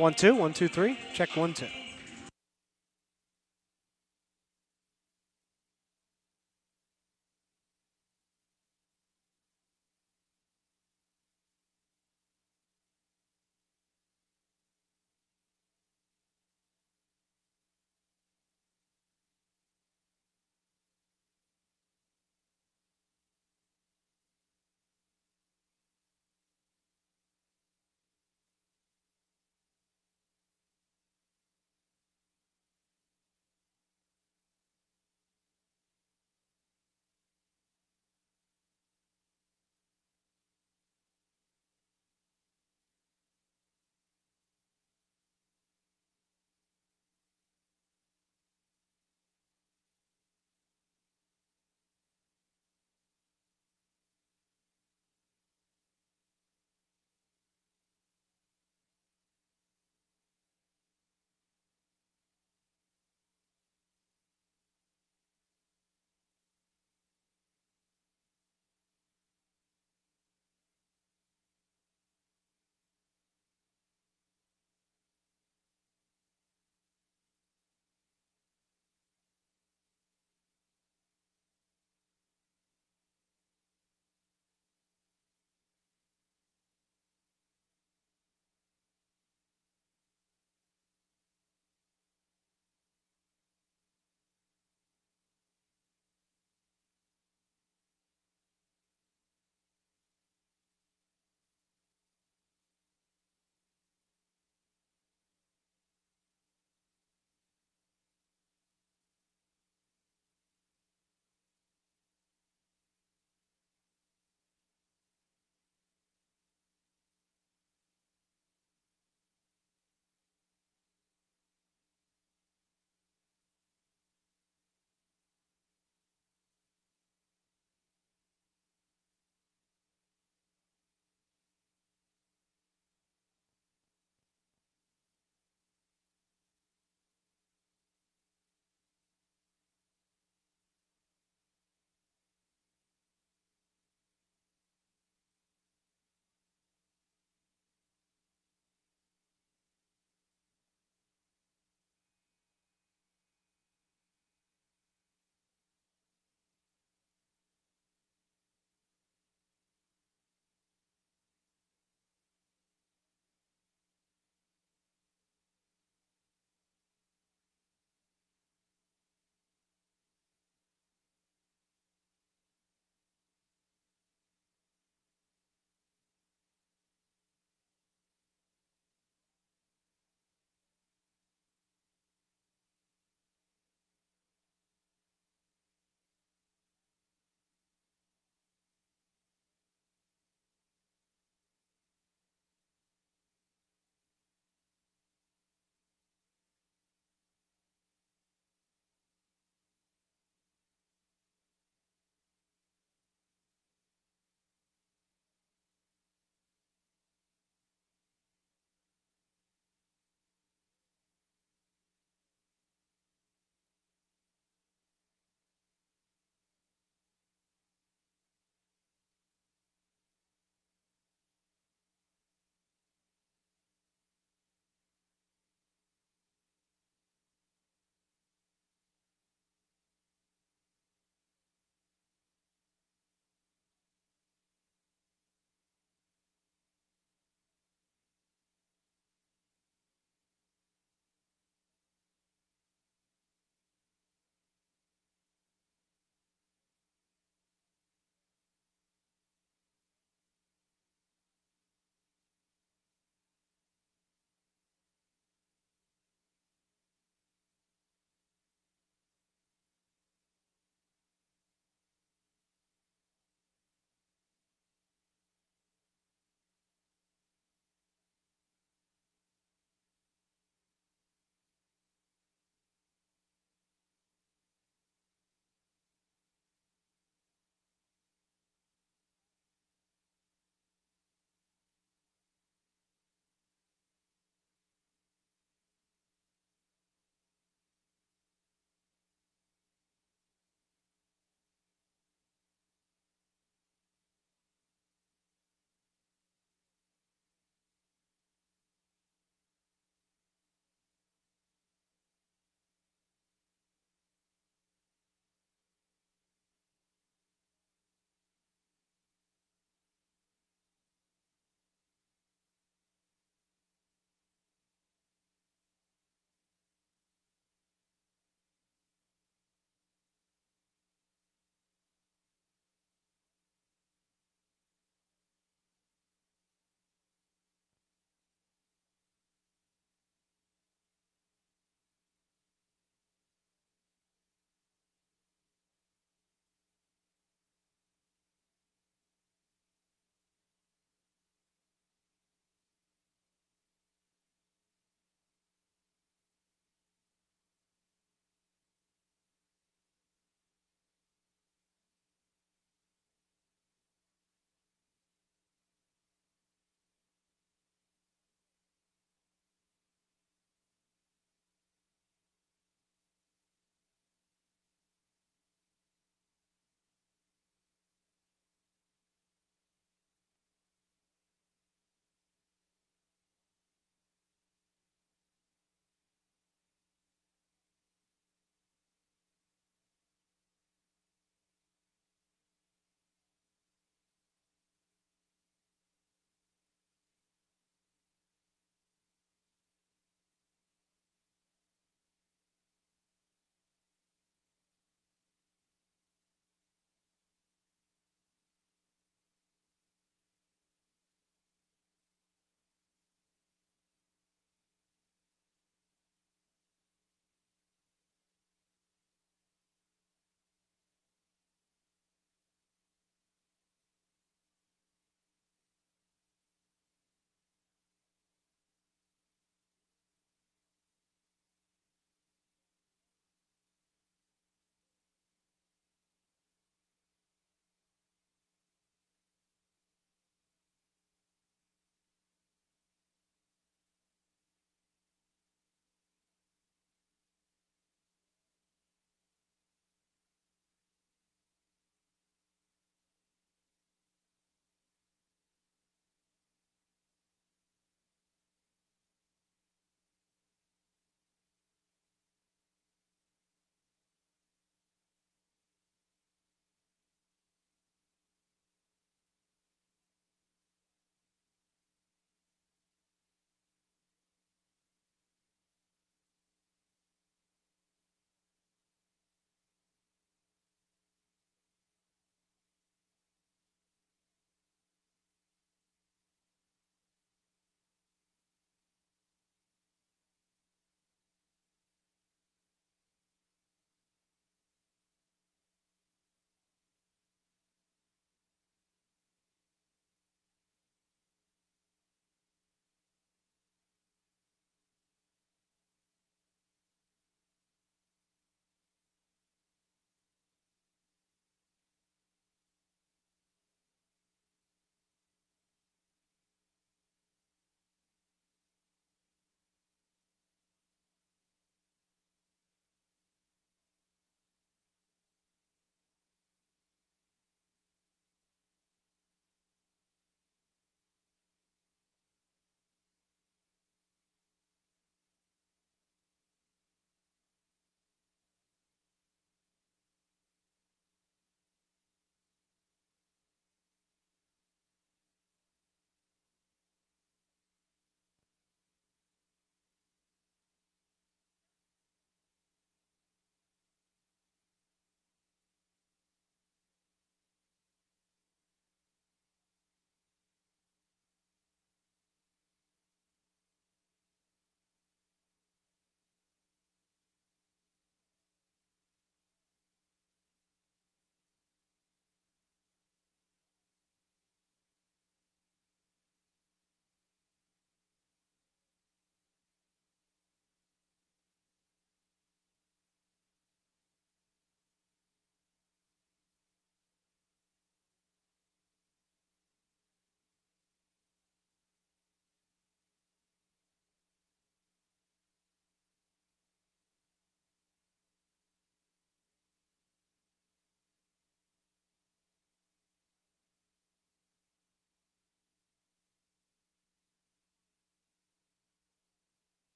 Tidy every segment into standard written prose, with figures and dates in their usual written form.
1 2, 1 2 3. Check 1 2.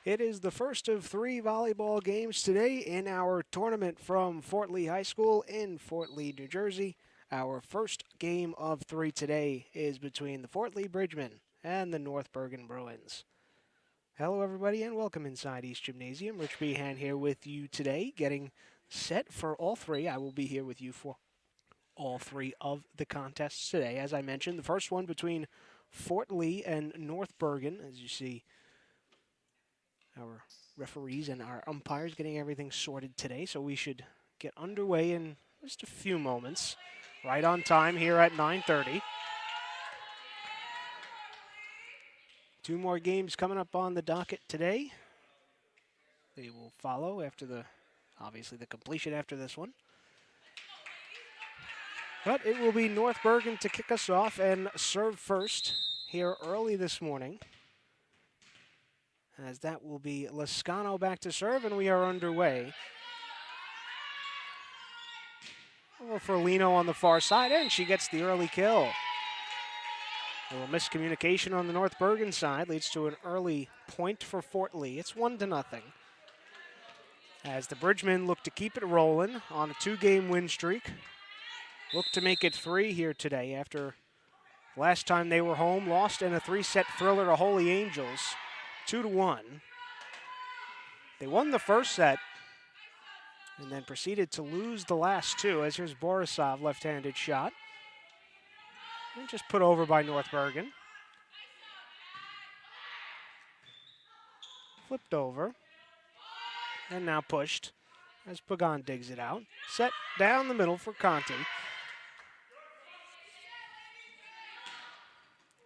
It is the first of 3 volleyball games today in our tournament from Fort Lee High School in Fort Lee, New Jersey. Our first game of 3 today is between the Fort Lee Bridgemen and the North Bergen Bruins. Hello, everybody, and welcome inside East Gymnasium. Rich Behan here with you today, getting set for all 3. I will be here with you for all 3 of the contests today. As I mentioned, the first one between Fort Lee and North Bergen, as you see our referees and our umpires getting everything sorted today, so we should get underway in just a few moments. Right on time here at 9:30. 2 more games coming up on the docket today. They will follow after obviously the completion after this one. But it will be North Bergen to kick us off and serve first here early this morning, as that will be Lascano back to serve, and we are underway. Over for Lino on the far side, and she gets the early kill. A little miscommunication on the North Bergen side leads to an early point for Fort Lee. It's 1-0. As the Bridgemen look to keep it rolling on a 2-game win streak. Look to make it 3 here today after last time they were home, lost in a 3-set thriller to Holy Angels. 2-1. They won the first set and then proceeded to lose the last 2, as here's Borisov, left-handed shot. And just put over by North Bergen. Flipped over. And now pushed as Pagan digs it out. Set down the middle for Conti.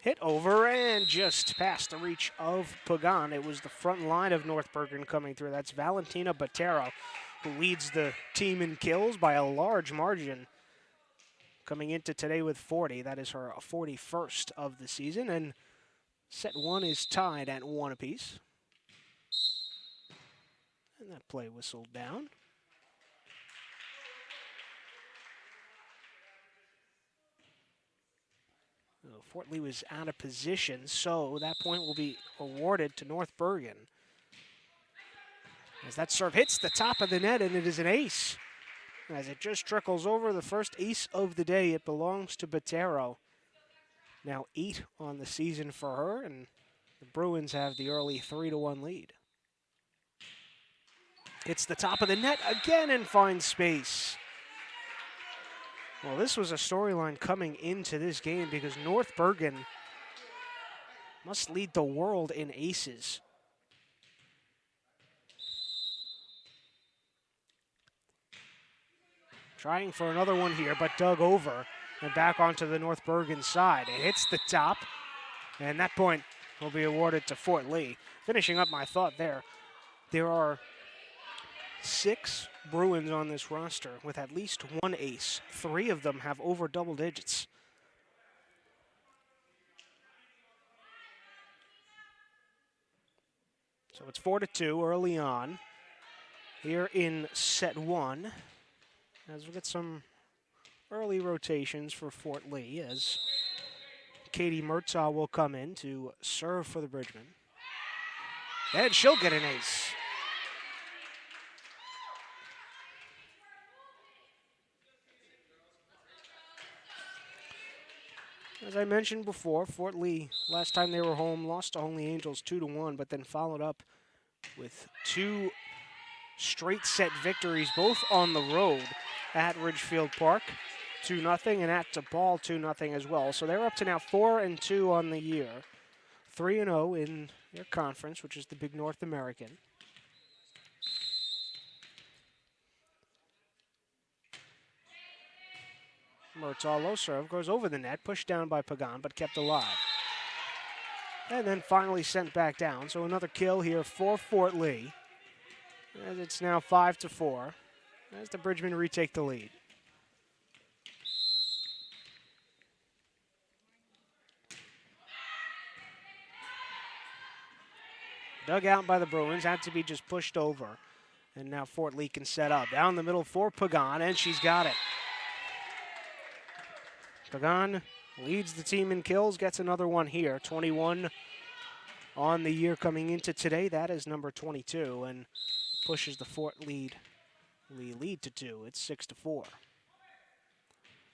Hit over and just past the reach of Pagan. It was the front line of North Bergen coming through. That's Valentina Botero, who leads the team in kills by a large margin. Coming into today with 40. That is her 41st of the season. And set 1 is tied at 1 apiece. And that play whistled down. Fort Lee was out of position, so that point will be awarded to North Bergen. As that serve hits the top of the net, and it is an ace. As it just trickles over, the first ace of the day, it belongs to Botero. Now 8 on the season for her, and the Bruins have the early 3-1 lead. Hits the top of the net again and finds space. Well, this was a storyline coming into this game because North Bergen must lead the world in aces. Trying for another one here, but dug over and back onto the North Bergen side. It hits the top, and that point will be awarded to Fort Lee. Finishing up my thought there, there are 6 Bruins on this roster with at least 1 ace. 3 of them have over double digits. So it's 4-2 early on here in set 1. As we get some early rotations for Fort Lee, as Katie Mertzaw will come in to serve for the Bridgemen. And she'll get an ace. As I mentioned before, Fort Lee, last time they were home, lost to Holy Angels 2-1, but then followed up with 2 straight set victories, both on the road at Ridgefield Park, 2-0, and at DePaul, 2-0 as well. So they're up to now 4-2 on the year, 3-0 in their conference, which is the Big North American. Mertzaw, low serve, goes over the net, pushed down by Pagan, but kept alive. And then finally sent back down. So another kill here for Fort Lee. As it's now 5-4, as the Bridgemen retake the lead. Dug out by the Bruins, had to be just pushed over. And now Fort Lee can set up. Down the middle for Pagan, and she's got it. Pagan leads the team in kills, gets another one here. 21 on the year coming into today. That is number 22 and pushes the Fort lead to 2. It's 6-4.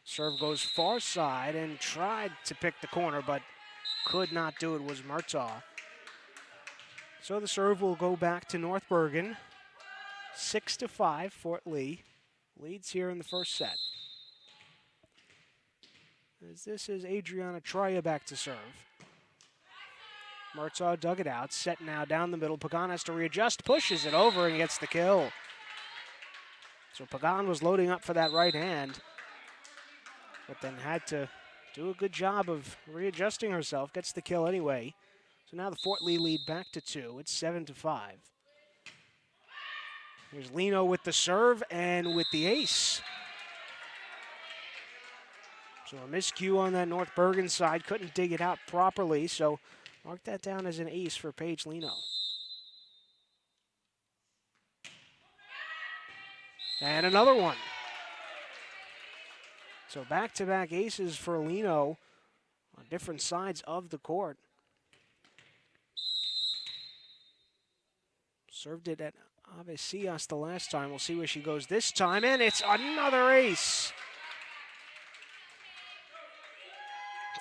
Serve goes far side and tried to pick the corner, but could not do it, was Murtaugh. So the serve will go back to North Bergen. 6-5, Fort Lee leads here in the first set. As this is Adriana Traya back to serve. Murtaugh dug it out, set now down the middle. Pagan has to readjust, pushes it over and gets the kill. So Pagan was loading up for that right hand, but then had to do a good job of readjusting herself, gets the kill anyway. So now the Fort Lee lead back to 2. It's 7-5. Here's Lino with the serve and with the ace. So a miscue on that North Bergen side, couldn't dig it out properly, so mark that down as an ace for Paige Lino. And another one. So back-to-back aces for Lino on different sides of the court. Served it at Avesias the last time. We'll see where she goes this time, and it's another ace.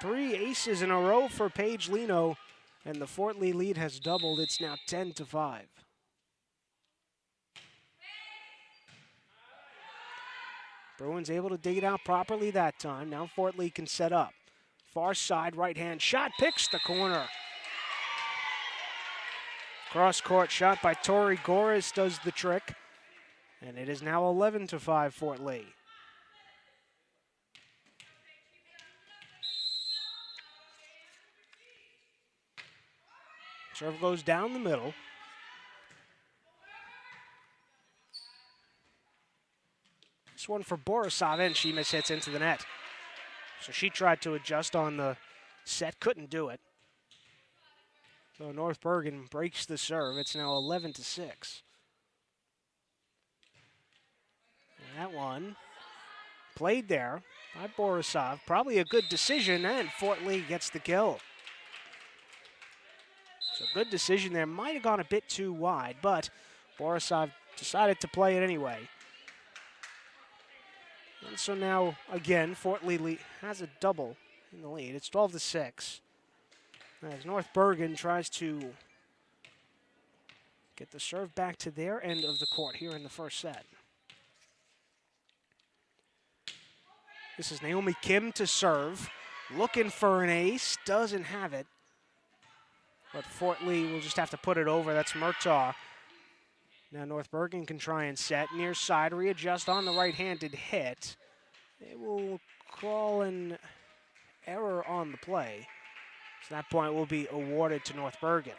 3 aces in a row for Paige Lino, and the Fort Lee lead has doubled. It's now 10-5. Bruins able to dig it out properly that time. Now Fort Lee can set up. Far side, right hand shot, picks the corner. Cross court shot by Tori Goris does the trick. And it is now 11-5 Fort Lee. Serve goes down the middle. This one for Borisov, and she mishits into the net. So she tried to adjust on the set, couldn't do it. So North Bergen breaks the serve. It's now 11-6. That one played there by Borisov. Probably a good decision, and Fort Lee gets the kill. So good decision there. Might have gone a bit too wide, but Borisov decided to play it anyway. And so now, again, Fort Lee has a double in the lead. It's 12-6. As North Bergen tries to get the serve back to their end of the court here in the first set. This is Naomi Kim to serve. Looking for an ace. Doesn't have it. But Fort Lee will just have to put it over. That's Murtaugh. Now North Bergen can try and set. Near side, readjust on the right-handed hit. It will call an error on the play. So that point will be awarded to North Bergen.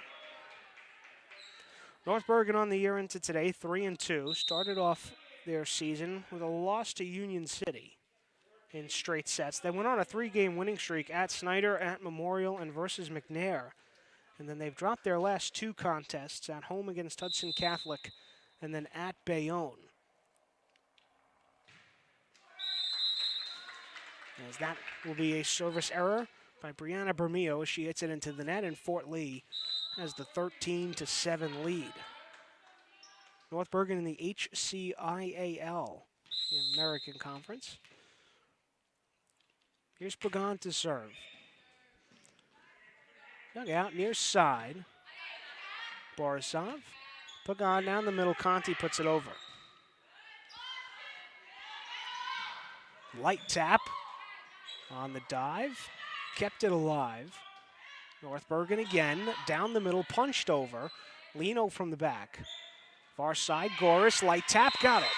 North Bergen on the year into today, 3-2. Started off their season with a loss to Union City in straight sets. They went on a 3-game winning streak at Snyder, at Memorial, and versus McNair. And then they've dropped their last 2 contests at home against Hudson Catholic and then at Bayonne. As that will be a service error by Brianna Bermeo as she hits it into the net, and Fort Lee has the 13-7 lead. North Bergen in the HCIAL, the American Conference. Here's Pagan to serve. Dug out near side. Borisov. Pagan down the middle. Conti puts it over. Light tap on the dive. Kept it alive. North Bergen again. Down the middle. Punched over. Lino from the back. Far side. Goris. Light tap. Got it.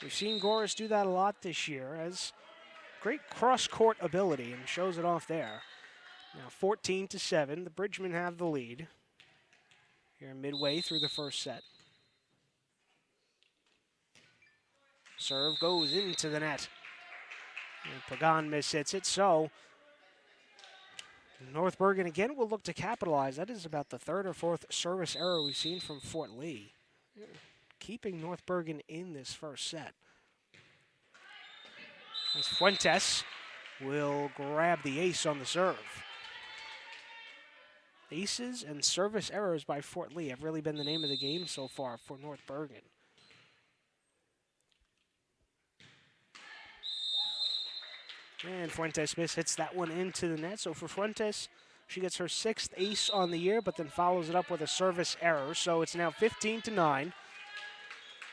We've seen Goris do that a lot this year as great cross-court ability and shows it off there. Now 14-7, the Bridgemen have the lead here midway through the first set. Serve goes into the net. And Pagan mishits it, so North Bergen again will look to capitalize. That is about the 3rd or 4th service error we've seen from Fort Lee. Keeping North Bergen in this first set. As Fuentes will grab the ace on the serve. Aces and service errors by Fort Lee have really been the name of the game so far for North Bergen. And Fuentes Smith hits that one into the net. So for Fuentes, she gets her 6th ace on the year, but then follows it up with a service error. So it's now 15-9.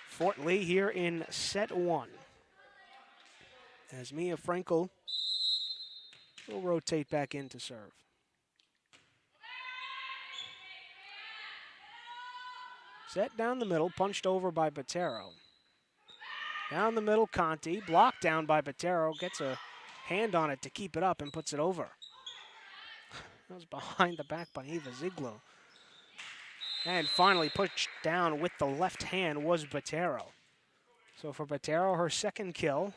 Fort Lee here in set 1. As Mia Frankel will rotate back in to serve. Set down the middle, punched over by Botero. Down the middle, Conti, blocked down by Botero, gets a hand on it to keep it up and puts it over. That was behind the back by Eva Ziegler. And finally pushed down with the left hand was Botero. So for Botero, her 2nd kill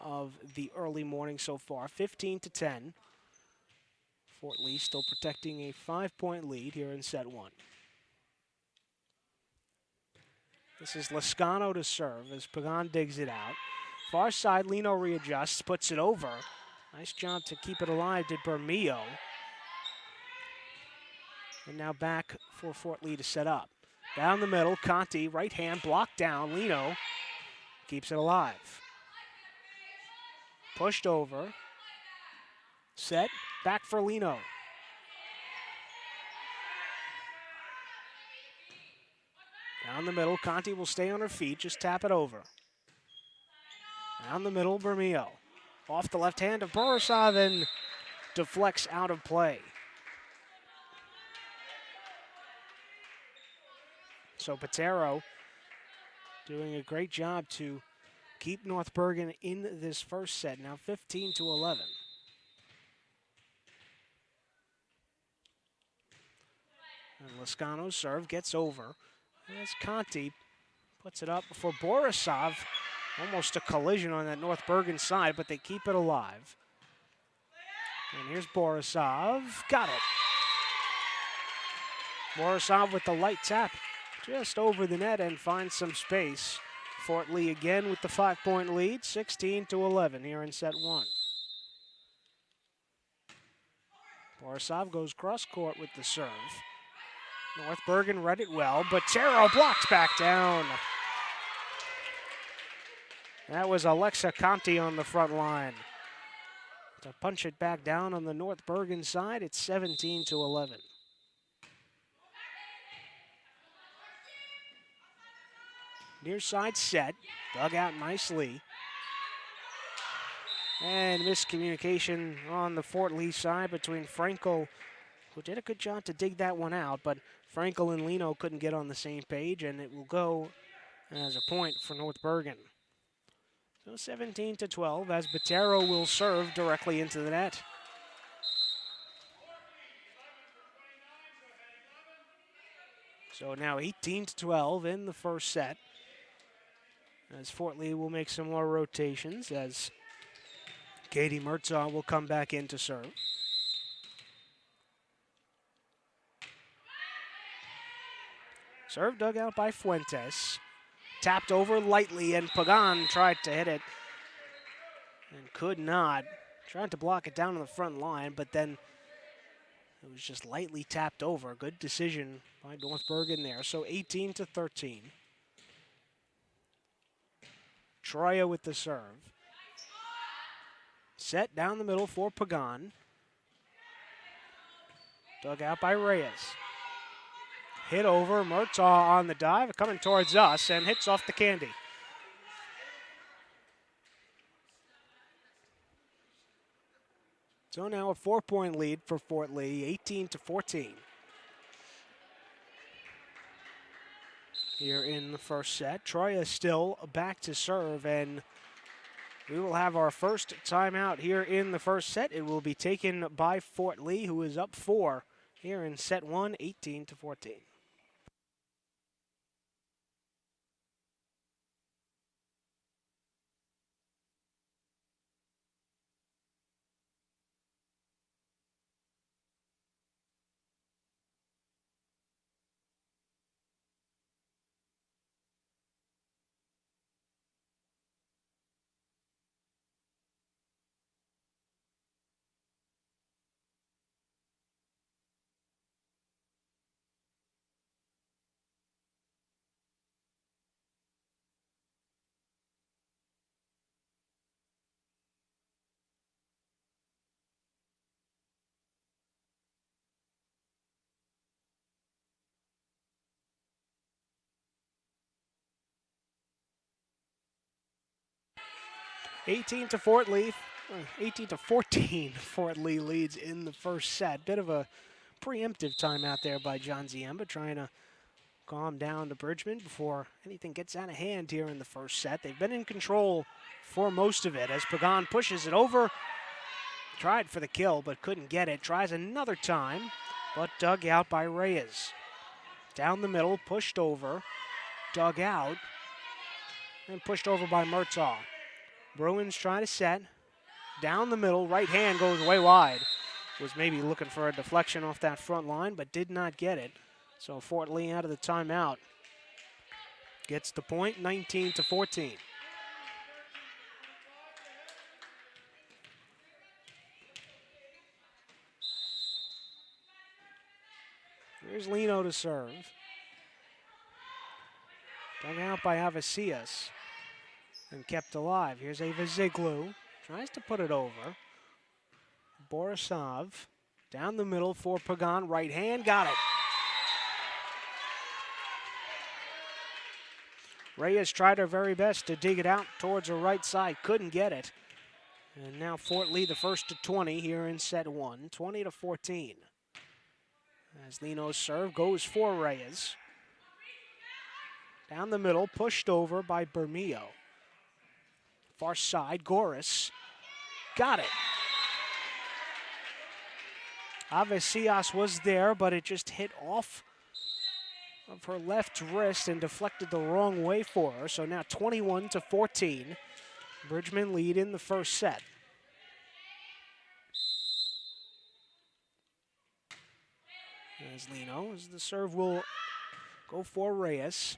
of the early morning so far, 15-10. Fort Lee still protecting a 5-point lead here in set 1. This is Lascano to serve as Pagan digs it out. Far side, Lino readjusts, puts it over. Nice job to keep it alive, did Bermillo. And now back for Fort Lee to set up. Down the middle, Conti, right hand, blocked down. Lino keeps it alive. Pushed over. Set, back for Lino. Down the middle, Conti will stay on her feet, just tap it over. Down the middle, Bermillo. Off the left hand of Borisov and deflects out of play. So Botero doing a great job to keep North Bergen in this first set, now 15-11. And Lascano's serve gets over. As Conti puts it up for Borisov. Almost a collision on that North Bergen side, but they keep it alive. And here's Borisov. Got it. Borisov with the light tap just over the net and finds some space. Fort Lee again with the 5-point lead, 16-11 here in set 1. Borisov goes cross court with the serve. North Bergen read it well, but Botero blocked back down. That was Alexa Conti on the front line. To punch it back down on the North Bergen side, it's 17-11. Near side set, dug out nicely. And miscommunication on the Fort Lee side between Frankel, who did a good job to dig that one out, but Frankel and Lino couldn't get on the same page, and it will go as a point for North Bergen. So 17-12 as Botero will serve directly into the net. So now 18-12 in the first set. As Fort Lee will make some more rotations as Katie Murtaugh will come back in to serve. Serve dug out by Fuentes. Tapped over lightly, and Pagan tried to hit it and could not. Tried to block it down on the front line, but then it was just lightly tapped over. Good decision by North Bergen there. So 18-13. Troya with the serve. Set down the middle for Pagan. Dug out by Reyes. Hit over, Murtaugh on the dive, coming towards us, and hits off the candy. So now a 4-point lead for Fort Lee, 18-14. Here in the first set, Troya still back to serve, and we will have our first timeout here in the first set. It will be taken by Fort Lee, who is up 4 here in set 1, 18-14. 18 to Fort Lee, 18 to 14. Fort Lee leads in the first set. Bit of a preemptive timeout there by John Ziemba, trying to calm down the Bridgman before anything gets out of hand here in the first set. They've been in control for most of it as Pagan pushes it over. Tried for the kill, but couldn't get it. Tries another time, but dug out by Reyes. Down the middle, pushed over, dug out, and pushed over by Murtaugh. Bruins trying to set. Down the middle, right hand goes way wide. Was maybe looking for a deflection off that front line, but did not get it. So Fort Lee out of the timeout. Gets the point, 19 to 14. Here's Lino to serve. Dug out by Avicias and kept alive. Here's Ava Ziglu. Tries to put it over. Borisov down the middle for Pagan. Right hand, got it. Reyes tried her very best to dig it out towards her right side. Couldn't get it. And now Fort Lee the first to 20 here in set one. 20 to 14. As Lino's serve goes for Reyes. Down the middle, pushed over by Bermeo. Far side, Goris. Got it. Avicias was there, but it just hit off of her left wrist and deflected the wrong way for her. So now 21 to 14. Bridgman lead in the first set. As Lino, as the serve will go for Reyes.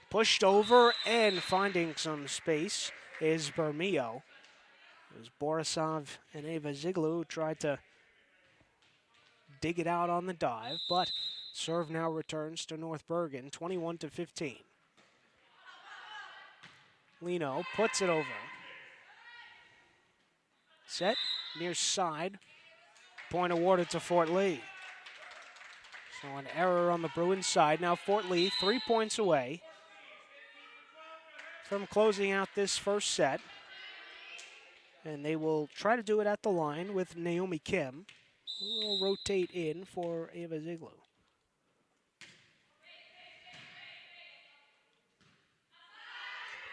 Pushed over and finding some space is Bermeo. It was Borisov and Ava Ziglu tried to dig it out on the dive, but serve now returns to North Bergen, 21 to 15. Lino puts it over. Set, near side. Point awarded to Fort Lee. So an error on the Bruins side. Now Fort Lee 3 points away from closing out this first set. And they will try to do it at the line with Naomi Kim, who will rotate in for Ava Ziglu.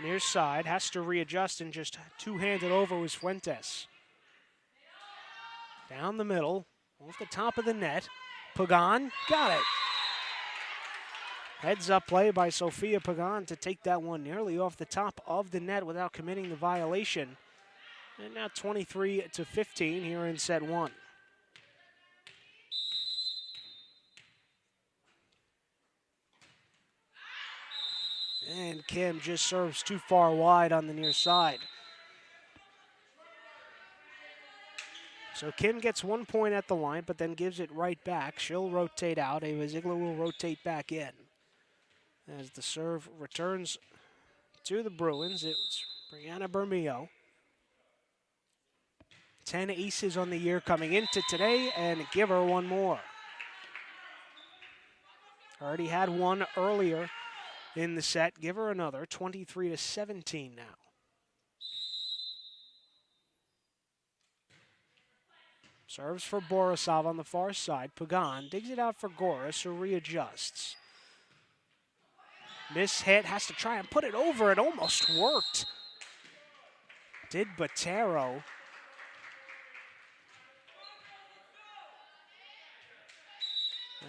Near side, has to readjust and just two-handed over was Fuentes. Down the middle, off the top of the net. Pagan, got it. Heads up play by Sophia Pagan to take that one nearly off the top of the net without committing the violation. And now 23 to 15 here in set one. And Kim just serves too far wide on the near side. So Kim gets 1 point at the line, but then gives it right back. She'll rotate out. Ava Ziglu will rotate back in. As the serve returns to the Bruins, it's Brianna Bermeo. 10 aces on the year coming into today, and give her one more. Already had one earlier in the set. Give her another, 23 to 17 now. Serves for Borisov on the far side. Pagan digs it out for Goris, who readjusts. Miss hit, has to try and put it over. It almost worked. Did Botero.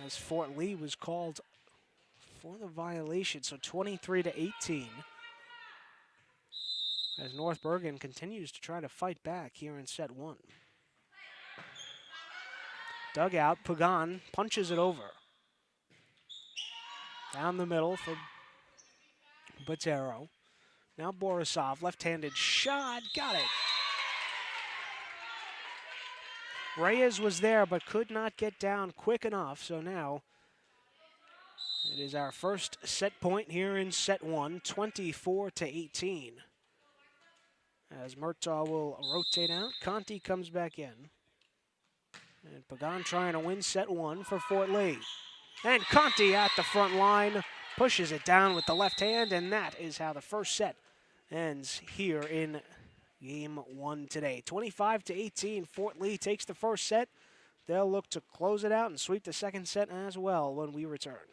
As Fort Lee was called for the violation, so 23 to 18. As North Bergen continues to try to fight back here in set one. Dug out, Pagan punches it over. Down the middle for Botero. Now Borisov, left-handed shot, got it. Reyes was there but could not get down quick enough, so now it is our first set point here in set one, 24 to 18. As Murtaugh will rotate out, Conti comes back in. And Pagan trying to win set one for Fort Lee. And Conti at the front line pushes it down with the left hand, and that is how the first set ends here in game one today. 25-18, Fort Lee takes the first set. They'll look to close it out and sweep the second set as well when we return.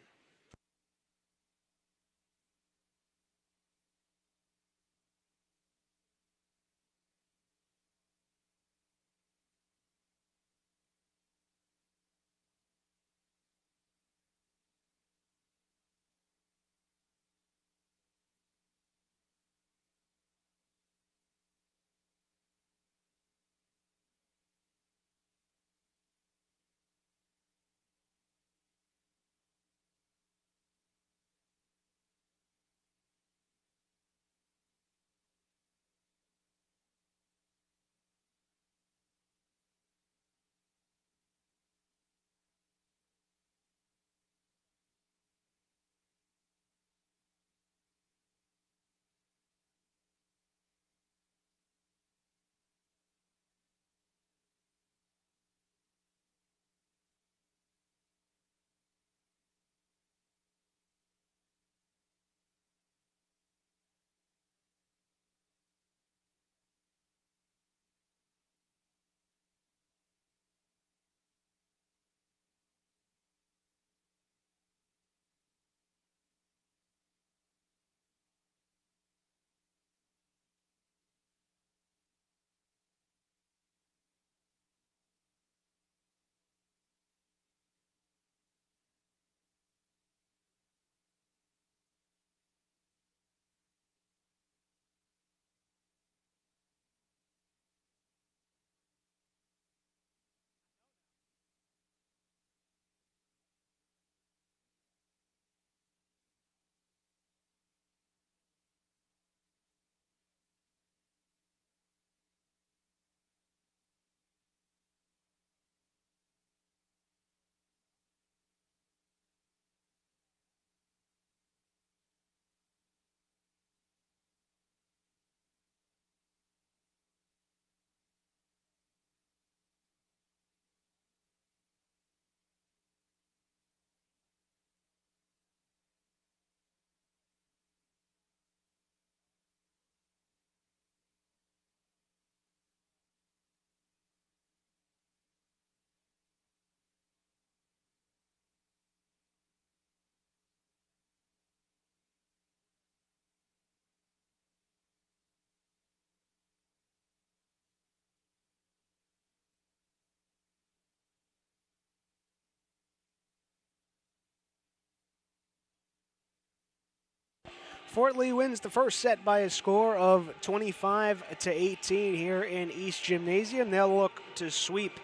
Fort Lee wins the first set by a score of 25-18 here in East Gymnasium. They'll look to sweep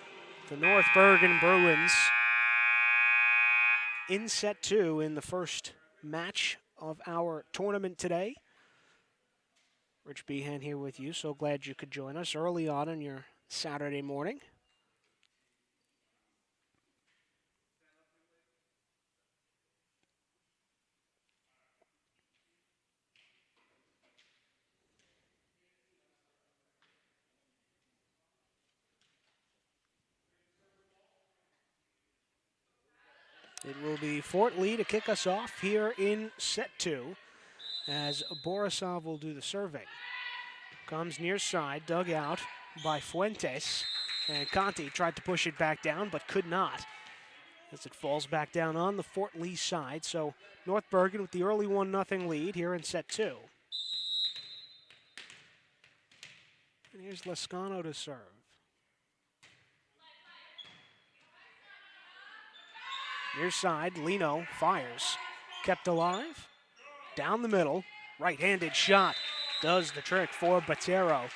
the North Bergen Bruins in set two in the first match of our tournament today. Rich Behan here with you. So glad you could join us early on in your Saturday morning. It will be Fort Lee to kick us off here in set two, as Borisov will do the serving. Comes near side, dug out by Fuentes, and Conti tried to push it back down but could not, as it falls back down on the Fort Lee side. So North Bergen with the early 1-0 lead here in set two. And here's Lescano to serve. Near side, Lino fires. Kept alive. Down the middle. Right-handed shot. Does the trick for Botero.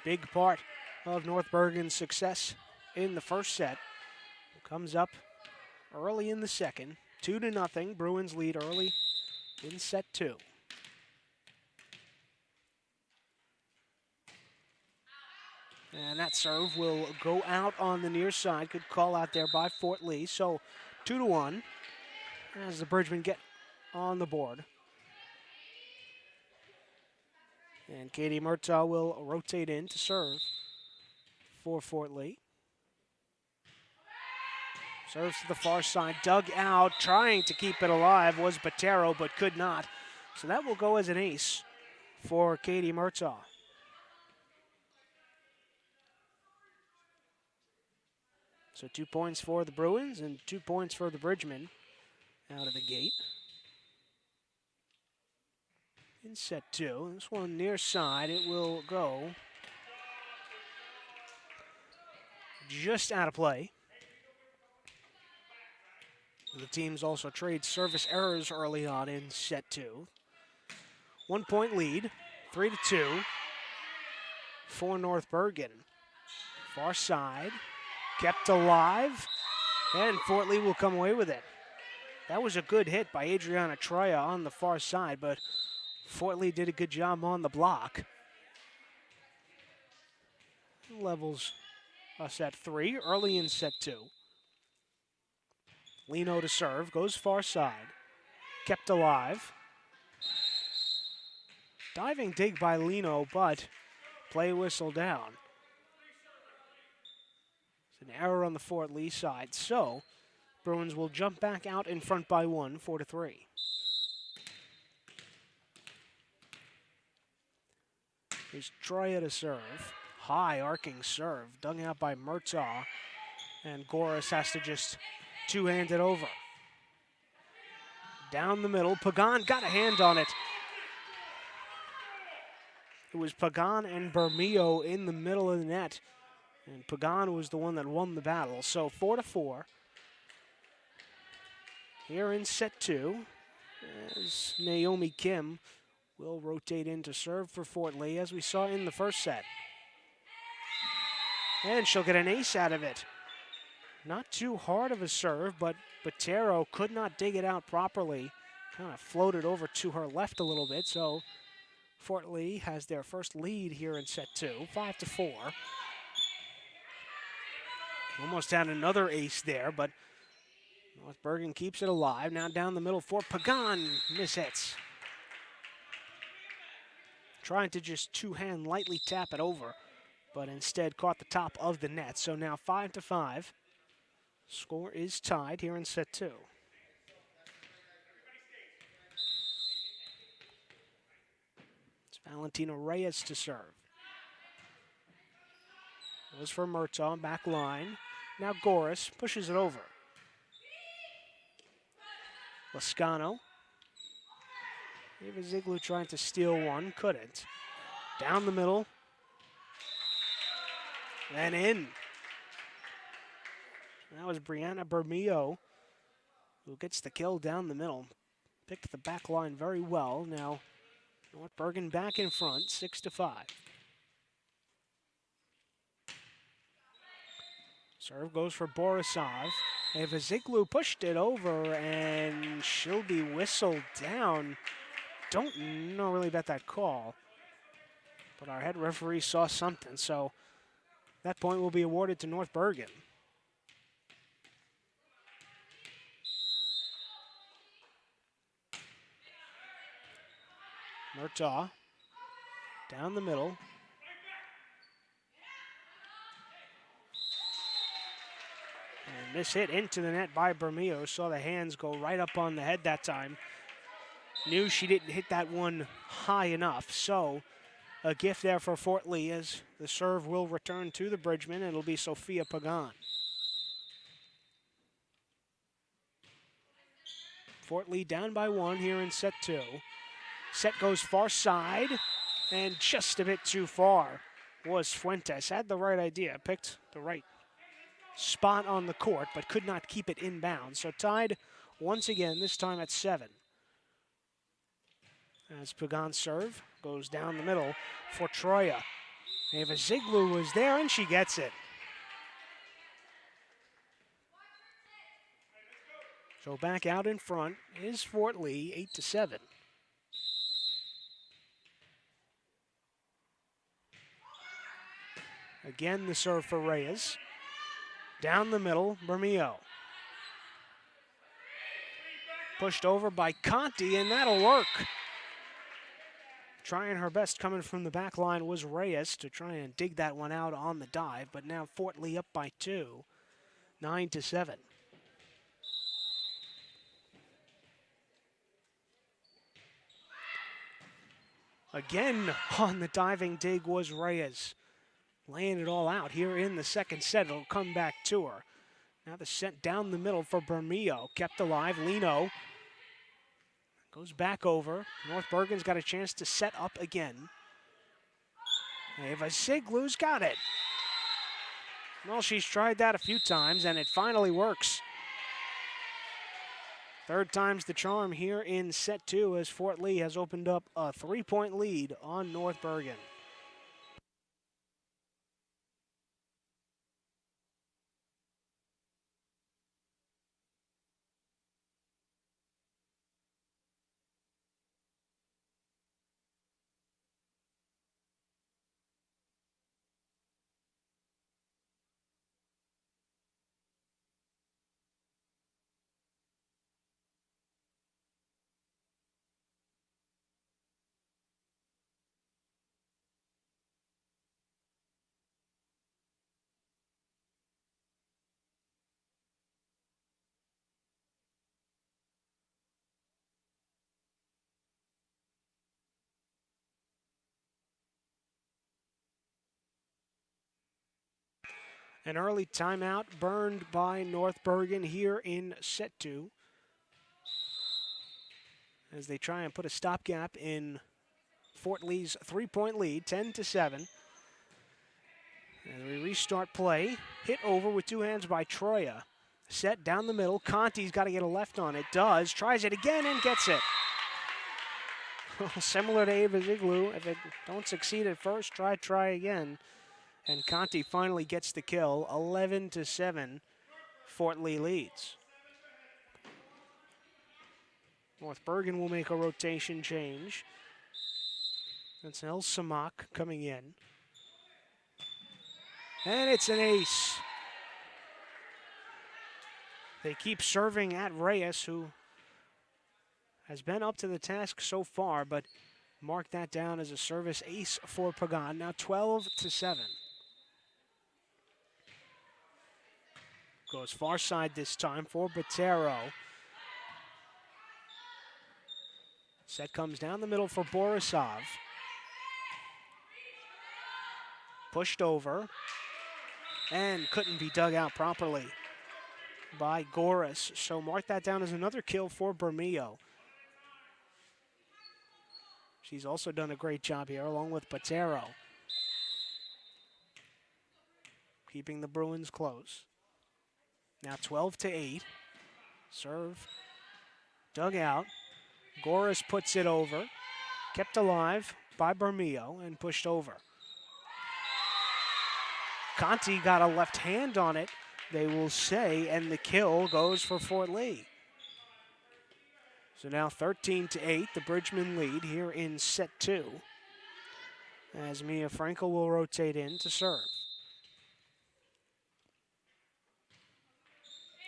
Big part of North Bergen's success in the first set. Comes up early in the second. 2-0. Bruins lead early in set two. And that serve will go out on the near side. Good call out there by Fort Lee. So 2-1 as the Bridgemen get on the board. And Katie Murtaugh will rotate in to serve for Fort Lee. Serves to the far side, dug out, trying to keep it alive was Botero, but could not. So that will go as an ace for Katie Murtaugh. So 2 points for the Bruins and 2 points for the Bridgemen out of the gate. In set 2, this one near side, it will go just out of play. The teams also trade service errors early on in set 2. 1 point lead, 3-2 for North Bergen. Far side, kept alive, and Fort Lee will come away with it. That was a good hit by Adriana Troya on the far side, but Fort Lee did a good job on the block. Levels us at 3 early in set 2. Lino to serve, goes far side, kept alive. Diving dig by Lino, but play whistle down. It's an error on the Fort Lee side, so Bruins will jump back out in front by 1, 4-3. Here's Troya to serve. High arcing serve, dug out by Murtaugh, and Goris has to just two-hand it over. Down the middle, Pagan got a hand on it. It was Pagan and Bermeo in the middle of the net, and Pagan was the one that won the battle. So 4-4. Here in set 2, as Naomi Kim will rotate in to serve for Fort Lee, as we saw in the first set. And she'll get an ace out of it. Not too hard of a serve, but Botero could not dig it out properly. Kind of floated over to her left a little bit, so Fort Lee has their first lead here in set 2, 5-4. Almost had another ace there, but North Bergen keeps it alive. Now down the middle for Pagan, mishits. Trying to just two-hand lightly tap it over, but instead caught the top of the net. So now 5-5. Score is tied here in set 2. It's Valentina Reyes to serve. Goes for Murtaugh, back line. Now Goris pushes it over. Lascano. Eva Ziegler trying to steal one, couldn't. Down the middle. And in. That was Brianna Bermeo who gets the kill down the middle. Picked the back line very well. Now North Bergen back in front, 6-5. Serve goes for Borisov. Eva Ziegler pushed it over, and she'll be whistled down. Don't know really about that call, but our head referee saw something, so that point will be awarded to North Bergen. Murtaugh down the middle. And this hit into the net by Bermeo. Saw the hands go right up on the head that time. Knew she didn't hit that one high enough. So a gift there for Fort Lee as the serve will return to the Bridgeman. It'll be Sophia Pagan. Fort Lee down by 1 here in set 2. Set goes far side, and just a bit too far was Fuentes. Had the right idea, picked the right spot on the court, but could not keep it inbound. So tied once again, this time at 7. As Pagan's serve goes down the middle for Troya. Eva Ziegler was there, and she gets it. So back out in front is Fort Lee, 8-7. Again, the serve for Reyes. Down the middle, Bermeo. Pushed over by Conti, and that'll work. Trying her best coming from the back line was Reyes to try and dig that one out on the dive, but now Fort Lee up by 2, 9-7. Again on the diving dig was Reyes. Laying it all out here in the second set. It'll come back to her. Now the set down the middle for Bermeo. Kept alive. Lino goes back over. North Bergen's got a chance to set up again. Ava Ziglu's got it. Well, she's tried that a few times, and it finally works. Third time's the charm here in set 2 as Fort Lee has opened up a 3-point lead on North Bergen. An early timeout burned by North Bergen here in set 2 as they try and put a stopgap in Fort Lee's 3-point lead, 10-7. As we restart play, hit over with 2 hands by Troya. Set down the middle. Conti's got to get a left on it. Does. Tries it again and gets it. Similar to Ava Ziglu. If it don't succeed at first, try again. And Conti finally gets the kill. 11-7. Fort Lee leads. North Bergen will make a rotation change. That's El Samak coming in. And it's an ace. They keep serving at Reyes, who has been up to the task so far, but mark that down as a service ace for Pagan. Now 12-7. Goes far side this time for Botero. Set comes down the middle for Borisov. Pushed over and couldn't be dug out properly by Goris. So mark that down as another kill for Bermeo. She's also done a great job here along with Botero. Keeping the Bruins close. Now 12-8. Serve dug out. Goris puts it over. Kept alive by Bermeo and pushed over. Conti got a left hand on it, they will say, and the kill goes for Fort Lee. So now 13-8, the Bridgman lead here in set 2. As Mia Frankel will rotate in to serve.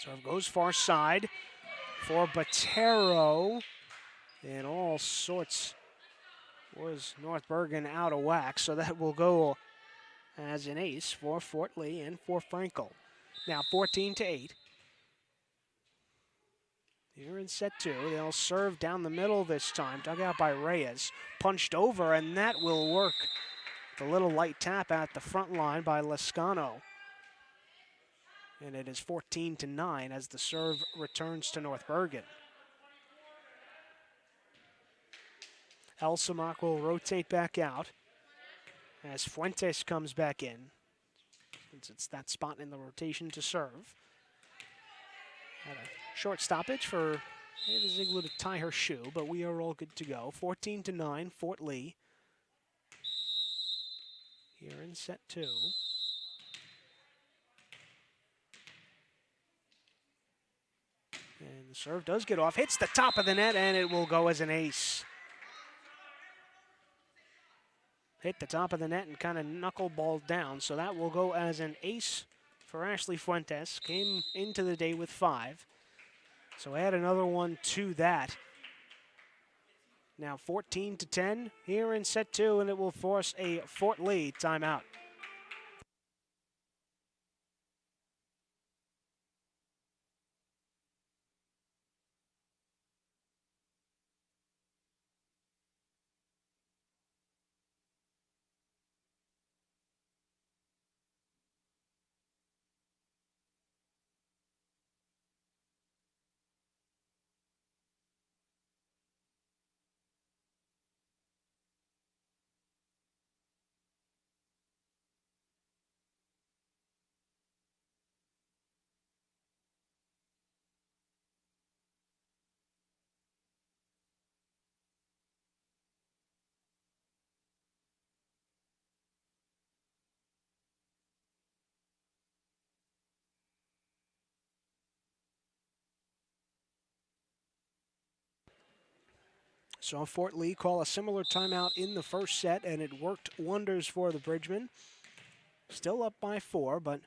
Serve goes far side for Botero. And all sorts was North Bergen out of whack, so that will go as an ace for Fort Lee and for Frankel. Now 14-8. Here in set 2, they'll serve down the middle this time. Dug out by Reyes. Punched over, and that will work. The little light tap at the front line by Lescano. And it is 14-9 as the serve returns to North Bergen. El Samak will rotate back out as Fuentes comes back in, since it's that spot in the rotation to serve. Had a short stoppage for Ava Ziglu to tie her shoe, but we are all good to go. 14-9, Fort Lee. Here in set 2. And the serve does get off, hits the top of the net, and it will go as an ace. Hit the top of the net and kind of knuckleballed down, so that will go as an ace for Ashley Fuentes. Came into the day with 5. So add another one to that. Now 14-10 here in set 2, and it will force a Fort Lee timeout. Saw Fort Lee call a similar timeout in the first set, and it worked wonders for the Bridgemen. Still up by 4, but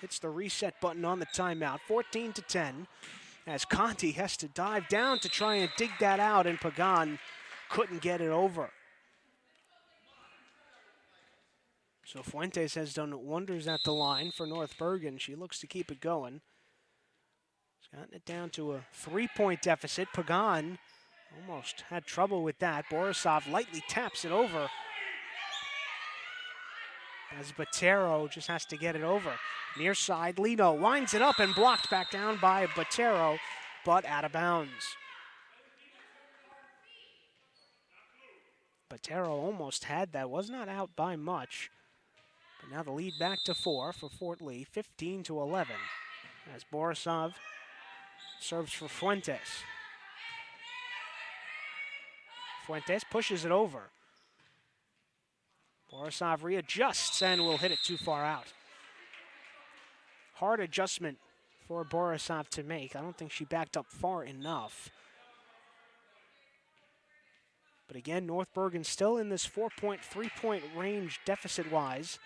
hits the reset button on the timeout. 14-10, as Conti has to dive down to try and dig that out, and Pagan couldn't get it over. So Fuentes has done wonders at the line for North Bergen. She looks to keep it going. She's gotten it down to a 3-point deficit. Pagan almost had trouble with that. Borisov lightly taps it over, as Botero just has to get it over. Near side, Lino winds it up and blocked back down by Botero, but out of bounds. Botero almost had that, was not out by much. But now the lead back to 4 for Fort Lee, 15-11, as Borisov serves for Fuentes. Fuentes pushes it over. Borisov readjusts and will hit it too far out. Hard adjustment for Borisov to make. I don't think she backed up far enough. But again, North Bergen still in this 4-point, 3-point range deficit-wise.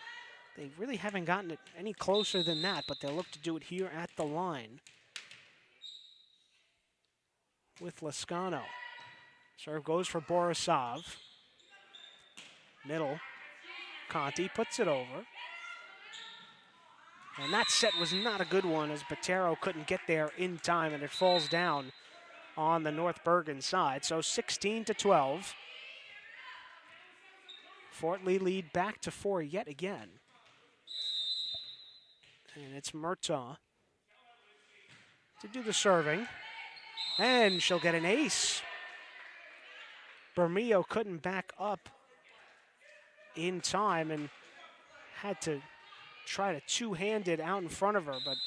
They really haven't gotten it any closer than that, but they'll look to do it here at the line with Lascano. Serve goes for Borisov. Middle. Conti puts it over. And that set was not a good one, as Botero couldn't get there in time, and it falls down on the North Bergen side. So 16-12. Fort Lee lead back to 4 yet again. And it's Murtaugh to do the serving. And she'll get an ace. Bermeo couldn't back up in time and had to try to two-hand it out in front of her, but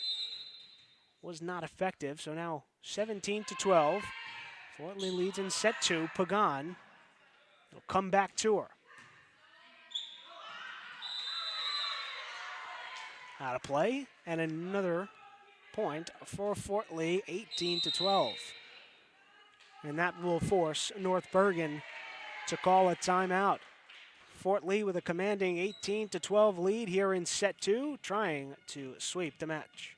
was not effective. So now 17-12. Fort Lee leads in set 2. Pagan will come back to her. Out of play, and another point for Fort Lee, 18-12. And that will force North Bergen to call a timeout. Fort Lee with a commanding 18-12 lead here in set 2, trying to sweep the match.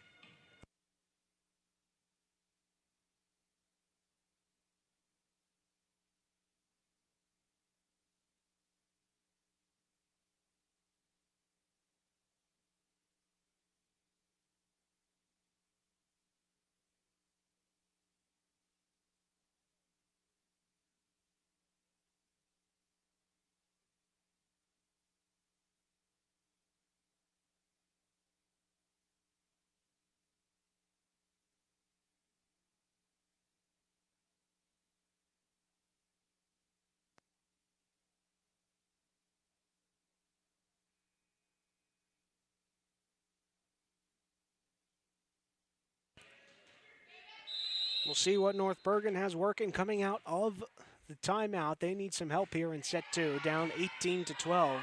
We'll see what North Bergen has working coming out of the timeout. They need some help here in set 2, down 18-12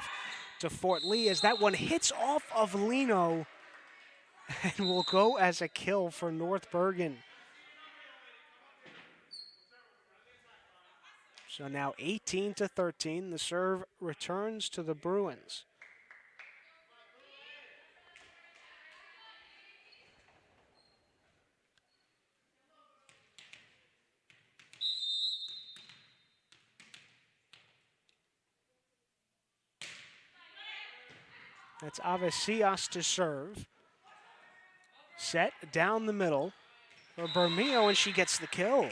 to Fort Lee, as that one hits off of Lino and will go as a kill for North Bergen. So now 18-13, the serve returns to the Bruins. That's Avesias to serve. Set down the middle for Bermeo, and she gets the kill.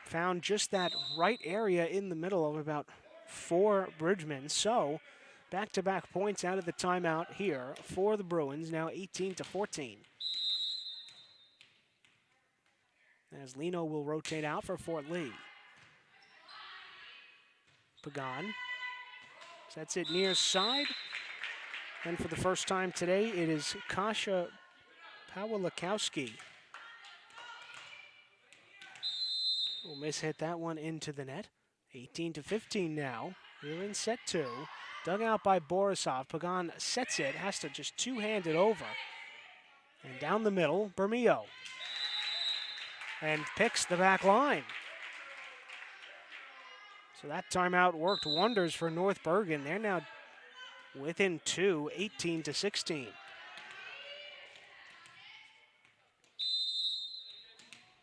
Found just that right area in the middle of about 4 Bridgemen. So back-to-back points out of the timeout here for the Bruins, now 18-14. As Lino will rotate out for Fort Lee. Pagan sets it near side. And for the first time today, it is Kasia Pawlikowski will miss-hit that one into the net. 18-15 now. We're in set 2. Dug out by Borisov. Pagan sets it, has to just two-hand it over. And down the middle, Bermeo. And picks the back line. So that timeout worked wonders for North Bergen. They're now within 2, 18-16.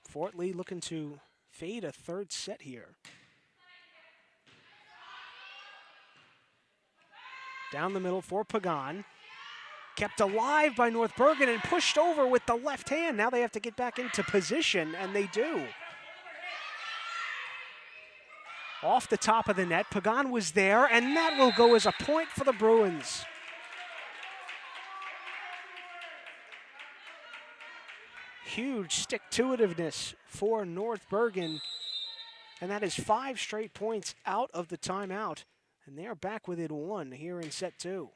Fort Lee looking to fade a third set here. Down the middle for Pagan. Kept alive by North Bergen and pushed over with the left hand. Now they have to get back into position, and they do. Off the top of the net, Pagan was there, and that will go as a point for the Bruins. Huge stick-to-itiveness for North Bergen, and that is 5 straight points out of the timeout, and they are back within 1 here in set 2.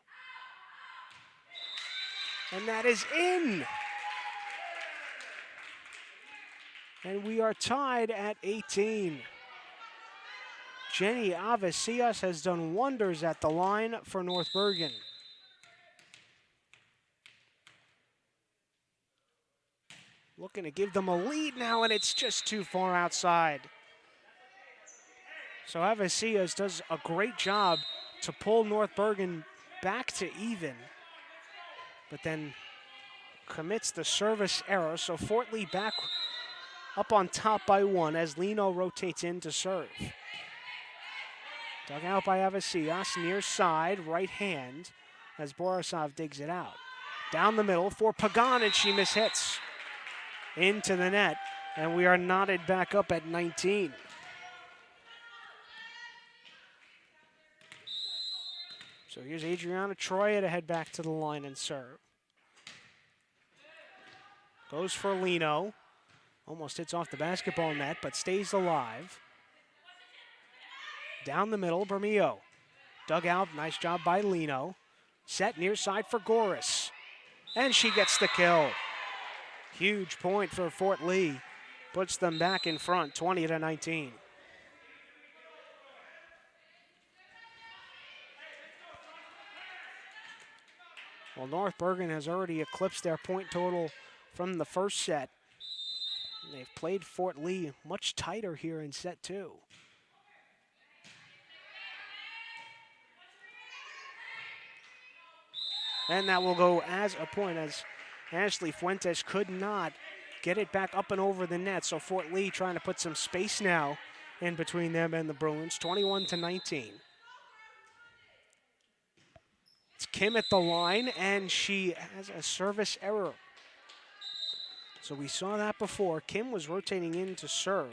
And that is in. And we are tied at 18. Jenny Avesias has done wonders at the line for North Bergen. Looking to give them a lead now, and it's just too far outside. So Avesias does a great job to pull North Bergen back to even, but then commits the service error. So Fort Lee back up on top by 1 as Lino rotates in to serve. Dug out by Avesias, near side, right hand, as Borisov digs it out. Down the middle for Pagan, and she mishits. Into the net, and we are knotted back up at 19. So here's Adriana Troya to head back to the line and serve. Goes for Lino. Almost hits off the basketball net, but stays alive. Down the middle, Bermeo. Dug out, nice job by Lino. Set near side for Goris. And she gets the kill. Huge point for Fort Lee. Puts them back in front, 20-19. Well, North Bergen has already eclipsed their point total from the first set. They've played Fort Lee much tighter here in set 2. And that will go as a point, as Ashley Fuentes could not get it back up and over the net. So Fort Lee trying to put some space now in between them and the Bruins, 21-19. It's Kim at the line, and she has a service error. So we saw that before. Kim was rotating in to serve,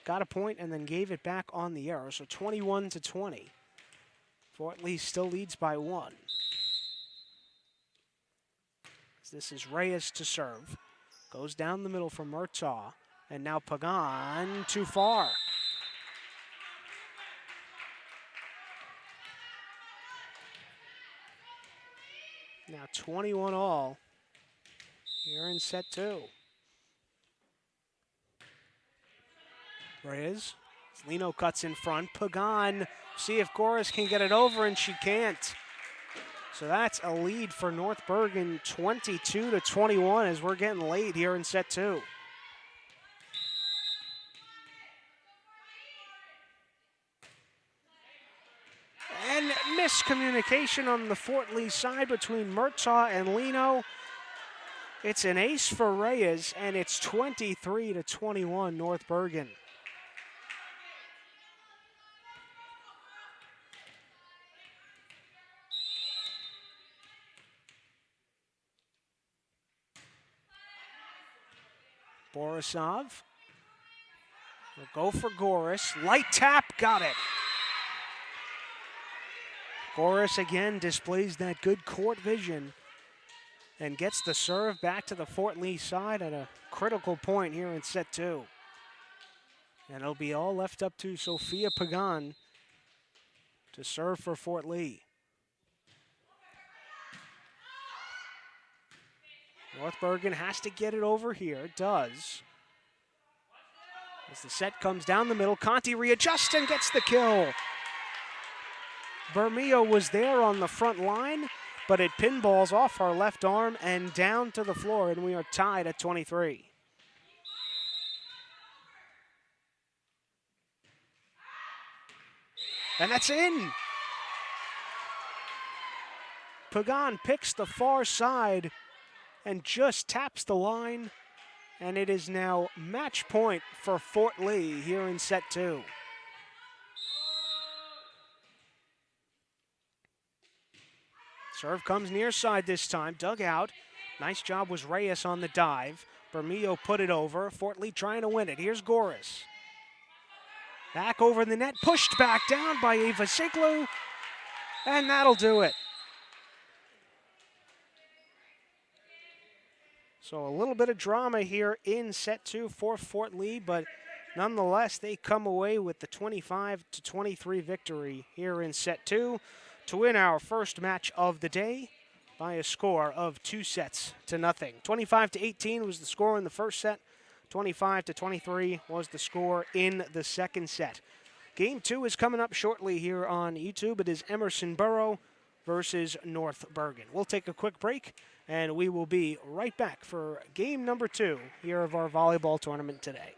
got a point, and then gave it back on the error. So 21-20. Fort Lee still leads by 1. This is Reyes to serve. Goes down the middle for Murtaugh. And now Pagan too far. Now 21 all here in set 2. Reyes. Lino cuts in front. Pagan, see if Goris can get it over, and she can't. So that's a lead for North Bergen, 22-21, as we're getting late here in set 2. And miscommunication on the Fort Lee side between Murtaugh and Lino. It's an ace for Reyes, and it's 23-21 North Bergen. Borisov will go for Goris. Light tap, got it. Goris again displays that good court vision and gets the serve back to the Fort Lee side at a critical point here in set 2. And it'll be all left up to Sophia Pagan to serve for Fort Lee. North Bergen has to get it over here. It does. As the set comes down the middle, Conti readjusts and gets the kill. Bermeo was there on the front line, but it pinballs off her left arm and down to the floor, and we are tied at 23. And that's in. Pagan picks the far side and just taps the line. And it is now match point for Fort Lee here in set 2. Serve comes near side this time, dug out. Nice job was Reyes on the dive. Bermillo put it over. Fort Lee trying to win it. Here's Goris. Back over the net, pushed back down by Eva Siglu, and that'll do it. So a little bit of drama here in set 2 for Fort Lee, but nonetheless, they come away with the 25-23 victory here in set 2 to win our first match of the day by a score of 2-0. 25-18 was the score in the first set. 25-23 was the score in the second set. Game 2 is coming up shortly here on YouTube. It is Emerson Borough versus North Bergen. We'll take a quick break, and we will be right back for game number 2 here of our volleyball tournament today.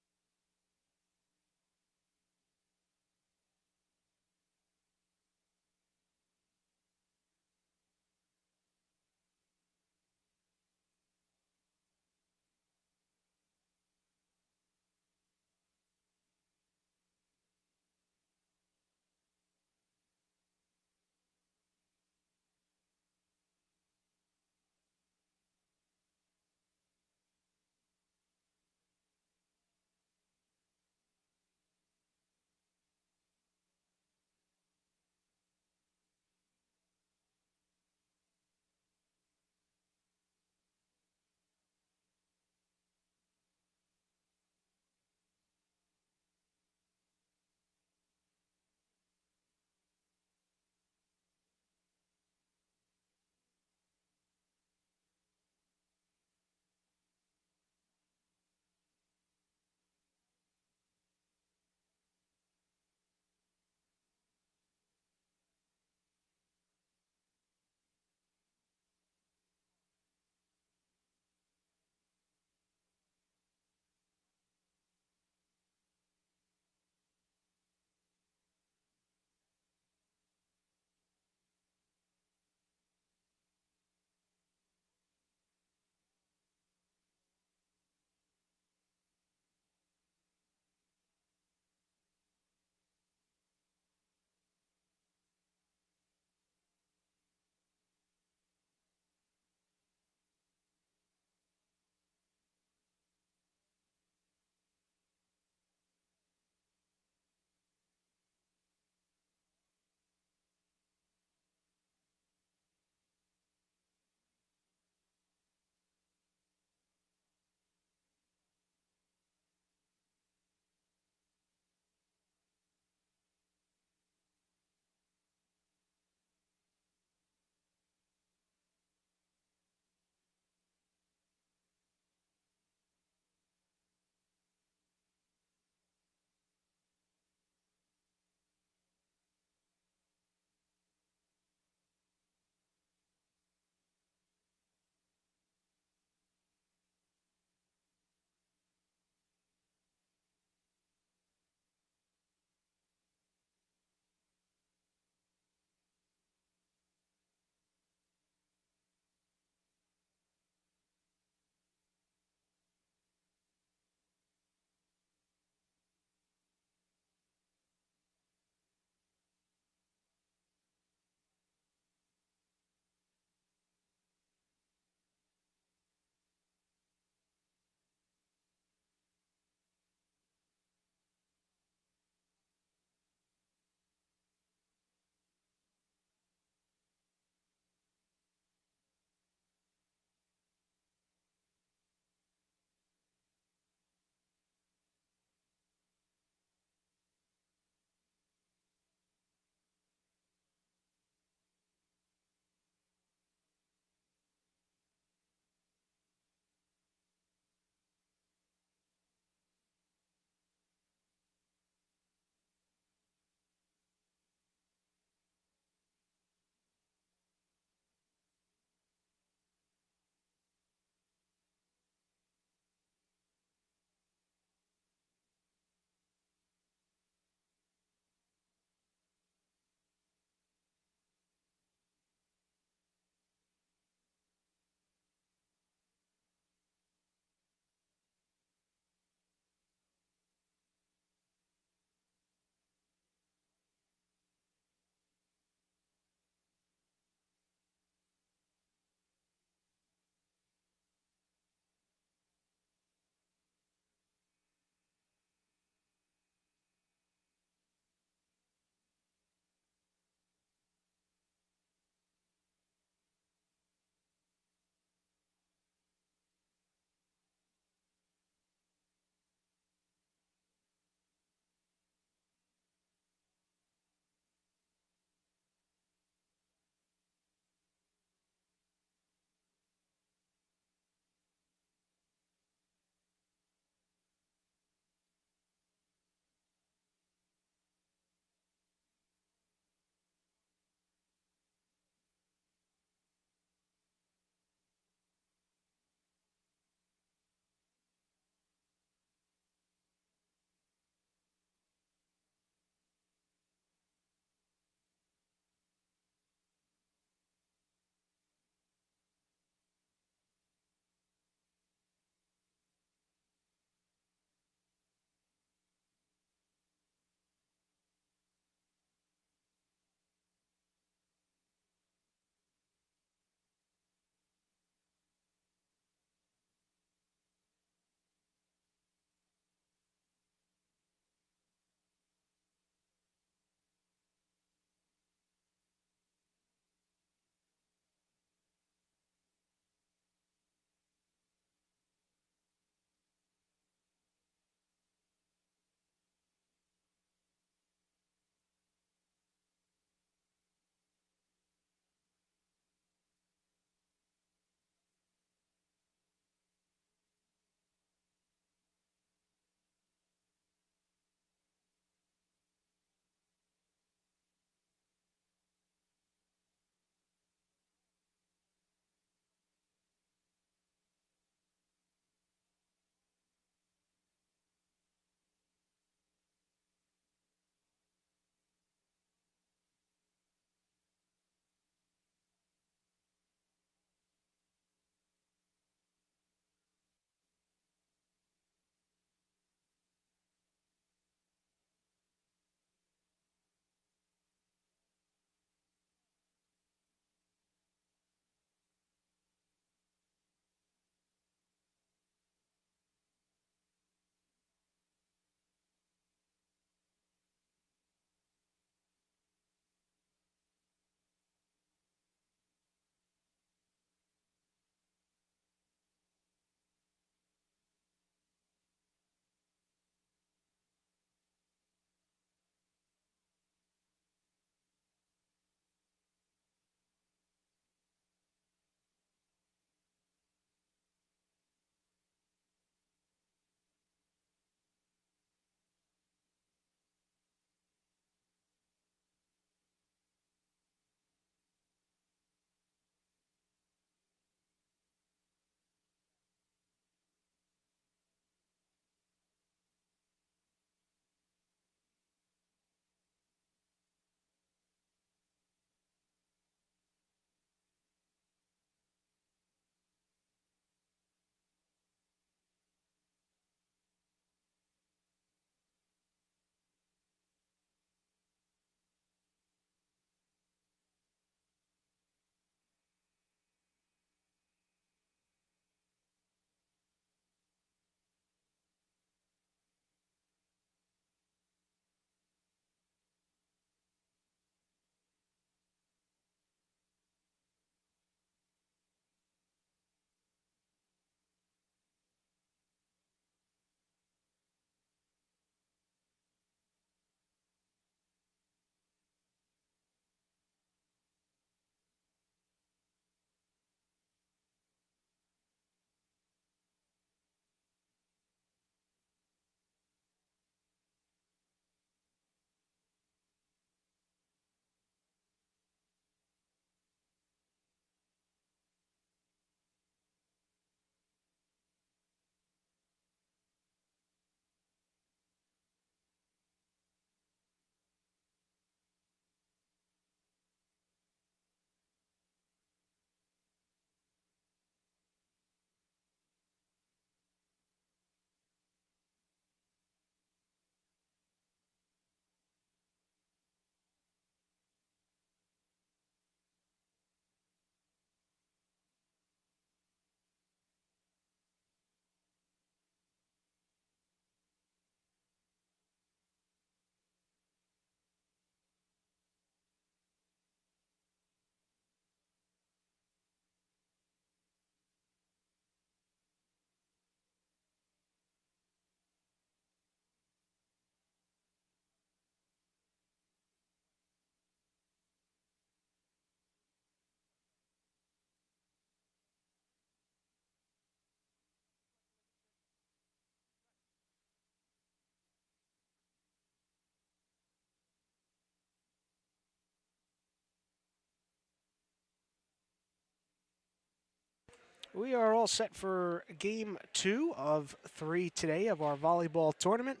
We are all set for game 2 of 3 today of our volleyball tournament.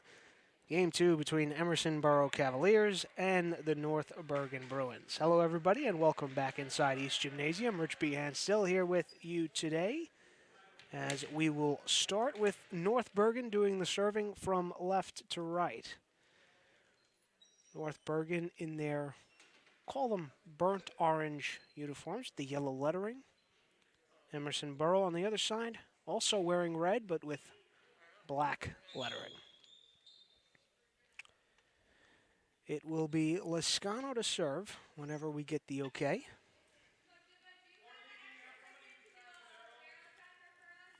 Game 2 between Emerson Borough Cavaliers and the North Bergen Bruins. Hello, everybody, and welcome back inside East Gymnasium. Rich Behan still here with you today, as we will start with North Bergen doing the serving from left to right. North Bergen in their, call them burnt orange uniforms, the yellow lettering. Emerson Borough on the other side, also wearing red, but with black lettering. It will be Lascano to serve whenever we get the okay.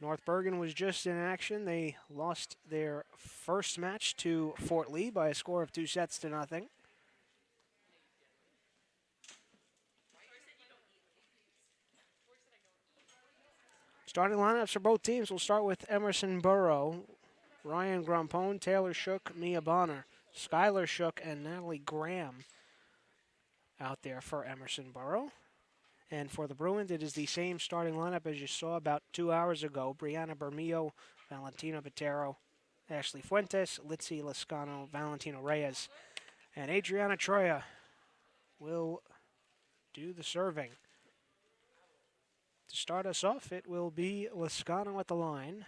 North Bergen was just in action. They lost their first match to Fort Lee by a score of 2-0. Starting lineups for both teams. We'll start with Emerson Borough. Ryan Grampone, Taylor Shook, Mia Bonner, Skylar Shook, and Natalie Graham out there for Emerson Borough. And for the Bruins, it is the same starting lineup as you saw about 2 hours ago. Brianna Bermillo, Valentina Botero, Ashley Fuentes, Litzy Lascano, Valentino Reyes, and Adriana Troya will do the serving. To start us off, it will be Lascano at the line.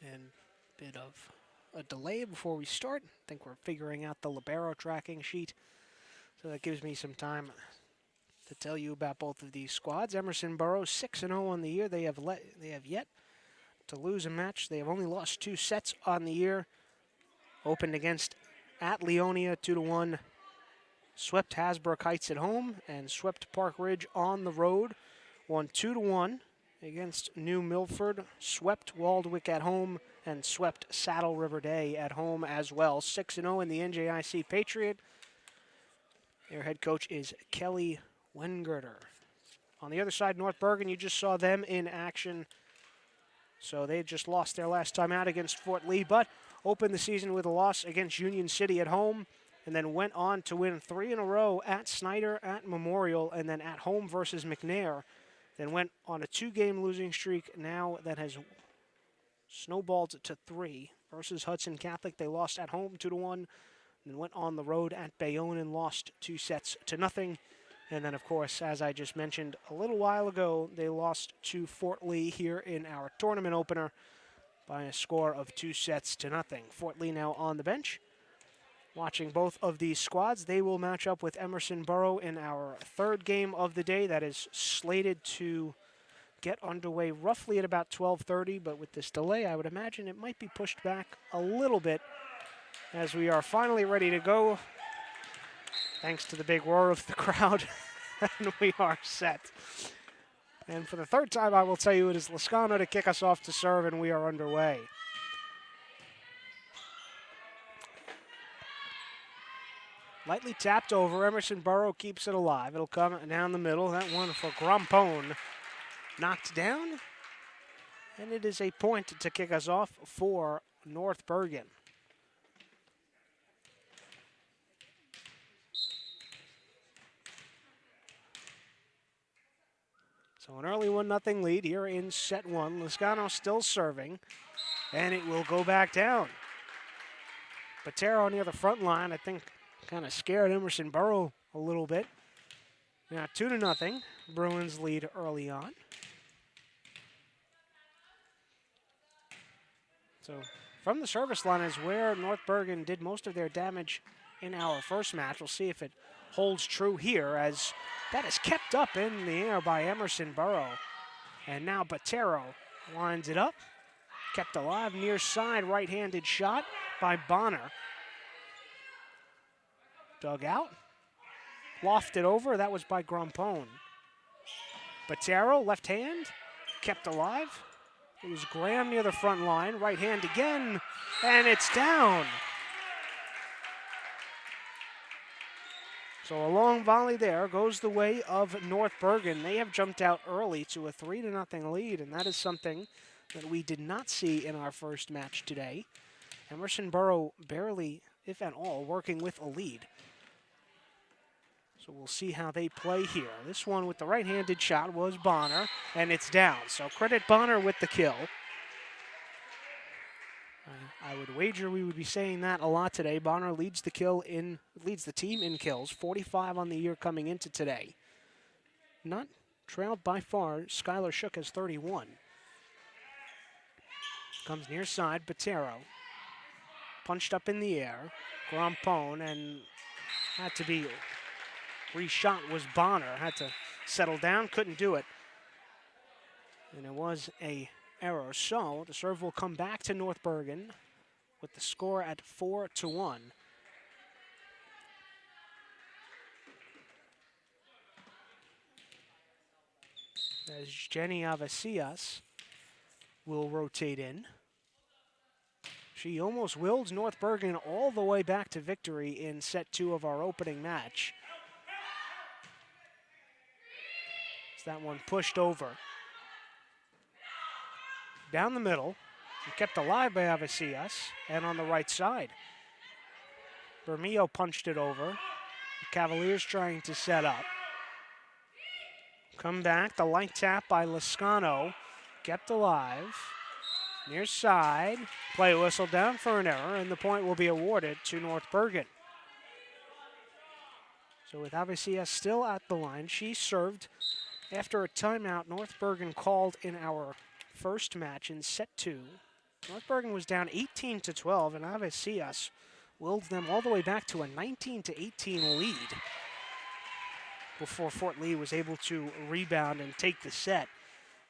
And a bit of a delay before we start. I think we're figuring out the libero tracking sheet, so that gives me some time to tell you about both of these squads. Emerson Borough 6-0 on the year. They have yet to lose a match. They have only lost 2 sets on the year. Opened against at Leonia 2-1. Swept Hasbrook Heights at home and swept Park Ridge on the road. Won 2-1 against New Milford. Swept Waldwick at home and swept Saddle River Day at home as well. 6-0 in the NJIC Patriot. Their head coach is Kelly Wengirter. On the other side, North Bergen, you just saw them in action. So they just lost their last time out against Fort Lee, but opened the season with a loss against Union City at home, and then went on to win 3 in a row at Snyder, at Memorial, and then at home versus McNair. Then went on a 2-game losing streak now that has snowballed to 3 versus Hudson Catholic. They lost at home 2-1. And went on the road at Bayonne and lost 2-0. And then, of course, as I just mentioned a little while ago, they lost to Fort Lee here in our tournament opener by a score of 2-0. Fort Lee now on the bench. Watching both of these squads, they will match up with Emerson Borough in our third game of the day. That is slated to get underway roughly at about 12:30, but with this delay, I would imagine it might be pushed back a little bit, as we are finally ready to go, thanks to the big roar of the crowd, and we are set. And for the third time, I will tell you, it is Lascano to kick us off to serve, and we are underway. Lightly tapped over, Emerson Borough keeps it alive. It'll come down the middle. That one for Grampone knocked down, and it is a point to kick us off for North Bergen. So an early 1-0 lead here in set 1. Lascano still serving, and it will go back down. Botero near the front line, I think, kind of scared Emerson Borough a little bit. Now 2-0, Bruins lead early on. So from the service line is where North Bergen did most of their damage in our first match. We'll see if it holds true here, as that is kept up in the air by Emerson Borough. And now Botero lines it up. Kept alive, near side right-handed shot by Bonner. Dug out. Lofted over, that was by Grampone. Botero, left hand, kept alive. It was Graham near the front line, right hand again, and it's down. So a long volley there goes the way of North Bergen. They have jumped out early to a 3-0 lead, and that is something that we did not see in our first match today. Emerson Borough barely, if at all, working with a lead. So we'll see how they play here. This one with the right-handed shot was Bonner, and it's down. So credit Bonner with the kill. I would wager we would be saying that a lot today. Bonner leads the team in kills, 45 on the year coming into today. Not trailed by far. Skylar Shook has 31. Comes near side, Botero. Punched up in the air. Grampone, and had to be reshot was Bonner. Had to settle down, couldn't do it. And it was a error. So the serve will come back to North Bergen with the score at 4-1. As Jenny Avesias will rotate in. She almost willed North Bergen all the way back to victory in set 2 of our opening match. As that one pushed over. Down the middle, and kept alive by Avesias, and on the right side. Bermeo punched it over. The Cavaliers trying to set up. Come back, the light tap by Lascano, kept alive. Near side, play whistle down for an error, and the point will be awarded to North Bergen. So with Avesias still at the line, she served after a timeout North Bergen called in our first match in set 2. North Bergen was down 18-12, and Avesias willed them all the way back to a 19-18 lead before Fort Lee was able to rebound and take the set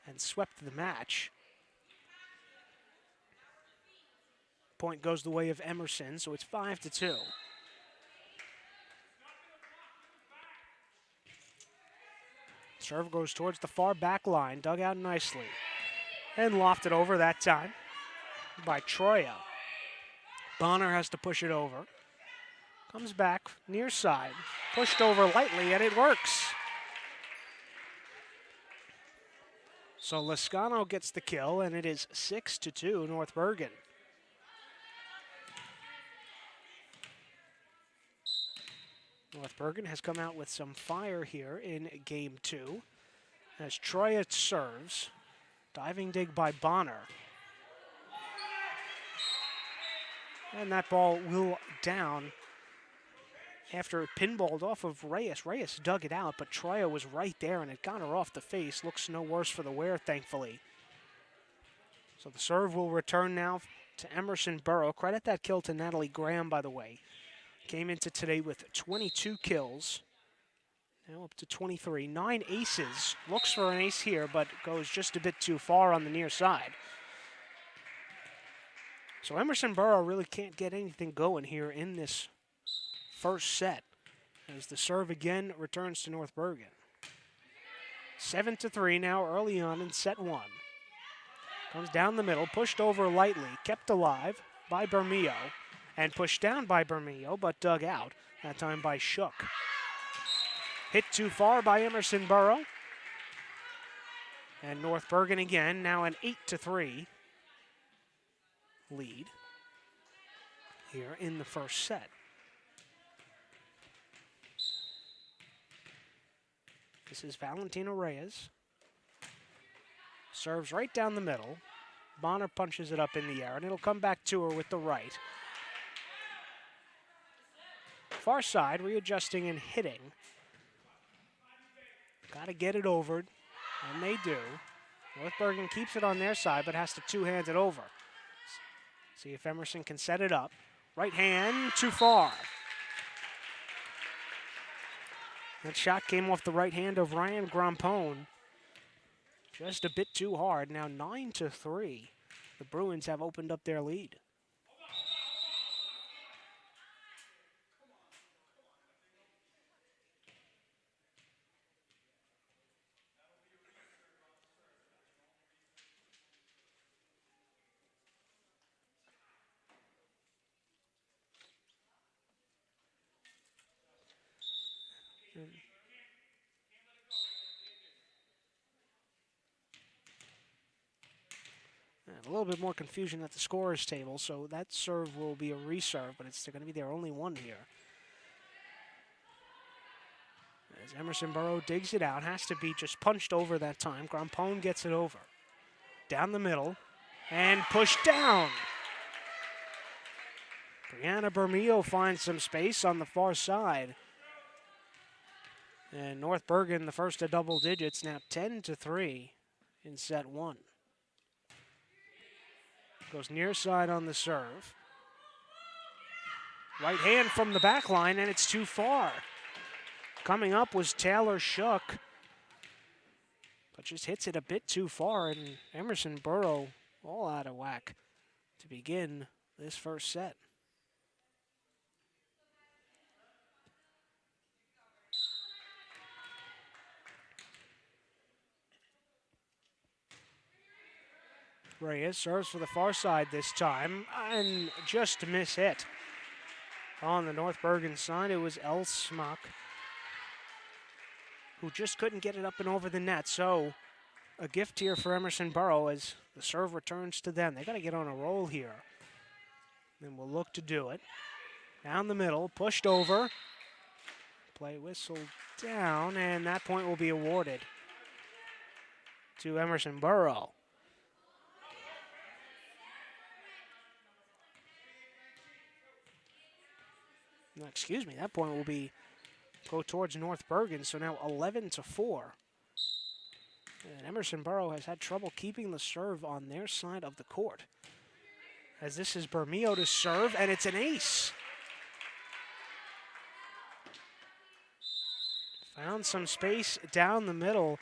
and swept the match. Point goes the way of Emerson, so it's 5-2. Serve goes towards the far back line, dug out nicely. And lofted over that time by Troya. Bonner has to push it over. Comes back near side, pushed over lightly, and it works. So Lascano gets the kill, and it is 6-2 North Bergen. North Bergen has come out with some fire here in game 2 as Troya serves. Diving dig by Bonner. And that ball will down after it pinballed off of Reyes. Reyes dug it out, but Troya was right there, and it got her off the face. Looks no worse for the wear, thankfully. So the serve will return now to Emerson Borough. Credit that kill to Natalie Graham, by the way. Came into today with 22 kills. Now up to 23. 9 aces. Looks for an ace here, but goes just a bit too far on the near side. So Emerson Borough really can't get anything going here in this first set, as the serve again returns to North Bergen. 7-3 now early on in set 1. Comes down the middle, pushed over lightly, kept alive by Bermeo, and pushed down by Bermeo, but dug out, that time by Shook. Hit too far by Emerson Borough. And North Bergen again, now an 8-3 lead here in the first set. This is Valentina Reyes. Serves right down the middle. Bonner punches it up in the air, and it'll come back to her with the right. Far side, readjusting and hitting. Got to get it over, and they do. North Bergen keeps it on their side, but has to two-hand it over. See if Emerson can set it up. Right hand, too far. That shot came off the right hand of Ryan Grampone. Just a bit too hard. Now 9-3. The Bruins have opened up their lead. And a little bit more confusion at the scorer's table, so that serve will be a reserve, but it's going to be their only one here. As Emerson Borough digs it out, has to be just punched over that time. Grampone gets it over. Down the middle, and pushed down. Brianna Bermeo finds some space on the far side. And North Bergen, the first to double digits, now 10-3 in set one. Goes near side on the serve. Right hand from the back line, and it's too far. Coming up was Taylor Shook, but just hits it a bit too far, and Emerson Borough all out of whack to begin this first set. Reyes serves for the far side this time, and just miss hit. On the North Bergen side, it was El Smock, who just couldn't get it up and over the net. So a gift here for Emerson Borough as the serve returns to them. They got to get on a roll here. Then we'll look to do it. Down the middle, pushed over. Play whistle down, and that point will be awarded to Emerson Borough. No, excuse me, that point will go towards North Bergen, so now 11-4. And Emerson Borough has had trouble keeping the serve on their side of the court. As this is Bermeo to serve, and it's an ace. Found some space down the middle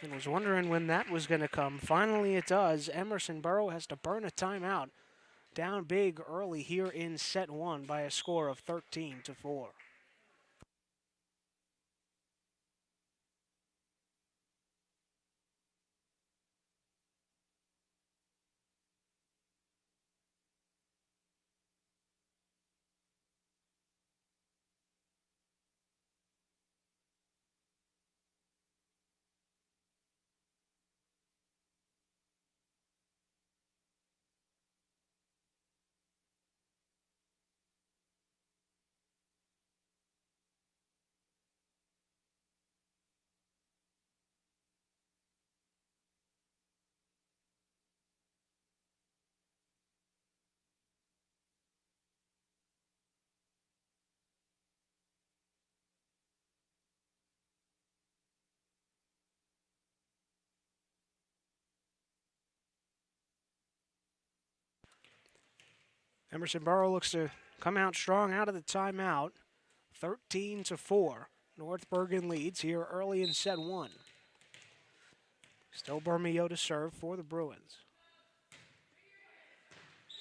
and was wondering when that was going to come. Finally it does. Emerson Borough has to burn a timeout. Down big early here in set one by a score of 13-4. Emerson Borough looks to come out strong out of the timeout. 13-4. North Bergen leads here early in set one. Still Bermeo to serve for the Bruins.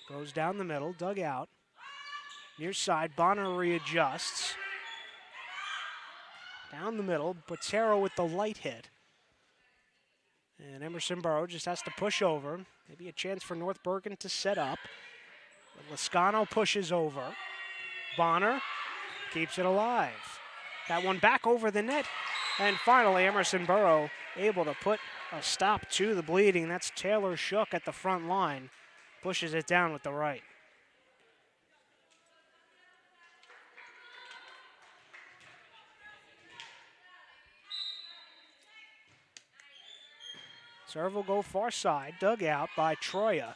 Goes down the middle, dug out. Near side, Bonner readjusts. Down the middle, Botero with the light hit. And Emerson Borough just has to push over. Maybe a chance for North Bergen to set up. But Lascano pushes over. Bonner keeps it alive. That one back over the net. And finally, Emerson Borough able to put a stop to the bleeding. That's Taylor Shook at the front line. Pushes it down with the right. Serve will go far side, dug out by Troya.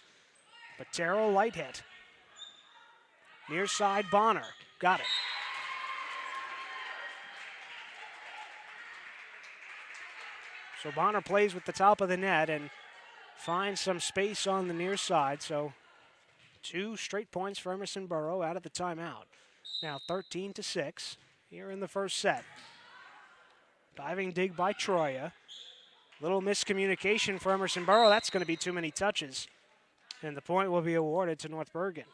Botero light hit. Near side, Bonner. Got it. So Bonner plays with the top of the net and finds some space on the near side. So 2 straight points for Emerson Borough out of the timeout. Now 13-6 here in the first set. Diving dig by Troya. Little miscommunication for Emerson Borough. That's going to be too many touches. And the point will be awarded to North Bergen.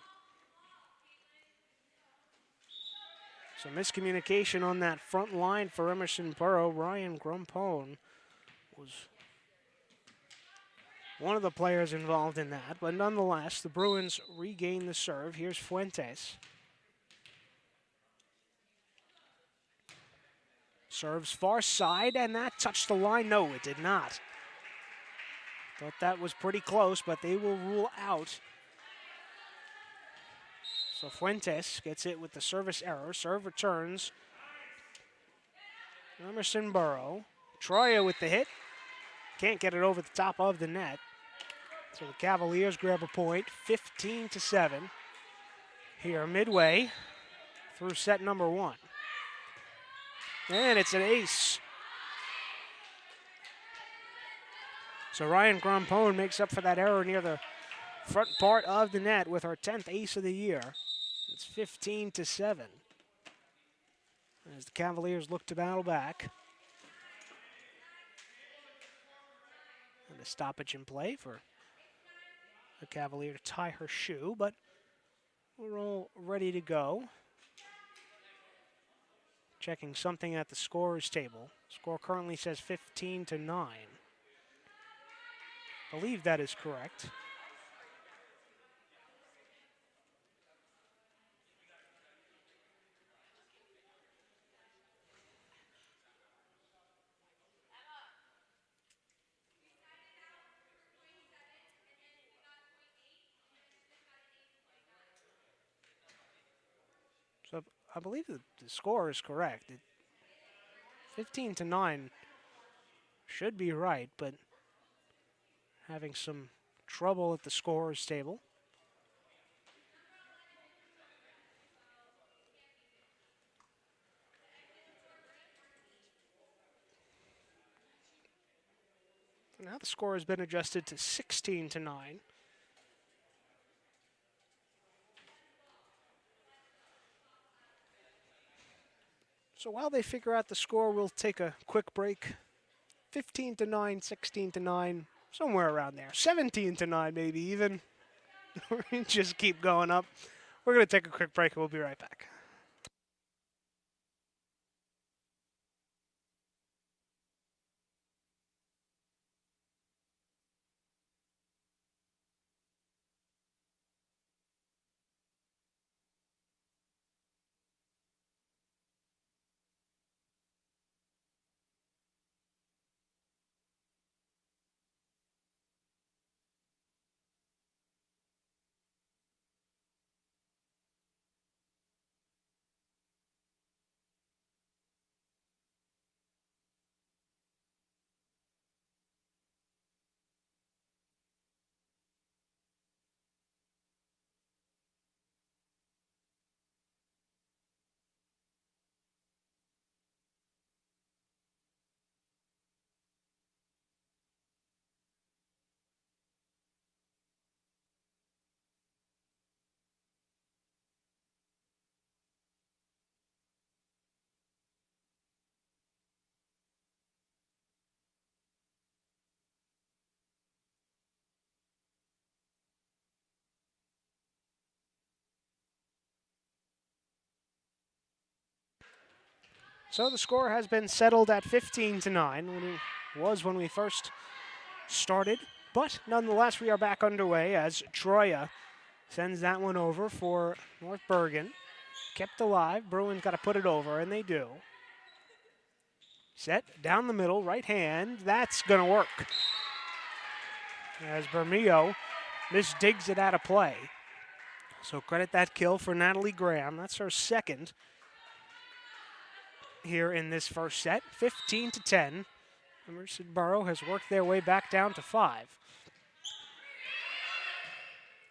So miscommunication on that front line for Emerson Borough. Ryan Grampone was one of the players involved in that. But nonetheless, the Bruins regain the serve. Here's Fuentes. Serves far side, and that touched the line. No, it did not. Thought that was pretty close, but they will rule out. So Fuentes gets it with the service error. Serve returns. Emerson Borough. Troya with the hit. Can't get it over the top of the net. So the Cavaliers grab a point, 15-7. Here midway through set number 1. And it's an ace. So Ryan Grompone makes up for that error near the front part of the net with her 10th ace of the year. It's 15-7. As the Cavaliers look to battle back. And a stoppage in play for the Cavalier to tie her shoe, but we're all ready to go. Checking something at the scorer's table. Score currently says 15-9. I believe that is correct. So I believe that the score is correct. 15-9 should be right, but having some trouble at the scorer's table. Now the score has been adjusted to 16-9. So while they figure out the score, we'll take a quick break. 15-9, 16-9, somewhere around there. 17-9 maybe even. Just keep going up. We're going to take a quick break and we'll be right back. So the score has been settled at 15-9, when we first started. But nonetheless, we are back underway as Troya sends that one over for North Bergen. Kept alive. Bruins got to put it over, and they do. Set down the middle, right hand. That's going to work. As Bermeo misdigs it out of play. So credit that kill for Natalie Graham. That's her second here in this first set. 15-10. Emerson Borough has worked their way back down to 5.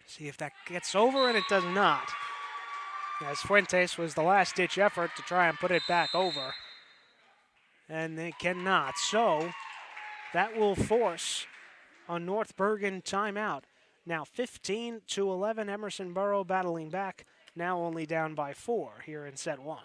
See if that gets over, and it does not. As Fuentes was the last-ditch effort to try and put it back over. And they cannot. So that will force a North Bergen timeout. Now 15-11, Emerson Borough battling back, now only down by 4 here in set 1.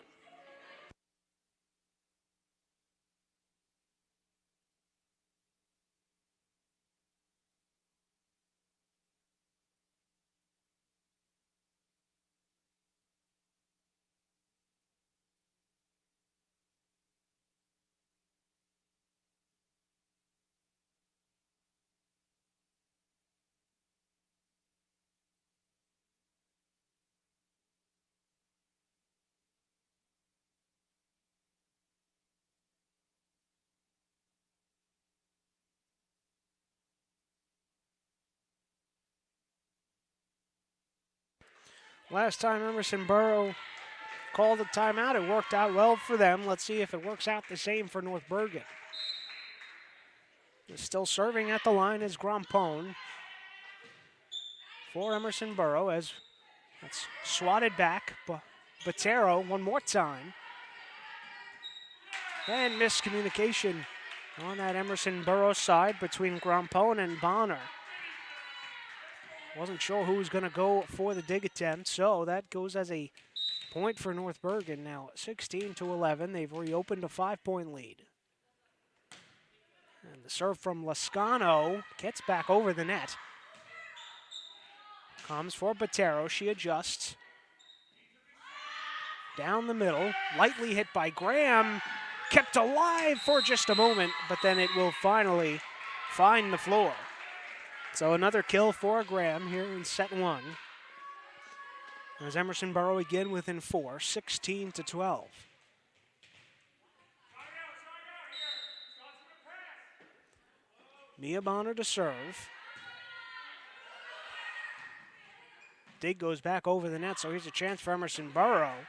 Last time Emerson Borough called a timeout, it worked out well for them. Let's see if it works out the same for North Bergen. Still serving at the line is Grampone for Emerson Borough as that's swatted back. Botero one more time. And miscommunication on that Emerson Borough side between Grampone and Bonner. Wasn't sure who was going to go for the dig attempt, so that goes as a point for North Bergen. Now 16-11, they've reopened a 5-point lead. And the serve from Lascano gets back over the net. Comes for Botero, she adjusts. Down the middle, lightly hit by Graham. Kept alive for just a moment, but then it will finally find the floor. So another kill for Graham here in set one. As Emerson Borough again within 4, 16-12. Mia Bonner to serve. Dig goes back over the net, so here's a chance for Emerson Borough.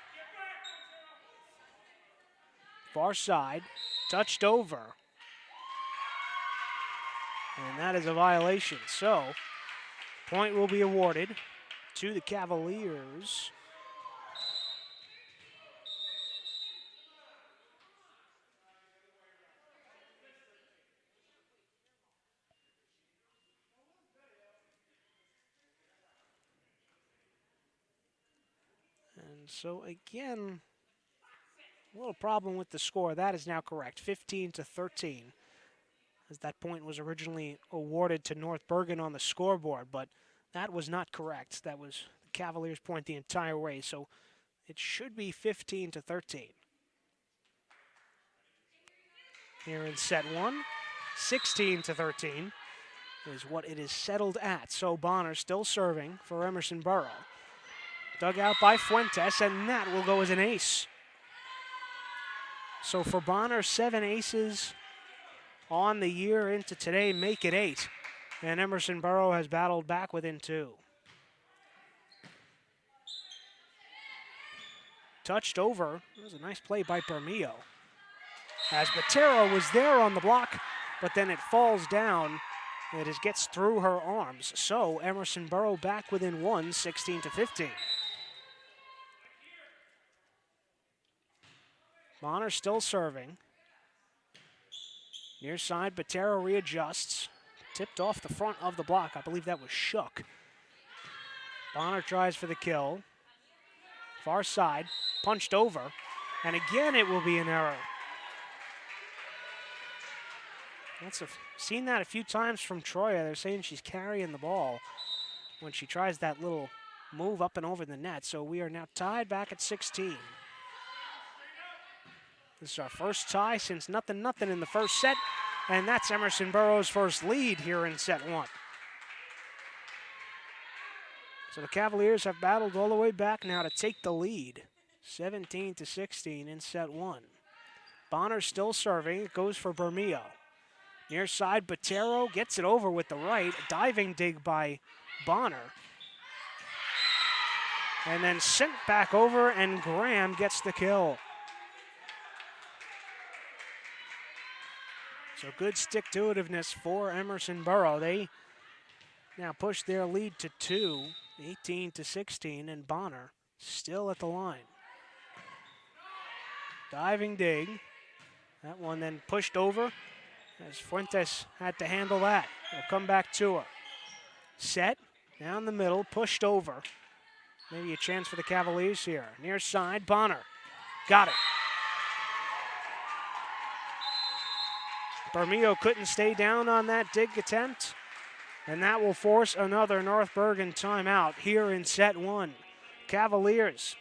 Far side, touched over. And that is a violation. So, point will be awarded to the Cavaliers. And so again, a little problem with the score. That is now correct, 15-13. As that point was originally awarded to North Bergen on the scoreboard, but that was not correct. That was the Cavaliers' point the entire way, so it should be 15-13. Here in set one, 16-13 is what it is settled at. So Bonner still serving for Emerson Borough. Dug out by Fuentes, and that will go as an ace. So for Bonner, 7 aces on the year into today, make it 8. And Emerson Borough has battled back within 2. Touched over. That was a nice play by Bermeo. As Botero was there on the block, but then it falls down. It gets through her arms. So Emerson Borough back within 1, 16-15. Bonner still serving. Near side, Botero readjusts. Tipped off the front of the block. I believe that was Shook. Bonner tries for the kill. Far side, punched over. And again, it will be an error. Seen that a few times from Troya. They're saying she's carrying the ball when she tries that little move up and over the net. So we are now tied back at 16. This is our first tie since nothing in the first set, and that's Emerson Borough's first lead here in set one. So the Cavaliers have battled all the way back now to take the lead, 17-16 in set one. Bonner still serving. It goes for Bermeo. Near side, Botero gets it over with the right. A diving dig by Bonner. And then sent back over, and Graham gets the kill. So good stick-to-itiveness for Emerson Borough. They now push their lead to 2, 18-16, and Bonner still at the line. Diving dig. That one then pushed over as Fuentes had to handle that. It'll come back to her. Set, down the middle, pushed over. Maybe a chance for the Cavaliers here. Near side, Bonner. Got it. Bermeo couldn't stay down on that dig attempt, and that will force another North Bergen timeout here in set one. Cavaliers,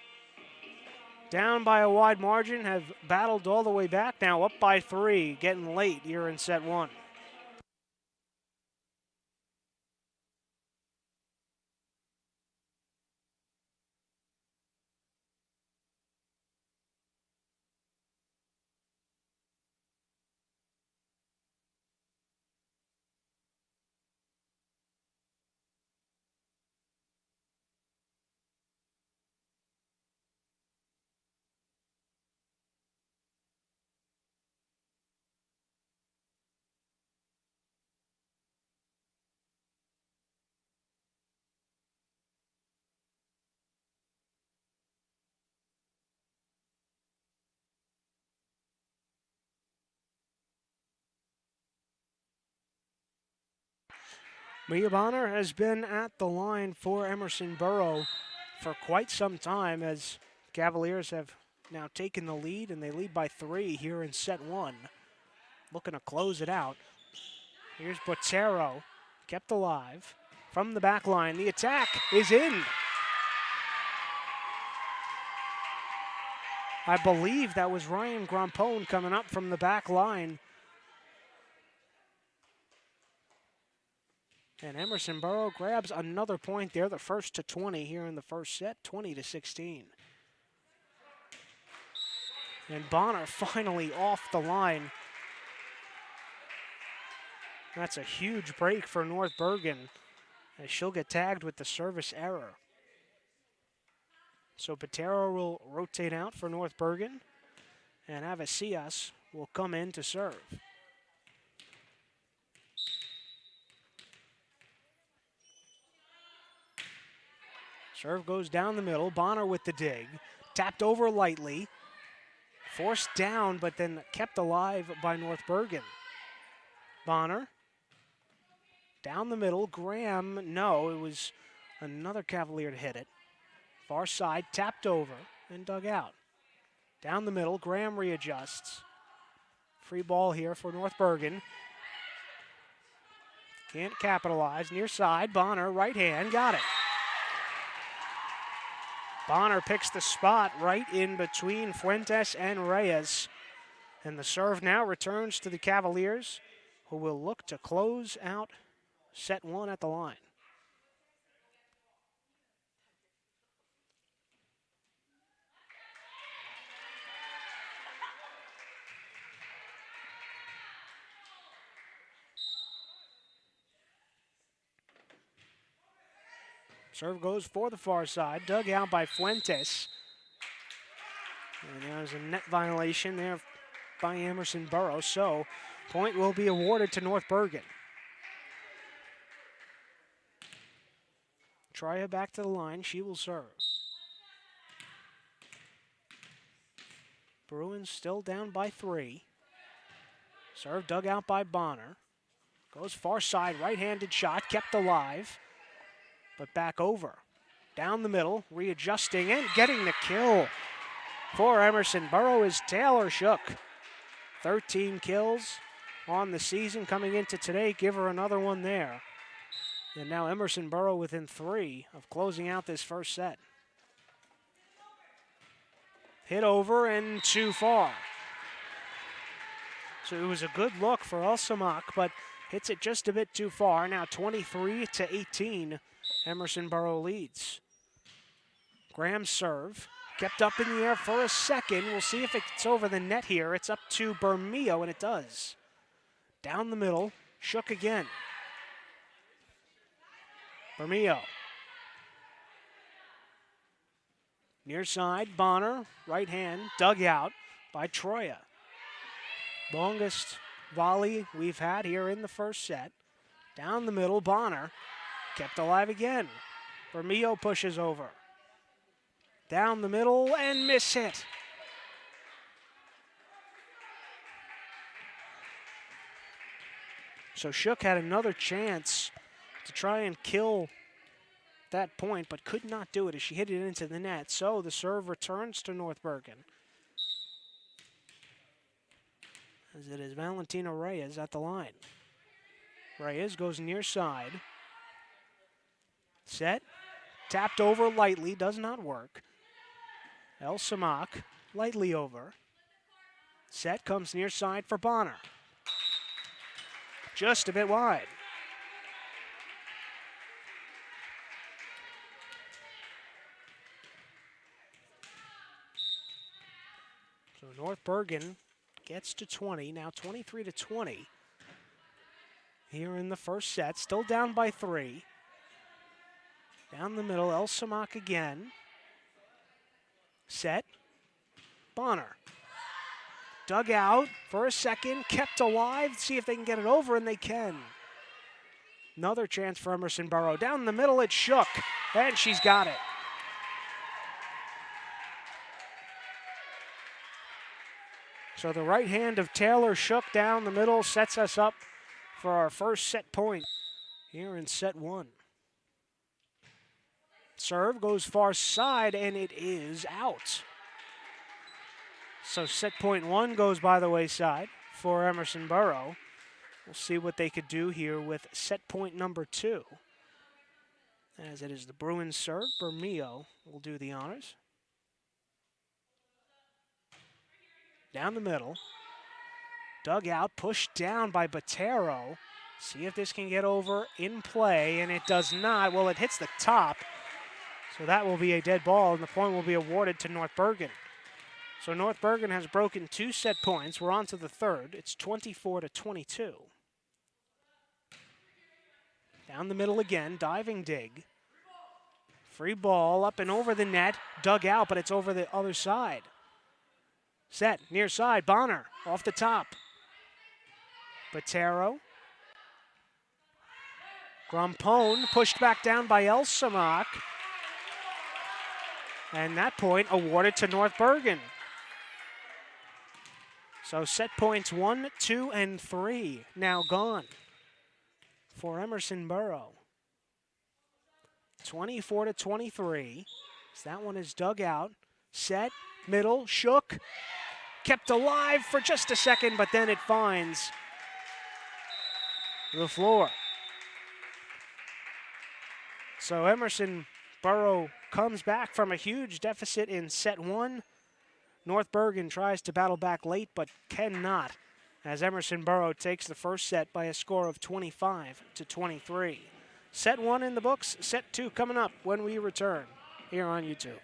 down by a wide margin, have battled all the way back, now up by 3, getting late here in set one. Mia Bonner has been at the line for Emerson Borough for quite some time, as Cavaliers have now taken the lead, and they lead by 3 here in set 1. Looking to close it out. Here's Botero, kept alive from the back line. The attack is in. I believe that was Ryan Grampone coming up from the back line. And Emerson Borough grabs another point there, the first to 20 here in the first set, 20-16. And Bonner finally off the line. That's a huge break for North Bergen, as she'll get tagged with the service error. So Botero will rotate out for North Bergen, and Avicias will come in to serve. Serve goes down the middle. Bonner with the dig. Tapped over lightly. Forced down, but then kept alive by North Bergen. Bonner. Down the middle. Graham, no, it was another Cavalier to hit it. Far side, tapped over and dug out. Down the middle, Graham readjusts. Free ball here for North Bergen. Can't capitalize. Near side, Bonner, right hand, got it. Bonner picks the spot right in between Fuentes and Reyes. And the serve now returns to the Cavaliers, who will look to close out set 1 at the line. Serve goes for the far side, dug out by Fuentes. And there's a net violation there by Emerson Borough, so point will be awarded to North Bergen. Troya back to the line, she will serve. Bruins still down by 3. Serve dug out by Bonner. Goes far side, right-handed shot, kept alive. But back over. Down the middle, readjusting and getting the kill for Emerson Borough is Taylor Shook. 13 kills on the season coming into today. Give her another one there. And now Emerson Borough within 3 of closing out this first set. Hit over and too far. So it was a good look for Elsamak, but hits it just a bit too far. Now 23-18. Emerson Borough leads. Graham's serve, kept up in the air for a second. We'll see if it's over the net here. It's up to Bermeo, and it does. Down the middle, Shook again. Bermeo. Near side, Bonner, right hand, dug out by Troya. Longest volley we've had here in the first set. Down the middle, Bonner. Kept alive again. Bermeo pushes over. Down the middle and miss hit. So Shook had another chance to try and kill that point, but could not do it as she hit it into the net. So the serve returns to North Bergen, as it is Valentina Reyes at the line. Reyes goes near side. Set, tapped over lightly, does not work. El Samak, lightly over. Set comes near side for Bonner. Just a bit wide. So North Bergen gets to 20, now 23-20. Here in the first set, still down by 3. Down the middle, El Samak again. Set. Bonner. Dug out for a second, kept alive. See if they can get it over, and they can. Another chance for Emerson Borough. Down the middle, it's Shook, and she's got it. So the right hand of Taylor Shook down the middle sets us up for our first set point here in set one. Serve goes far side, and it is out. So set point one goes by the wayside for Emerson Borough. We'll see what they could do here with set point number two. As it is the Bruins serve, Bermeo will do the honors. Down the middle. Dug out, pushed down by Botero. See if this can get over in play, and it does not. Well, it hits the top, so that will be a dead ball, and the point will be awarded to North Bergen. So North Bergen has broken 2 set points. We're on to the third. It's 24-22. Down the middle again, diving dig. Free ball up and over the net, dug out, but it's over the other side. Set, near side, Bonner, off the top. Botero. Grampone pushed back down by Elsamak. And that point awarded to North Bergen. So set points 1, 2, and 3 now gone for Emerson Borough. 24-23. So that one is dug out. Set, middle, shook. Kept alive for just a second, but then it finds the floor. So Emerson Borough comes back from a huge deficit in set one. North Bergen tries to battle back late, but cannot, as Emerson Borough takes the first set by a score of 25-23. Set one in the books, set two coming up when we return here on YouTube.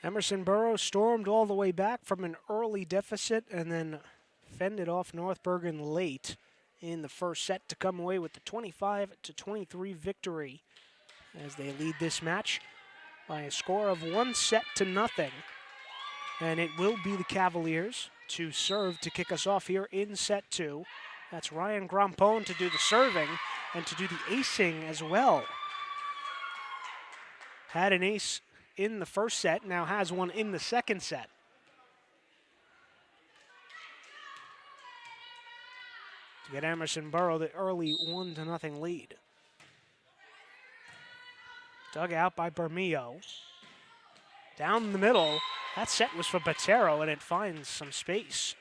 Emerson Borough stormed all the way back from an early deficit and then fended off North Bergen late in the first set to come away with the 25-23 victory as they lead this match by a score of 1-0. And it will be the Cavaliers to serve to kick us off here in set 2. That's Ryan Grampone to do the serving and to do the acing as well. Had an ace in the first set, now has one in the second set. To get Emerson Borough the early 1-0 lead. Dug out by Bermeo. Down the middle. That set was for Botero, and it finds some space.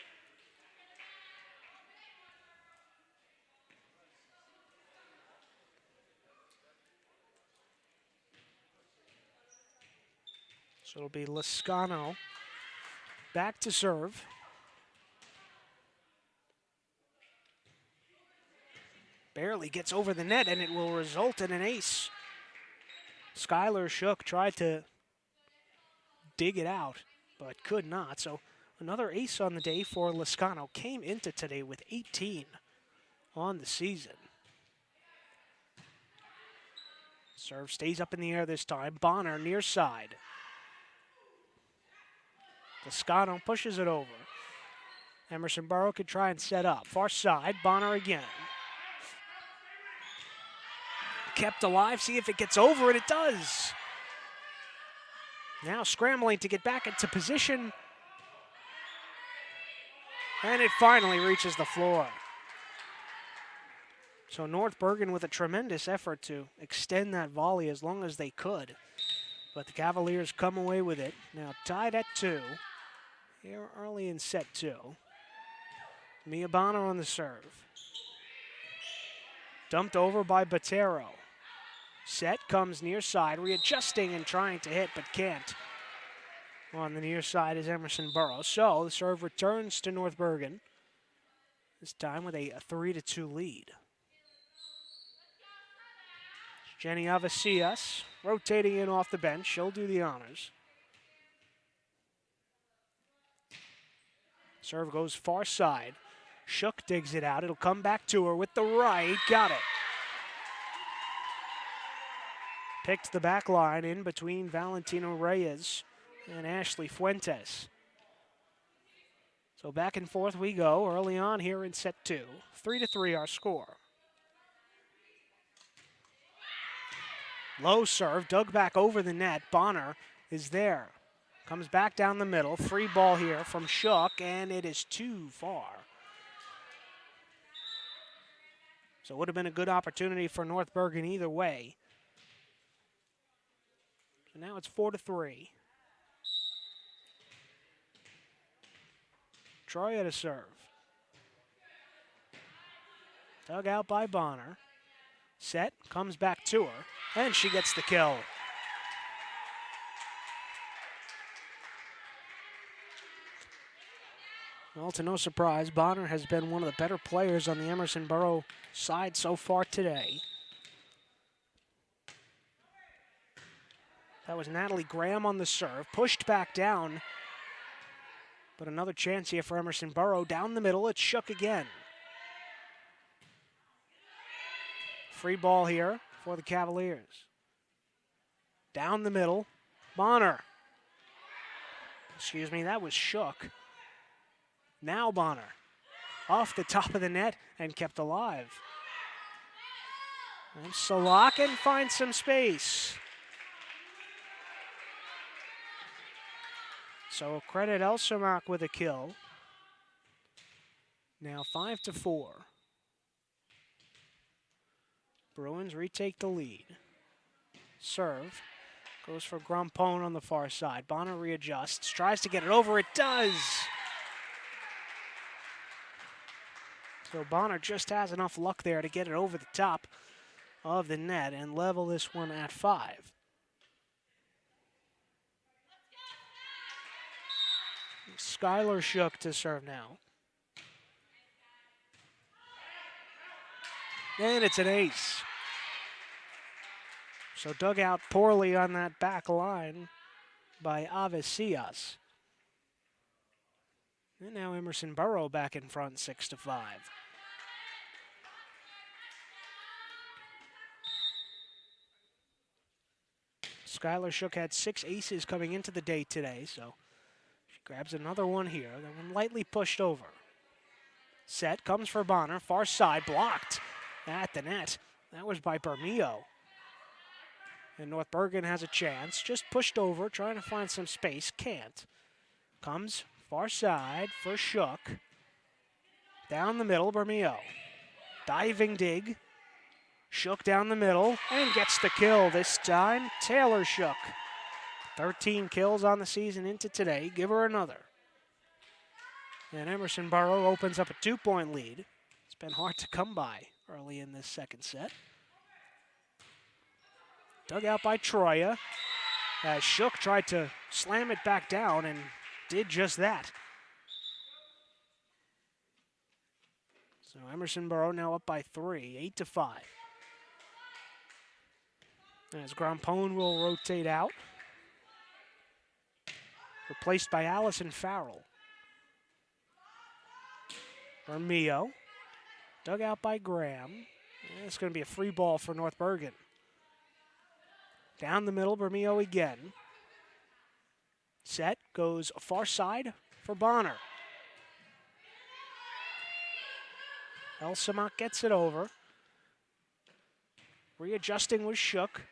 So it'll be Lascano back to serve. Barely gets over the net, and it will result in an ace. Skylar Shook tried to dig it out, but could not. So another ace on the day for Lascano. Came into today with 18 on the season. Serve stays up in the air this time. Bonner near side. Lascano pushes it over. Emerson Borough could try and set up. Far side, Bonner again. Kept alive, see if it gets over, and it does. Now scrambling to get back into position. And it finally reaches the floor. So North Bergen with a tremendous effort to extend that volley as long as they could. But the Cavaliers come away with it. Now tied at 2. Here early in set 2. Mia Bonner on the serve. Dumped over by Botero. Set comes near side, readjusting and trying to hit, but can't. On the near side is Emerson Borough. So the serve returns to North Bergen. This time with a 3-2 lead. Jenny Avicias rotating in off the bench. She'll do the honors. Serve goes far side. Shook digs it out. It'll come back to her with the right. Got it. Picked the back line in between Valentino Reyes and Ashley Fuentes. So back and forth we go early on here in set 2. 3-3 our score. Low serve, dug back over the net. Bonner is there. Comes back down the middle. Free ball here from Shook, and it is too far. So it would have been a good opportunity for North Bergen either way. So now it's 4-3. Troy at a serve. Dug out by Bonner. Set, comes back to her, and she gets the kill. Well, to no surprise, Bonner has been one of the better players on the Emerson Borough side so far today. That was Natalie Graham on the serve, pushed back down. But another chance here for Emerson Borough. Down the middle, it's Shook again. Free ball here for the Cavaliers. Down the middle, Bonner. Excuse me, that was Shook. Now Bonner. Off the top of the net and kept alive. And Solakin finds some space. So credit Elsamak with a kill. Now 5-4. Bruins retake the lead. Serve. Goes for Grampone on the far side. Bonner readjusts. Tries to get it over. It does. So Bonner just has enough luck there to get it over the top of the net and level this one at 5. Skylar Shook to serve now. And it's an ace. So dug out poorly on that back line. by Avesias. And now Emerson Borough back in front, 6-5. Skylar Shook had 6 aces coming into the day today, so she grabs another one here. That one lightly pushed over. Set comes for Bonner, far side, blocked at the net. That was by Bermeo. And North Bergen has a chance, just pushed over, trying to find some space, can't. Comes far side for Shook. Down the middle, Bermeo. Diving dig. Shook down the middle and gets the kill this time. Taylor Shook. 13 kills on the season into today. Give her another. And Emerson Borough opens up a 2-point lead. It's been hard to come by early in this second set. Dug out by Troya. As Shook tried to slam it back down and did just that. So Emerson Borough now up by 3, 8-5. As Grampone will rotate out. Replaced by Allison Farrell. Bermeo. Dug out by Graham. And it's going to be a free ball for North Bergen. Down the middle, Bermeo again. Set goes far side for Bonner. Elsamak gets it over. Readjusting with Shook.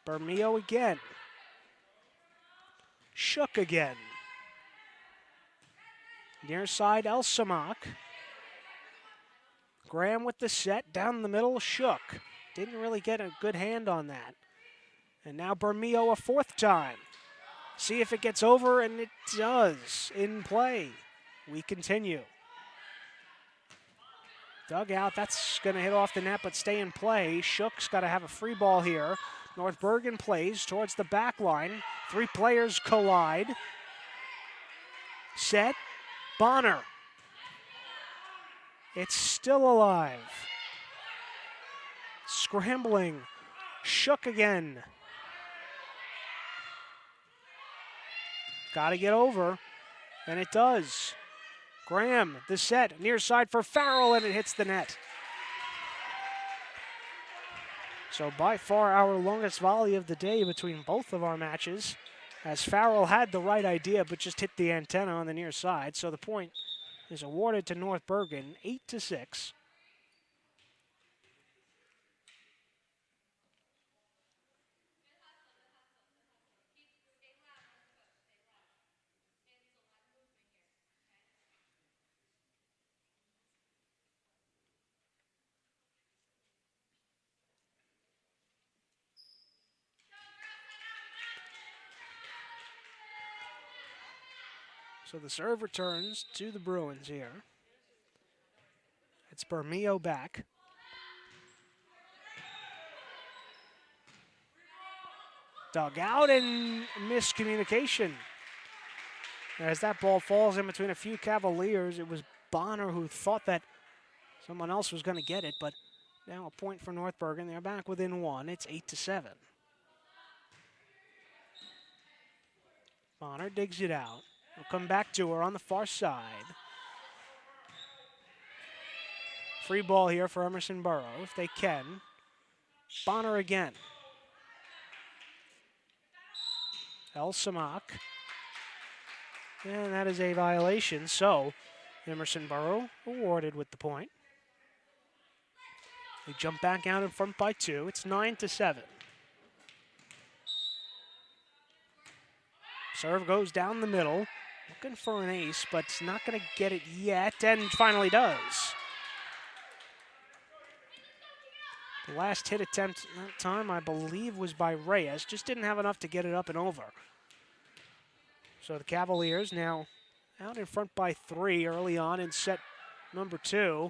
Bermeo again. Shook again. Near side, Elsamak. Graham with the set, down the middle, Shook. Didn't really get a good hand on that. And now Bermeo a 4th time. See if it gets over, and it does. In play. We continue. Dug out, that's going to hit off the net, but stay in play. Shook's got to have a free ball here. North Bergen plays towards the back line. 3 players collide. Set. Bonner. It's still alive. Scrambling. Shook again. Got to get over, and it does. Graham, the set, near side for Farrell, and it hits the net. So by far our longest volley of the day between both of our matches, as Farrell had the right idea but just hit the antenna on the near side. So the point is awarded to North Bergen, 8-6. So the serve returns to the Bruins here. It's Bermeo back. Dug out and miscommunication. As that ball falls in between a few Cavaliers, it was Bonner who thought that someone else was going to get it, but now a point for North Bergen. They're back within 1. It's 8-7. Bonner digs it out. We'll come back to her on the far side. Free ball here for Emerson Borough, if they can. Bonner again. Elsamak. And that is a violation, so Emerson Borough awarded with the point. They jump back out in front by 2. It's 9-7. Serve goes down the middle. Looking for an ace, but it's not going to get it yet, and finally does. The last hit attempt that time, I believe, was by Reyes. Just didn't have enough to get it up and over. So the Cavaliers now out in front by 3 early on in set number 2.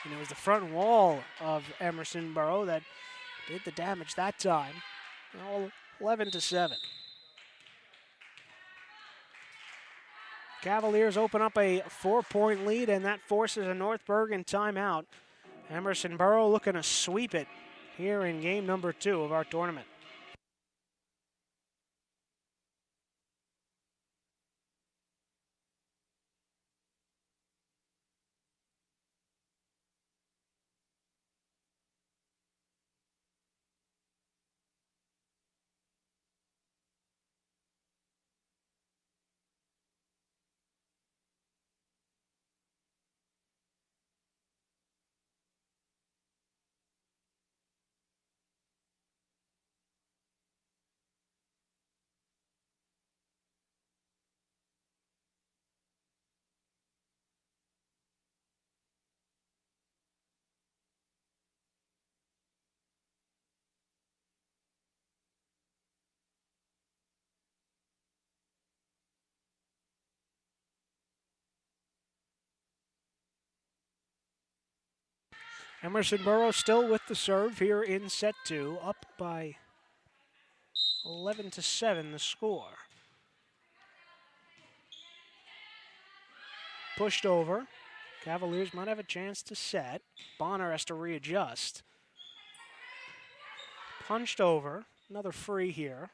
And it was the front wall of Emerson Borough that did the damage that time. Now 11-7. Cavaliers open up a 4-point lead, and that forces a North Bergen timeout. Emerson Borough looking to sweep it here in game number 2 of our tournament. Emerson Borough still with the serve here in set 2, up by 11-7 the score. Pushed over. Cavaliers might have a chance to set. Bonner has to readjust. Punched over. Another free here.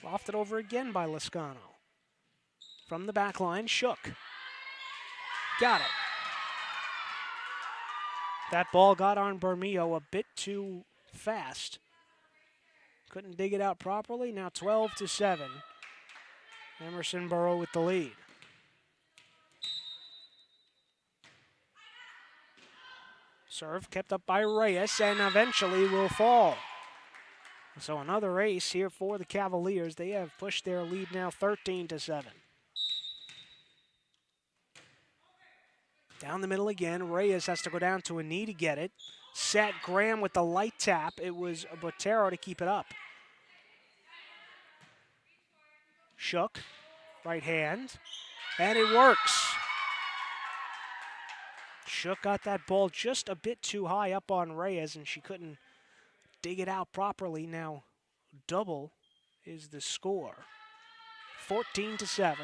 Lofted over again by Lascano. From the back line, Shook. Got it. That ball got on Bermeo a bit too fast. Couldn't dig it out properly. Now 12-7. Emerson Borough with the lead. Serve kept up by Reyes and eventually will fall. So another ace here for the Cavaliers. They have pushed their lead now 13-7. Down the middle again. Reyes has to go down to a knee to get it. Set Graham with the light tap. It was Botero to keep it up. Shook, right hand, and it works. Shook got that ball just a bit too high up on Reyes, and she couldn't dig it out properly. Now, double is the score. 14-7.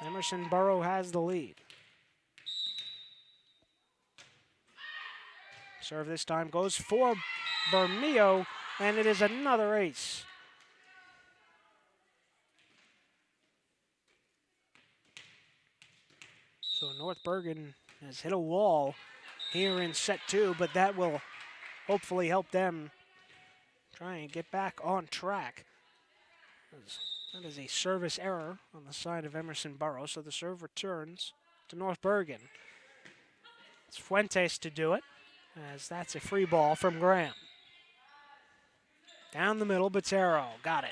Emerson Borough has the lead. Serve this time goes for Bermeo, and it is another ace. So North Bergen has hit a wall here in set 2, but that will hopefully help them try and get back on track. That is a service error on the side of Emerson Borough, so the serve returns to North Bergen. It's Fuentes to do it, as that's a free ball from Graham. Down the middle, Botero got it.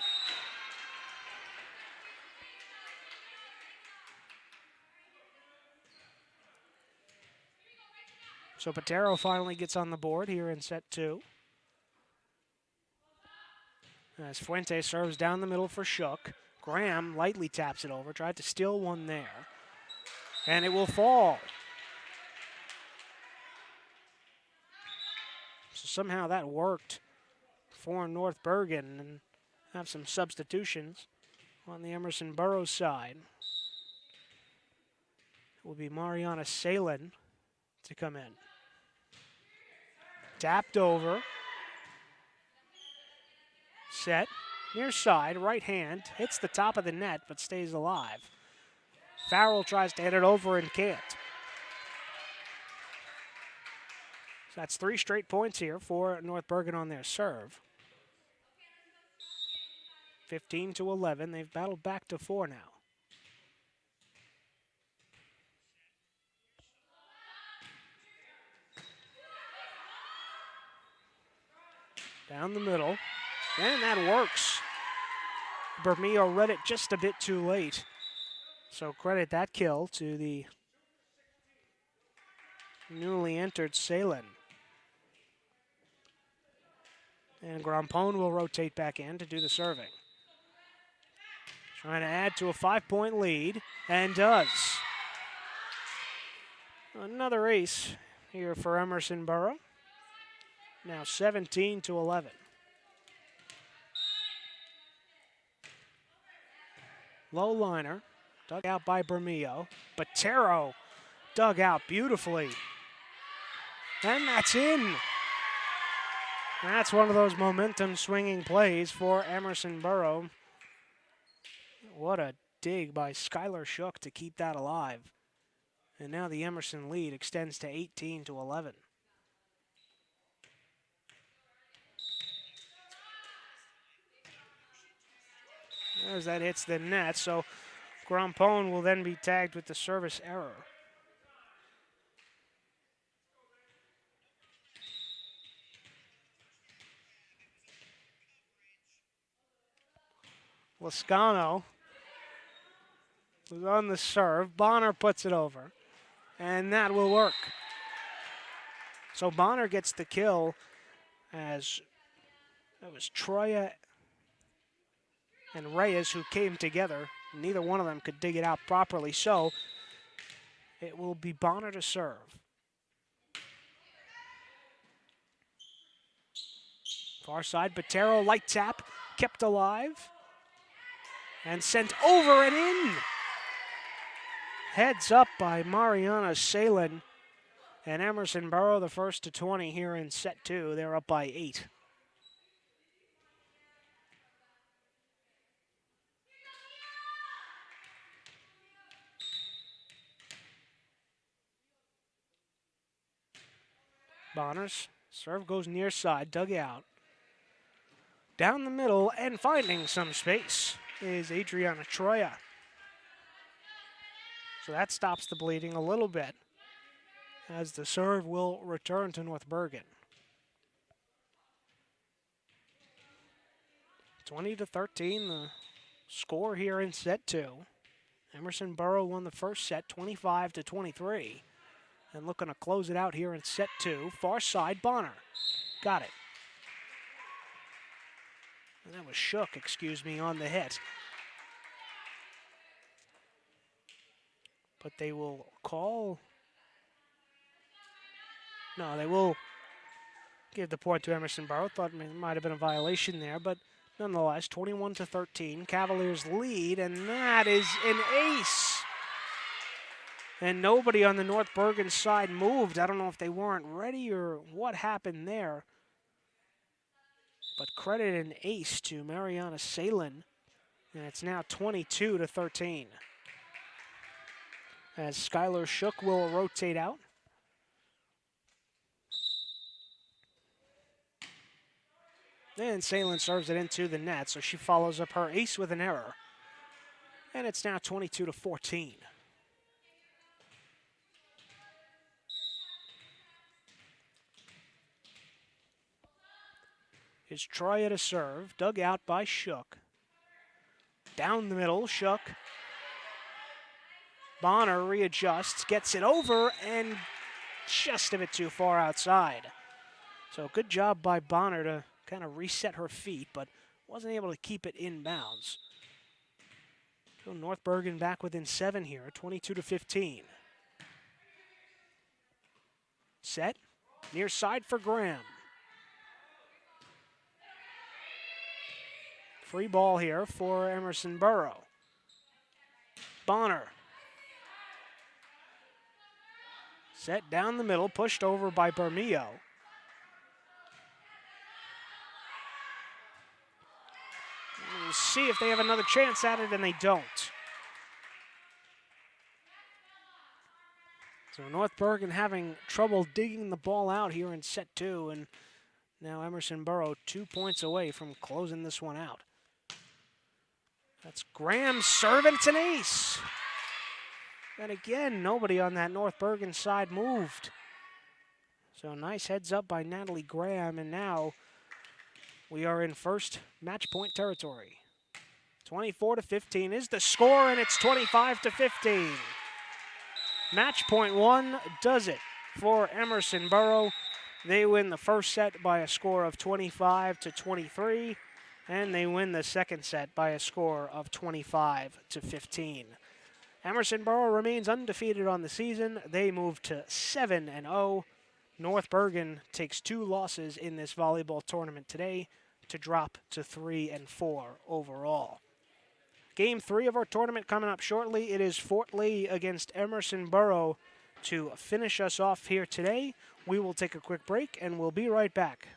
So Botero finally gets on the board here in set 2. As Fuentes serves down the middle for Shook. Graham lightly taps it over, tried to steal one there. And it will fall. So somehow that worked for North Bergen, and have some substitutions on the Emerson Borough side. It will be Mariana Salen to come in. Tapped over. Set. Near side, right hand. Hits the top of the net, but stays alive. Farrell tries to hit it over and can't. So that's 3 straight points here for North Bergen on their serve. 15-11. They've battled back to 4 now. Down the middle. And that works. Bermeo read it just a bit too late. So credit that kill to the newly entered Salen. And Grampone will rotate back in to do the serving. Trying to add to a 5-point lead, and does. Another ace here for Emerson Borough. Now 17-11. Low liner, dug out by Bermeo. Botero dug out beautifully And that's in. That's one of those momentum swinging plays for Emerson Borough. What a dig by Skylar Shook to keep that alive. And now the Emerson lead extends to 18-11. As that hits the net, so Grampone will then be tagged with the service error. Lascano was on the serve. Bonner puts it over, and that will work. So Bonner gets the kill, as it was Troya and Reyes who came together. Neither one of them could dig it out properly, so it will be Bonner to serve. Far side, Botero, light tap, kept alive, and sent over and in. Heads up by Mariana Salin. And Emerson Borough, the first to 20 here in set 2. They're up by 8. Bonner's serve goes near side, dug out. Down the middle and finding some space is Adriana Troya. So that stops the bleeding a little bit, as the serve will return to North Bergen. 20-13, the score here in set 2. Emerson Borough won the first set 25-23. And looking to close it out here in set 2. Far side, Bonner. Got it. And that was Shook, on the hit. But they will call. No, they will give the point to Emerson Borough. Thought it might have been a violation there, but nonetheless, 21-13. Cavaliers lead, and that is an ace. And nobody on the North Bergen side moved. I don't know if they weren't ready or what happened there. But credit an ace to Mariana Salin. And it's now 22-13. As Skylar Shook will rotate out. And Salin serves it into the net, so she follows up her ace with an error. And it's now 22-14. Is Troya to serve, dug out by Shook. Down the middle, Shook. Bonner readjusts, gets it over, and just a bit too far outside. So good job by Bonner to kind of reset her feet, but wasn't able to keep it in bounds. So North Bergen back within 7 here, 22-15. Set, near side for Graham. Free ball here for Emerson Borough. Bonner. Set down the middle, pushed over by Bermeo. We'll see if they have another chance at it, and they don't. So North Bergen having trouble digging the ball out here in set 2, and now Emerson Borough 2 points away from closing this one out. That's Graham's serve, and it's an ace. And again, nobody on that North Bergen side moved. So nice heads up by Natalie Graham, and now we are in first match point territory. 24-15 is the score, and it's 25-15. Match point 1 does it for Emerson Borough. They win the first set by a score of 25-23. And they win the second set by a score of 25-15. Emerson Borough remains undefeated on the season. They move to 7-0. North Bergen takes 2 losses in this volleyball tournament today to drop to 3-4 overall. Game 3 of our tournament coming up shortly. It is Fort Lee against Emerson Borough to finish us off here today. We will take a quick break, and we'll be right back.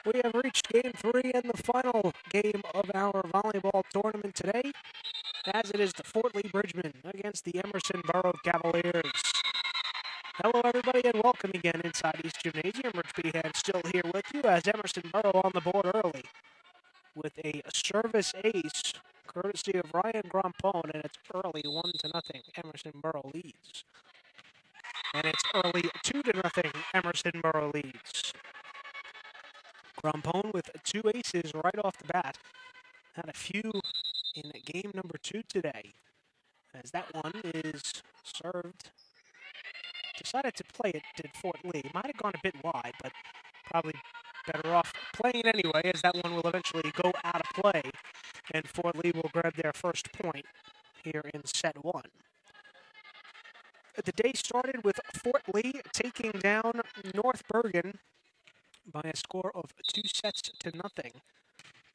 We have reached game 3 and the final game of our volleyball tournament today, as it is the Fort Lee Bridgemen against the Emerson Borough Cavaliers. Hello, everybody, and welcome again inside East Gymnasium. Rich Behan still here with you as Emerson Borough on the board early with a service ace, courtesy of Ryan Grompone, and it's early 1-0. Emerson Borough leads. And it's early 2-0. Emerson Borough leads. Grompone with 2 aces right off the bat. Had a few in game number 2 today, as that one is served. Decided to play it, did Fort Lee. Might have gone a bit wide, but probably better off playing it anyway, as that one will eventually go out of play, and Fort Lee will grab their first point here in set 1. The day started with Fort Lee taking down North Bergen by a score of 2-0.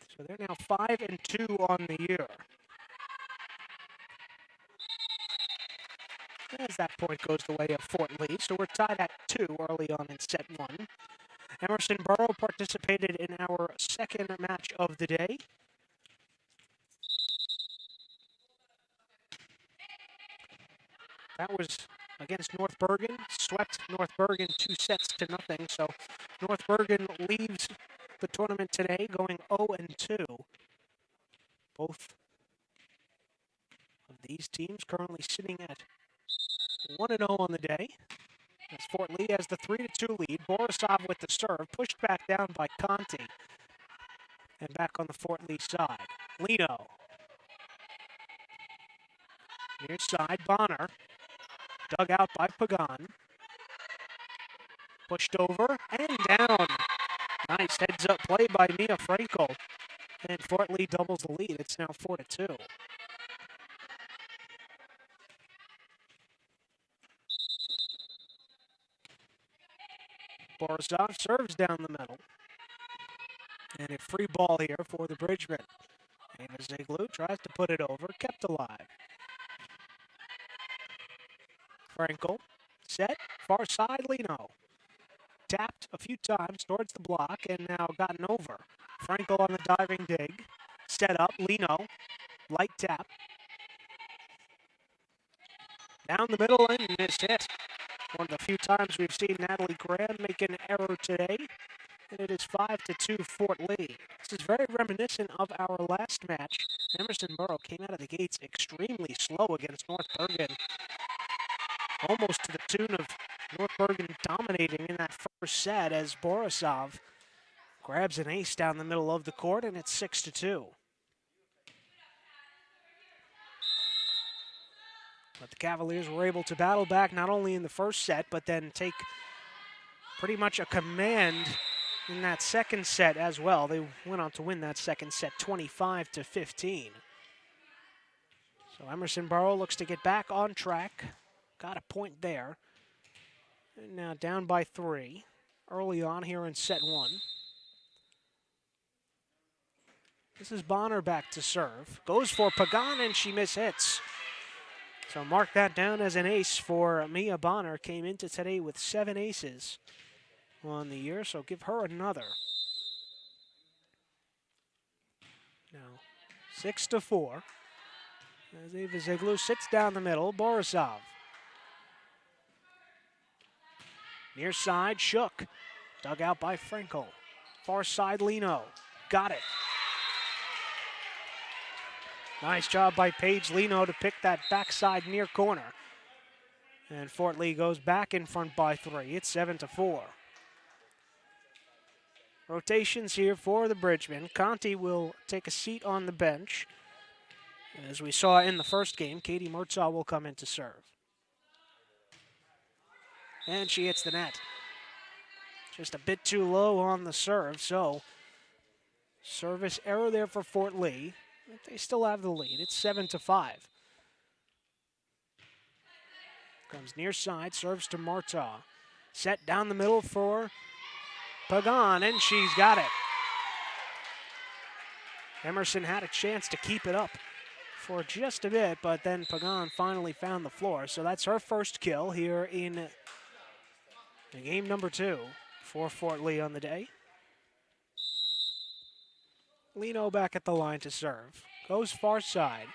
So they're now 5-2 on the year. As that point goes the way of Fort Lee, so we're tied at 2 early on in set 1. Emerson Borough participated in our second match of the day. That was against North Bergen, swept North Bergen 2-0. So North Bergen leaves the tournament today going 0-2. Both of these teams currently sitting at 1-0 on the day. As Fort Lee has the 3-2 lead. Borisov with the serve, pushed back down by Conti. And back on the Fort Lee side. Lino. Near side, Bonner. Dug out by Pagan. Pushed over and down. Nice heads-up play by Mia Frankel. And Fort Lee doubles the lead. It's now 4-2. Borisov serves down the middle. And a free ball here for the Bridgemen. Ava Ziglu tries to put it over, kept alive. Frankel, set, far side, Lino. Tapped a few times towards the block and now gotten over. Frankel on the diving dig. Set up, Lino, light tap. Down the middle and missed hit. One of the few times we've seen Natalie Graham make an error today. And it is 5-2 Fort Lee. This is very reminiscent of our last match. Emerson Borough came out of the gates extremely slow against North Bergen. Almost to the tune of North Bergen dominating in that first set as Borisov grabs an ace down the middle of the court, and it's 6-2. But the Cavaliers were able to battle back not only in the first set, but then take pretty much a command in that second set as well. They went on to win that second set 25-15. So Emerson Borough looks to get back on track. Got a point there. And now down by 3 early on here in set 1. This is Bonner back to serve. Goes for Pagan and she mishits. So mark that down as an ace for Mia Bonner. Came into today with 7 aces on the year, so give her another. Now 6-4. As Ava Ziglu sits down the middle, Borisov. Near side, Shook. Dug out by Frankel. Far side, Lino. Got it. Nice job by Paige Lino to pick that backside near corner. And Fort Lee goes back in front by 3. It's 7-4. Rotations here for the Bridgemen. Conti will take a seat on the bench. As we saw in the first game, Katie Murtaugh will come in to serve. And she hits the net. Just a bit too low on the serve, so service error there for Fort Lee. But they still have the lead. It's 7-5. Comes near side, serves to Murtaugh. Set down the middle for Pagan, and she's got it. Emerson had a chance to keep it up for just a bit, but then Pagan finally found the floor. So that's her first kill here in game number 2 for Fort Lee on the day. Lino back at the line to serve. Goes far side.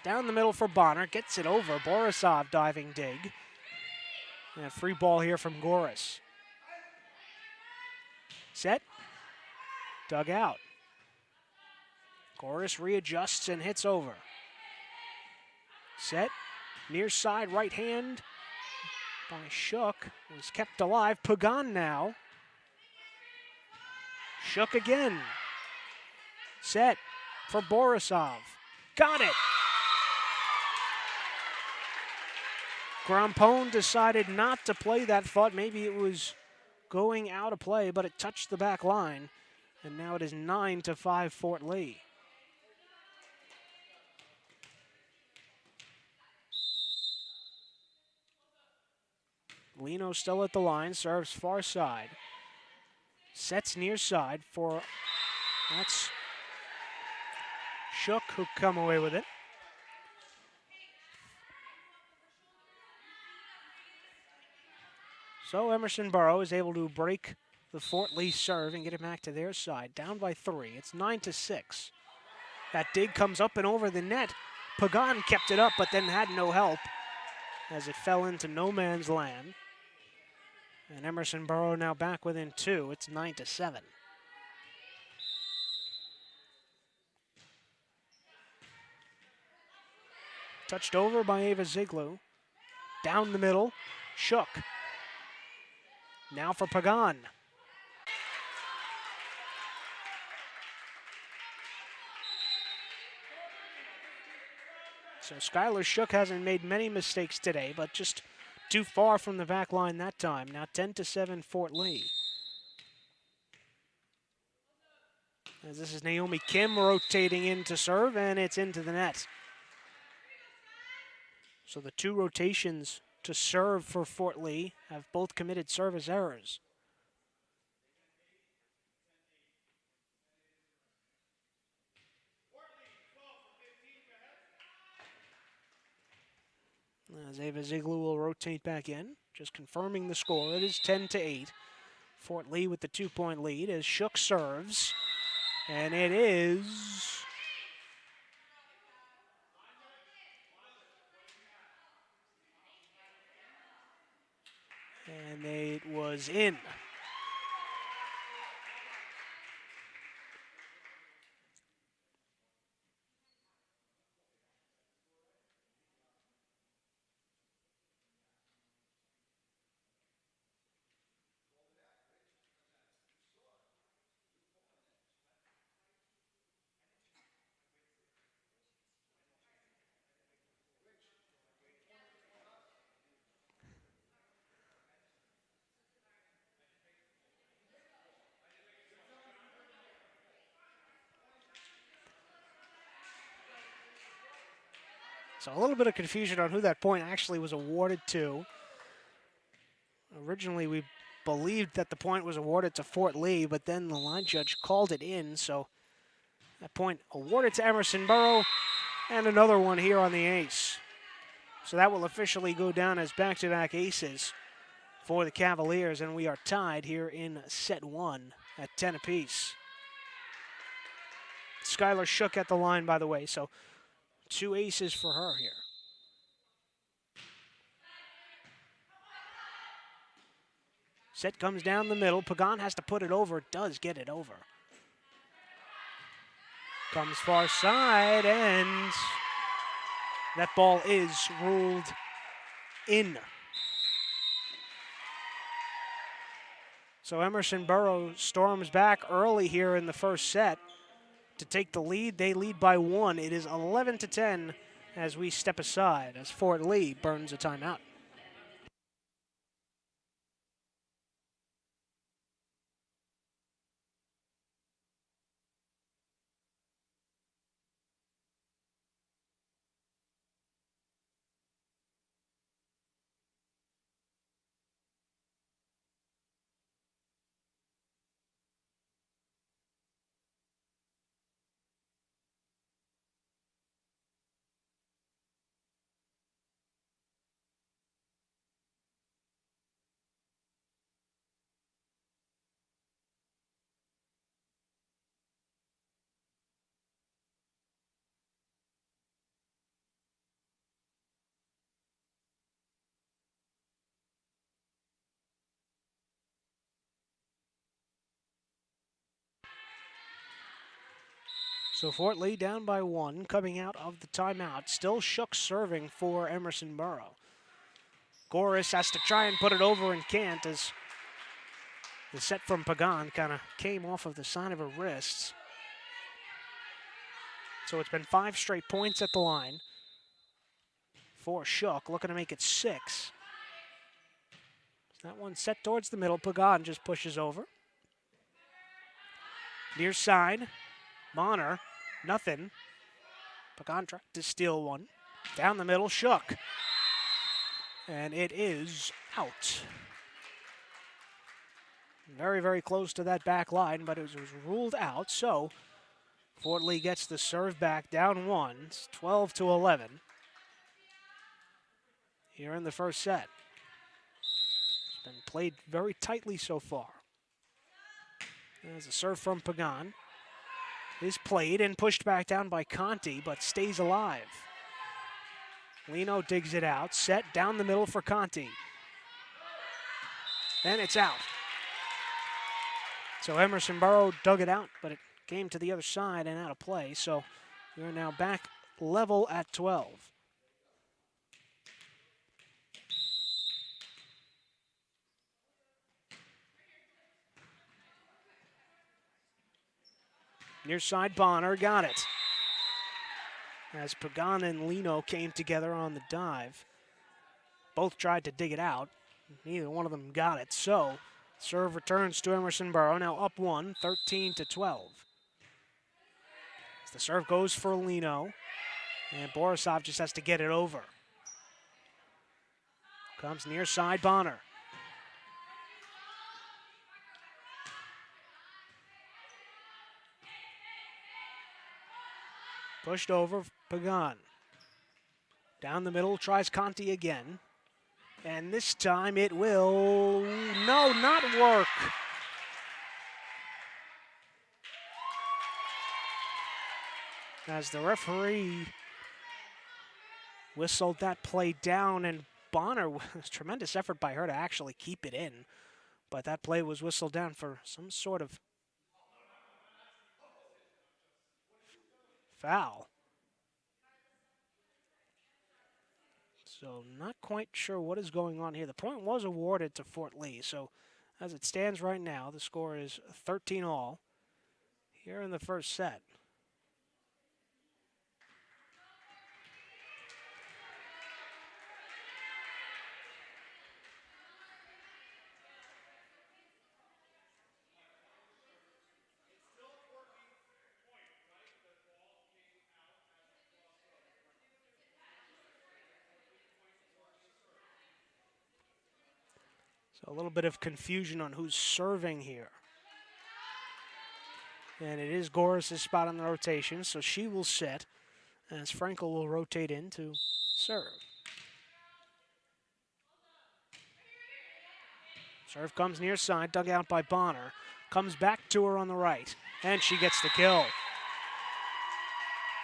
Down the middle for Bonner. Gets it over. Borisov diving dig. And a free ball here from Goris. Set. Dug out. Goris readjusts and hits over. Set. Near side right hand by Shook. Was kept alive. Pagan now. Shook again. Set for Borisov. Got it. Grampone decided not to play that. Thought maybe it was going out of play, but it touched the back line. And now it is 9-5 Fort Lee. Lino still at the line, serves far side. Sets near side for, that's Shook who come away with it. So Emerson Borough is able to break the Fort Lee serve and get it back to their side. Down by 3. It's 9-6. That dig comes up and over the net. Pagan kept it up, but then had no help as it fell into no man's land. And Emerson Borough now back within 2. It's 9-7. Touched over by Ava Ziglu. Down the middle, Shook. Now for Pagan. So Skylar Shook hasn't made many mistakes today, but just too far from the back line that time. Now 10-7 Fort Lee. As this is Naomi Kim rotating in to serve, and it's into the net. So the 2 rotations to serve for Fort Lee have both committed service errors. As Ava Ziglu will rotate back in, just confirming the score. It is 10-8. Fort Lee with the 2-point lead as Shook serves. And it is and it was in. So a little bit of confusion on who that point actually was awarded to. Originally, we believed that the point was awarded to Fort Lee, but then the line judge called it in, so that point awarded to Emerson Borough, and another one here on the ace. So that will officially go down as back-to-back aces for the Cavaliers, and we are tied here in set 1 at 10 apiece. Skylar Shook at the line, by the way, so 2 aces for her here. Set comes down the middle. Pagan has to put it over. Does get it over. Comes far side, and that ball is ruled in. So Emerson Borough storms back early here in the first set to take the lead. They lead by 1. It is 11-10 as we step aside as Fort Lee burns a timeout. So Fort Lee down by 1, coming out of the timeout. Still Shook serving for Emerson Borough. Goris has to try and put it over and can't, as the set from Pagan kind of came off of the side of her wrists. So it's been 5 straight points at the line for Shook, looking to make it 6. That one set towards the middle. Pagan just pushes over. Near side, Bonner, nothing. Pagan tried to steal one. Down the middle, Shook. And it is out. Very, very close to that back line, but it was ruled out. So Fort Lee gets the serve back, down 1. It's 12-11 here in the first set. It's been played very tightly so far. There's a serve from Pagan. Is played and pushed back down by Conti, but stays alive. Lino digs it out, set down the middle for Conti. Then it's out. So Emerson Borough dug it out, but it came to the other side and out of play. So we're now back level at 12. Near side, Bonner got it. As Pagan and Lino came together on the dive. Both tried to dig it out. Neither one of them got it. So serve returns to Emerson Borough, now up 1, 13-12. As the serve goes for Lino, and Borisov just has to get it over. Comes near side, Bonner. Pushed over, Pagan. Down the middle, tries Conti again. And this time it will, not work. As the referee whistled that play down, and Bonner, was tremendous effort by her to actually keep it in. But that play was whistled down for some sort of foul. So not quite sure what is going on here. The point was awarded to Fort Lee. So as it stands right now, the score is 13-all here in the first set. So a little bit of confusion on who's serving here. And it is Goris' spot on the rotation, so she will set as Frankel will rotate in to serve. Serve comes near side, dug out by Bonner. Comes back to her on the right, and she gets the kill.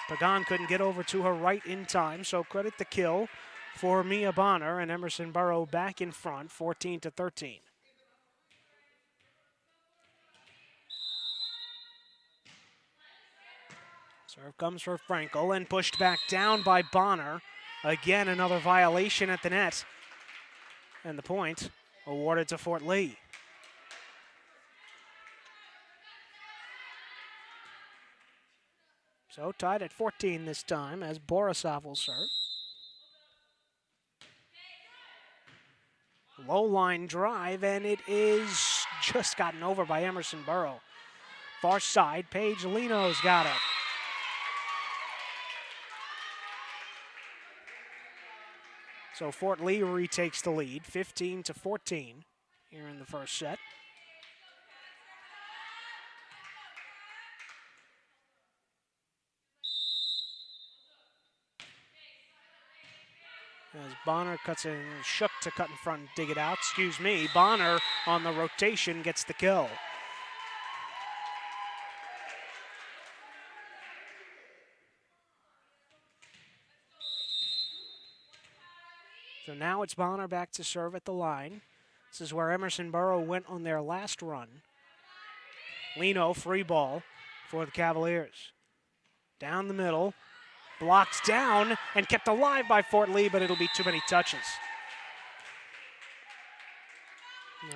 Pagan couldn't get over to her right in time, so credit the kill for Mia Bonner, and Emerson Borough back in front, 14-13. Serve comes for Frankel and pushed back down by Bonner. Again, another violation at the net. And the point awarded to Fort Lee. So tied at 14 this time as Borisov will serve. Low line drive, and it is just gotten over by Emerson Borough. Far side, Paige Lino's got it. So Fort Lee retakes the lead, 15-14 here in the first set. As Bonner cuts in, Shook to cut in front and dig it out. Excuse me, Bonner on the rotation gets the kill. So now it's Bonner back to serve at the line. This is where Emerson Borough went on their last run. Lino, free ball for the Cavaliers. Down the middle. Blocked down and kept alive by Fort Lee, but it'll be too many touches.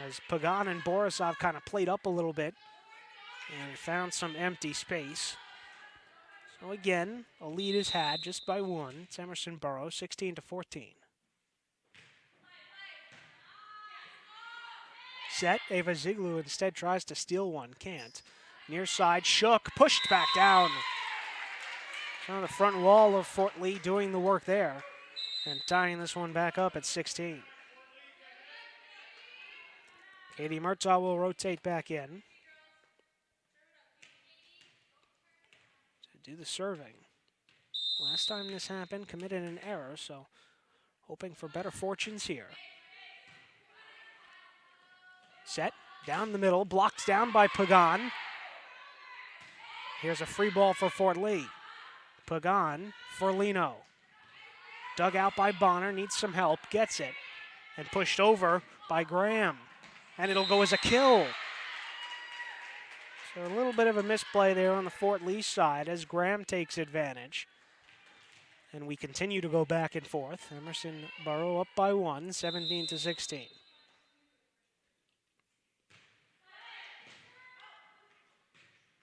As Pagan and Borisov kind of played up a little bit and found some empty space. So again, a lead is had just by one. It's Emerson Borough, 16-14. Set, Ava Ziglu instead tries to steal one, can't. Near side, Shook, pushed back down. On the front wall of Fort Lee doing the work there and tying this one back up at 16. Katie Murtaugh will rotate back in to do the serving. Last time this happened, committed an error, so hoping for better fortunes here. Set, down the middle, blocked down by Pagan. Here's a free ball for Fort Lee. Pagan for Lino. Dug out by Bonner, needs some help, gets it, and pushed over by Graham. And it'll go as a kill. So a little bit of a misplay there on the Fort Lee side as Graham takes advantage. And we continue to go back and forth. Emerson Borough up by one, 17-16.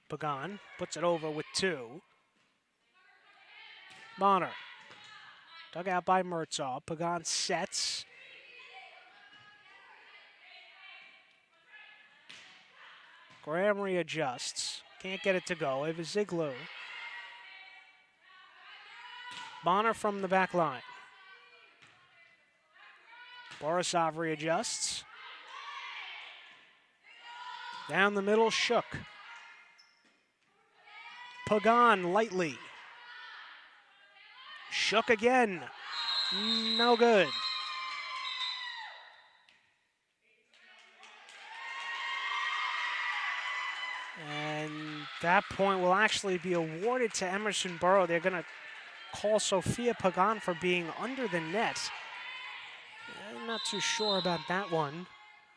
Pagan puts it over with two. Bonner. Dug out by Murtaugh. Pagan sets. Graham readjusts. Can't get it to go. Ava Ziglu. Bonner from the back line. Borisov readjusts. Down the middle, Shook. Pagan lightly. Shook again. No good. And that point will actually be awarded to Emerson Borough. They're going to call Sophia Pagan for being under the net. I'm not too sure about that one.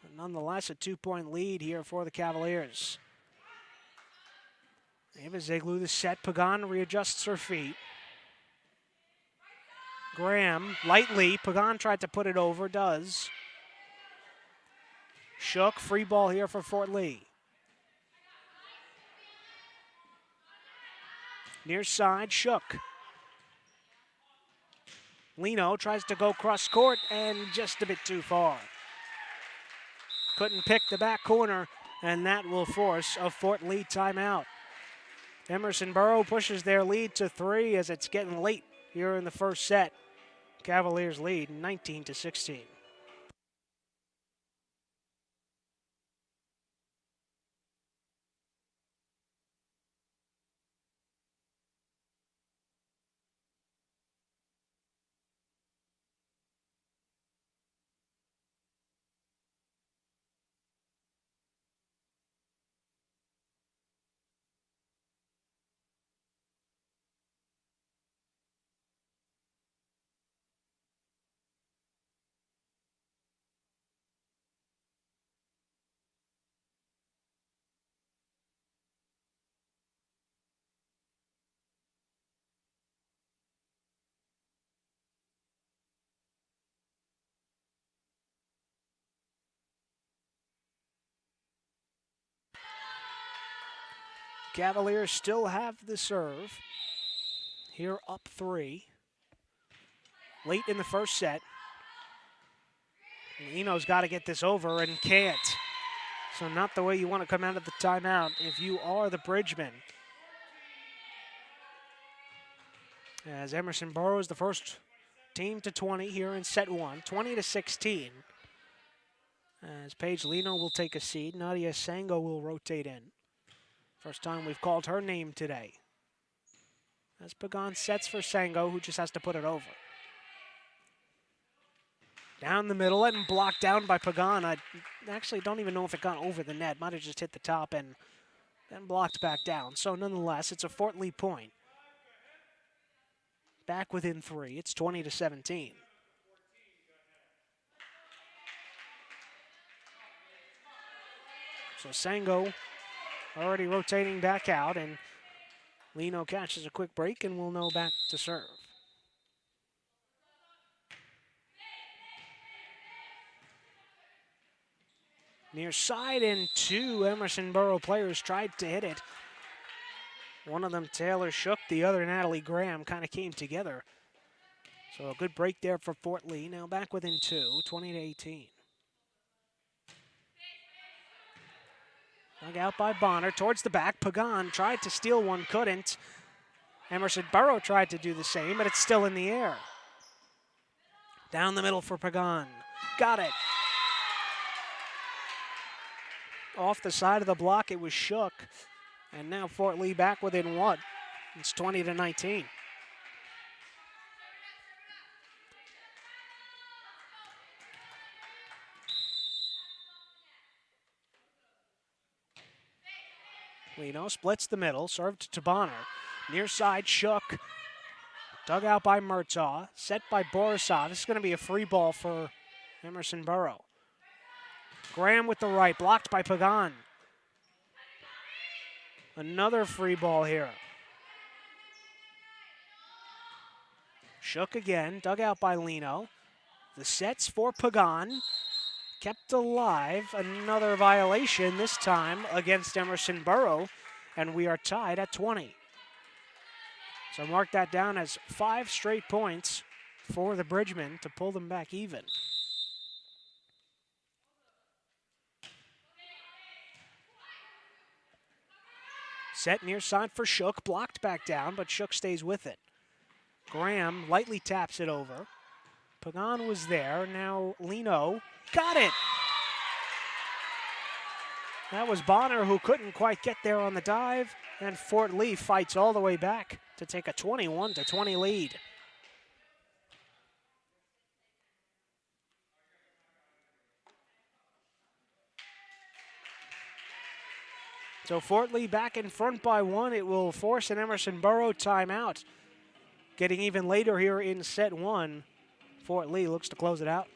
But nonetheless, a 2-point lead here for the Cavaliers. Ava Ziglu the set. Pagan readjusts her feet. Graham, lightly. Pagan tried to put it over, does. Shook, free ball here for Fort Lee. Near side, Shook. Lino tries to go cross court and just a bit too far. Couldn't pick the back corner, and that will force a Fort Lee timeout. Emerson Borough pushes their lead to 3 as it's getting late here in the first set. Cavaliers lead 19-16. Cavaliers still have the serve. Here up 3. Late in the first set. Lino's got to get this over and can't. So not the way you want to come out of the timeout if you are the Bridgemen. As Emerson Borough is the first team to 20 here in set 1, 20-16. As Paige Lino will take a seat, Nadia Sango will rotate in. First time we've called her name today. As Pagan sets for Sango, who just has to put it over. Down the middle and blocked down by Pagan. I actually don't even know if it got over the net. Might have just hit the top and then blocked back down. So nonetheless, it's a Fort Lee point. Back within 3. It's 20-17. So Sango already rotating back out, and Lino catches a quick break and will know back to serve. Near side, and two Emerson Borough players tried to hit it. One of them, Taylor Shook, the other, Natalie Graham, kind of came together. So a good break there for Fort Lee. Now back within two, 20-18. Dug out by Bonner, towards the back. Pagan tried to steal one, couldn't. Emerson Borough tried to do the same, but it's still in the air. Down the middle for Pagan. Got it. Off the side of the block, it was Shook. And now Fort Lee back within one. It's 20-19. Lino splits the middle, served to Bonner. Near side, Shook. Dug out by Murtaugh, set by Borisov. This is going to be a free ball for Emerson Borough. Graham with the right, blocked by Pagan. Another free ball here. Shook again, dug out by Lino. The sets for Pagan. Kept alive, another violation, this time against Emerson Borough, and we are tied at 20. So mark that down as 5 straight points for the Bridgemen to pull them back even. Set near side for Shook, blocked back down, but Shook stays with it. Graham lightly taps it over. Pagan was there, now Lino got it. That was Bonner who couldn't quite get there on the dive, and Fort Lee fights all the way back to take a 21-20 lead. So Fort Lee back in front by 1. It will force an Emerson Borough timeout. Getting even later here in set 1. Fort Lee looks to close it out.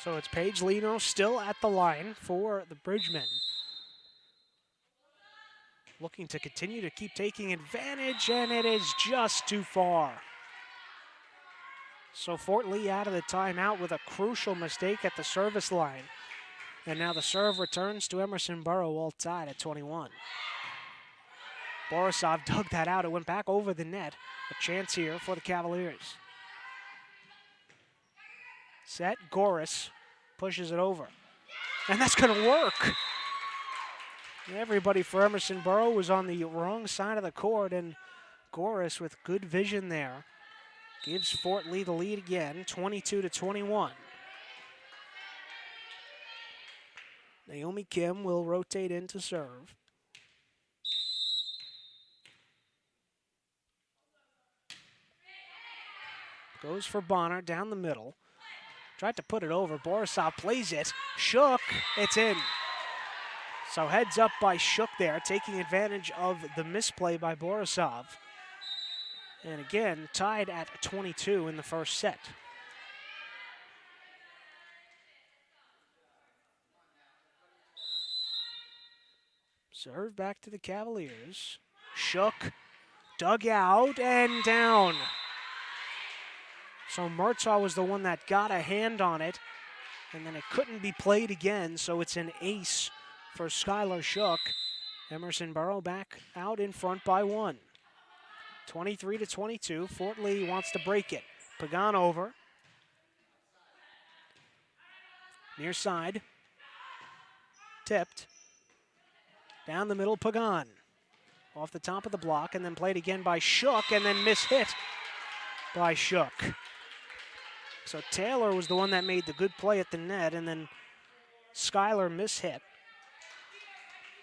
So it's Paige Lino still at the line for the Bridgemen. Looking to continue to keep taking advantage, and it is just too far. So Fort Lee out of the timeout with a crucial mistake at the service line. And now the serve returns to Emerson Borough, all tied at 21. Borisov dug that out. It went back over the net. A chance here for the Cavaliers. Set, Goris pushes it over. And that's going to work. Everybody for Emerson Borough was on the wrong side of the court, and Goris with good vision there gives Fort Lee the lead again, 22-21. Naomi Kim will rotate in to serve. Goes for Bonner down the middle. Tried to put it over. Borisov plays it. Shook. It's in. So heads up by Shook there, taking advantage of the misplay by Borisov. And again, tied at 22 in the first set. Serve back to the Cavaliers. Shook, dug out, and down. So Murtaugh was the one that got a hand on it, and then it couldn't be played again, so it's an ace for Skylar Shook. Emerson Borough back out in front by 1. 23-22. Fort Lee wants to break it. Pagan over. Near side. Tipped. Down the middle, Pagan. off the top of the block and then played again by Shook and then mishit by Shook. So Taylor was the one that made the good play at the net, and then Skylar mishit.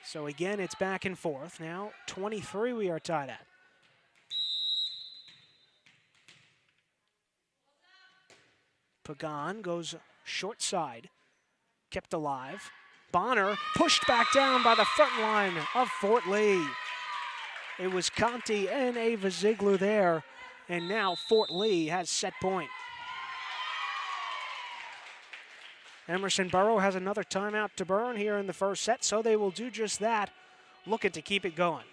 So again, it's back and forth. Now 23 we are tied at. Pagan goes short side, kept alive. Bonner pushed back down by the front line of Fort Lee. It was Conti and Ava Ziegler there, and now Fort Lee has set point. Emerson Borough has another timeout to burn here in the first set, so they will do just that, looking to keep it going.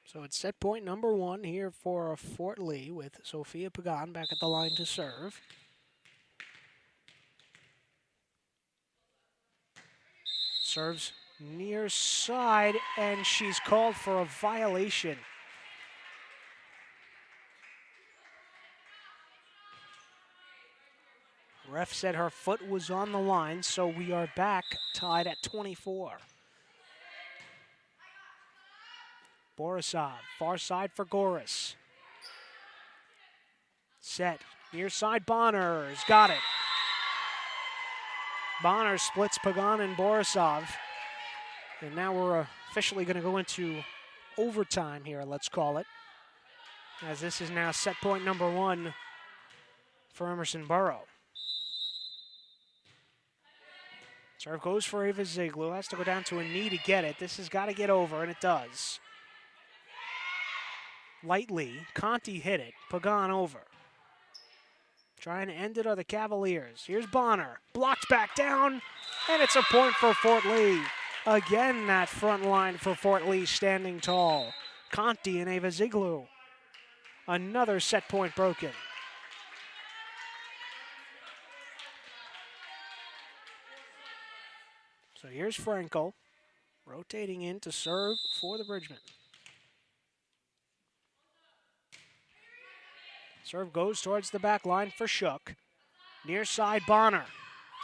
So it's set point number 1 here for Fort Lee with Sophia Pagan back at the line to serve. Serves near side, and she's called for a violation. Ref said her foot was on the line, so we are back tied at 24. Borisov, far side for Goris. Set, near side Bonner's got it. Bonner splits Pagan and Borisov. And now we're officially going to go into overtime here, let's call it, as this is now set point number 1 for Emerson Borough. Serve goes for Ava Ziegler, has to go down to a knee to get it. This has got to get over, and it does. Lightly, Conti hit it, Pagan over. Trying to end it are the Cavaliers. Here's Bonner, blocked back down, and it's a point for Fort Lee. Again, that front line for Fort Lee standing tall. Conti and Ava Ziegler. Another set point broken. So here's Frankel, rotating in to serve for the Bridgemen. Serve goes towards the back line for Shook. Near side Bonner.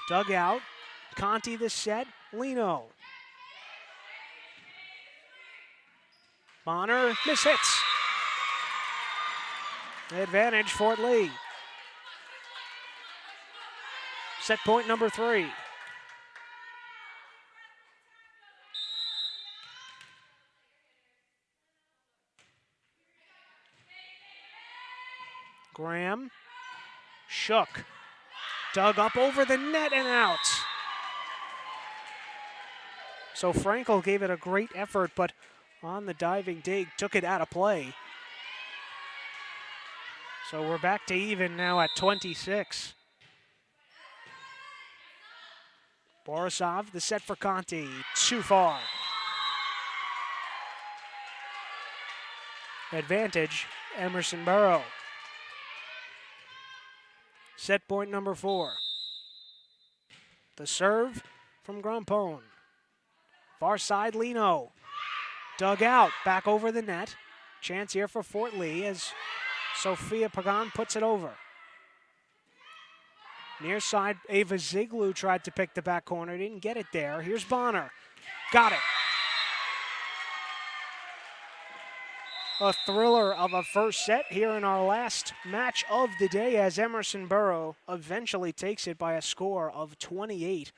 Dug out. Conti the set. Lino. Bonner mishits. Advantage Fort Lee. Set point number 3. Graham, Shook, dug up over the net and out. So Frankel gave it a great effort, but on the diving dig, took it out of play. So we're back to even now at 26. Borisov, the set for Conti, too far. Advantage, Emerson Borough. Set point number 4. The serve from Grampone. Far side, Lino. Dug out, back over the net. Chance here for Fort Lee as Sophia Pagan puts it over. Near side, Ava Ziegler tried to pick the back corner, didn't get it there. Here's Bonner. Got it. A thriller of a first set here in our last match of the day as Emerson Borough eventually takes it by a score of 28-26.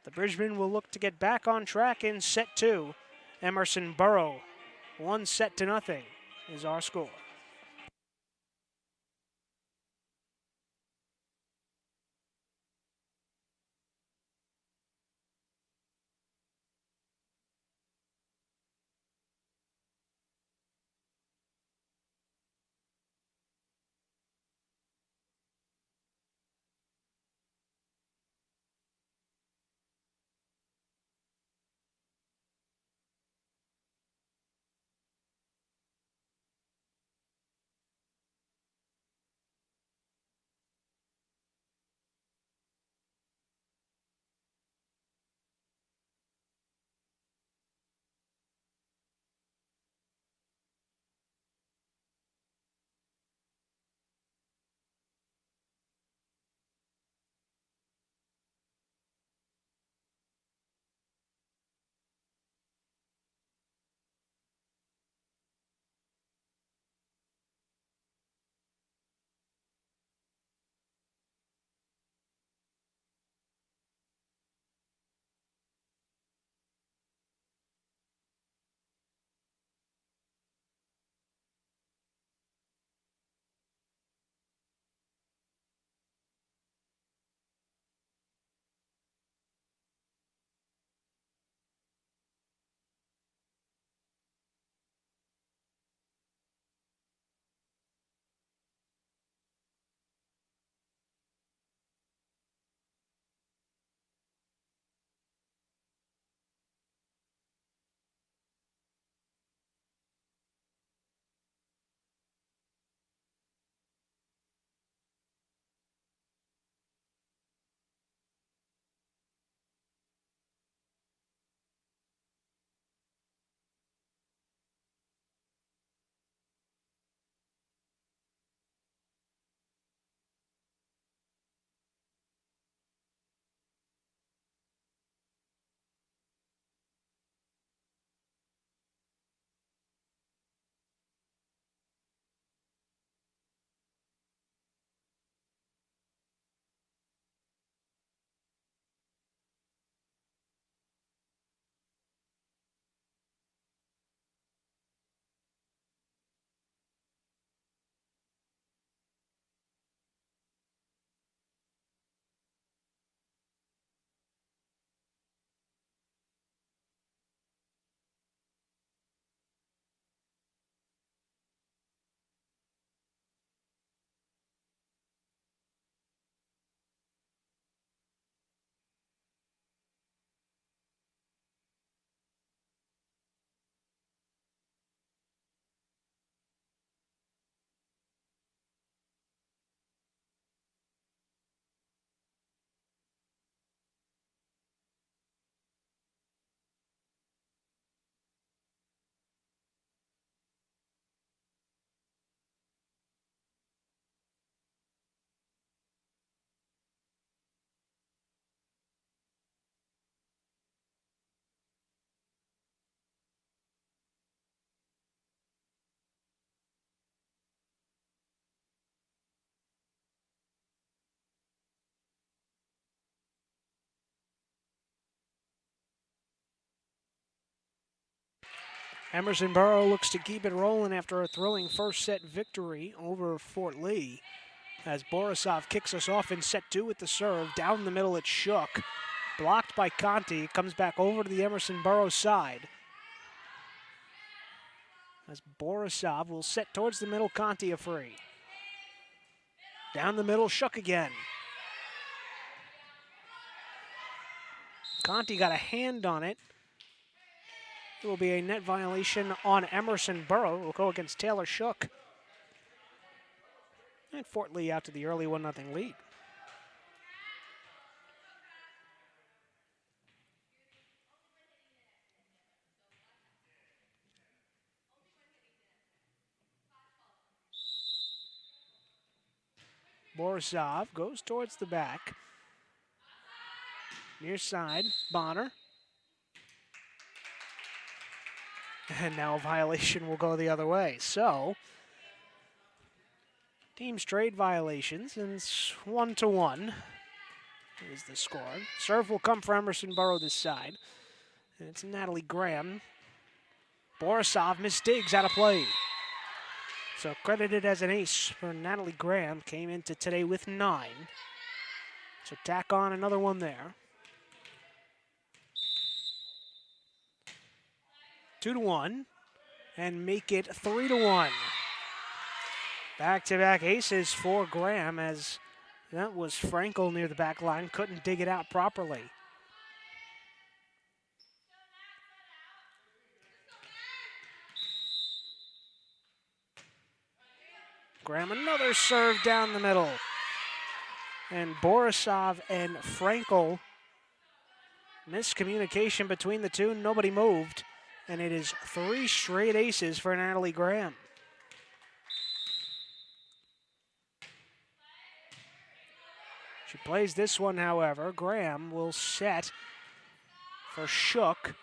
The Bridgemen will look to get back on track in set 2. Emerson Borough, 1-0 is our score. Emerson Borough looks to keep it rolling after a thrilling first set victory over Fort Lee. As Borisov kicks us off in set 2 with the serve. Down the middle, it's Shook. Blocked by Conti. It comes back over to the Emerson Borough side. As Borisov will set towards the middle, Conti a free. Down the middle, Shook again. Conti got a hand on it. It will be a net violation on Emerson Borough. It will go against Taylor Shook. And Fort Lee out to the early 1-0 lead. Borisov goes towards the back. Near side, Bonner. And now a violation will go the other way. So, teams trade violations, and it's 1-1 is the score. Serve will come for Emerson Borough this side. And it's Natalie Graham. Borisov misdigs out of play. So credited as an ace for Natalie Graham. Came into today with 9. So tack on another one there. 2-1. And make it 3-1. Back-to-back aces for Graham, as that was Frankel near the back line. Couldn't dig it out properly. Graham, another serve down the middle. And Borisov and Frankel, miscommunication between the two. Nobody moved. And it is 3 straight aces for Natalie Graham. She plays this one, however. Graham will set for Shook.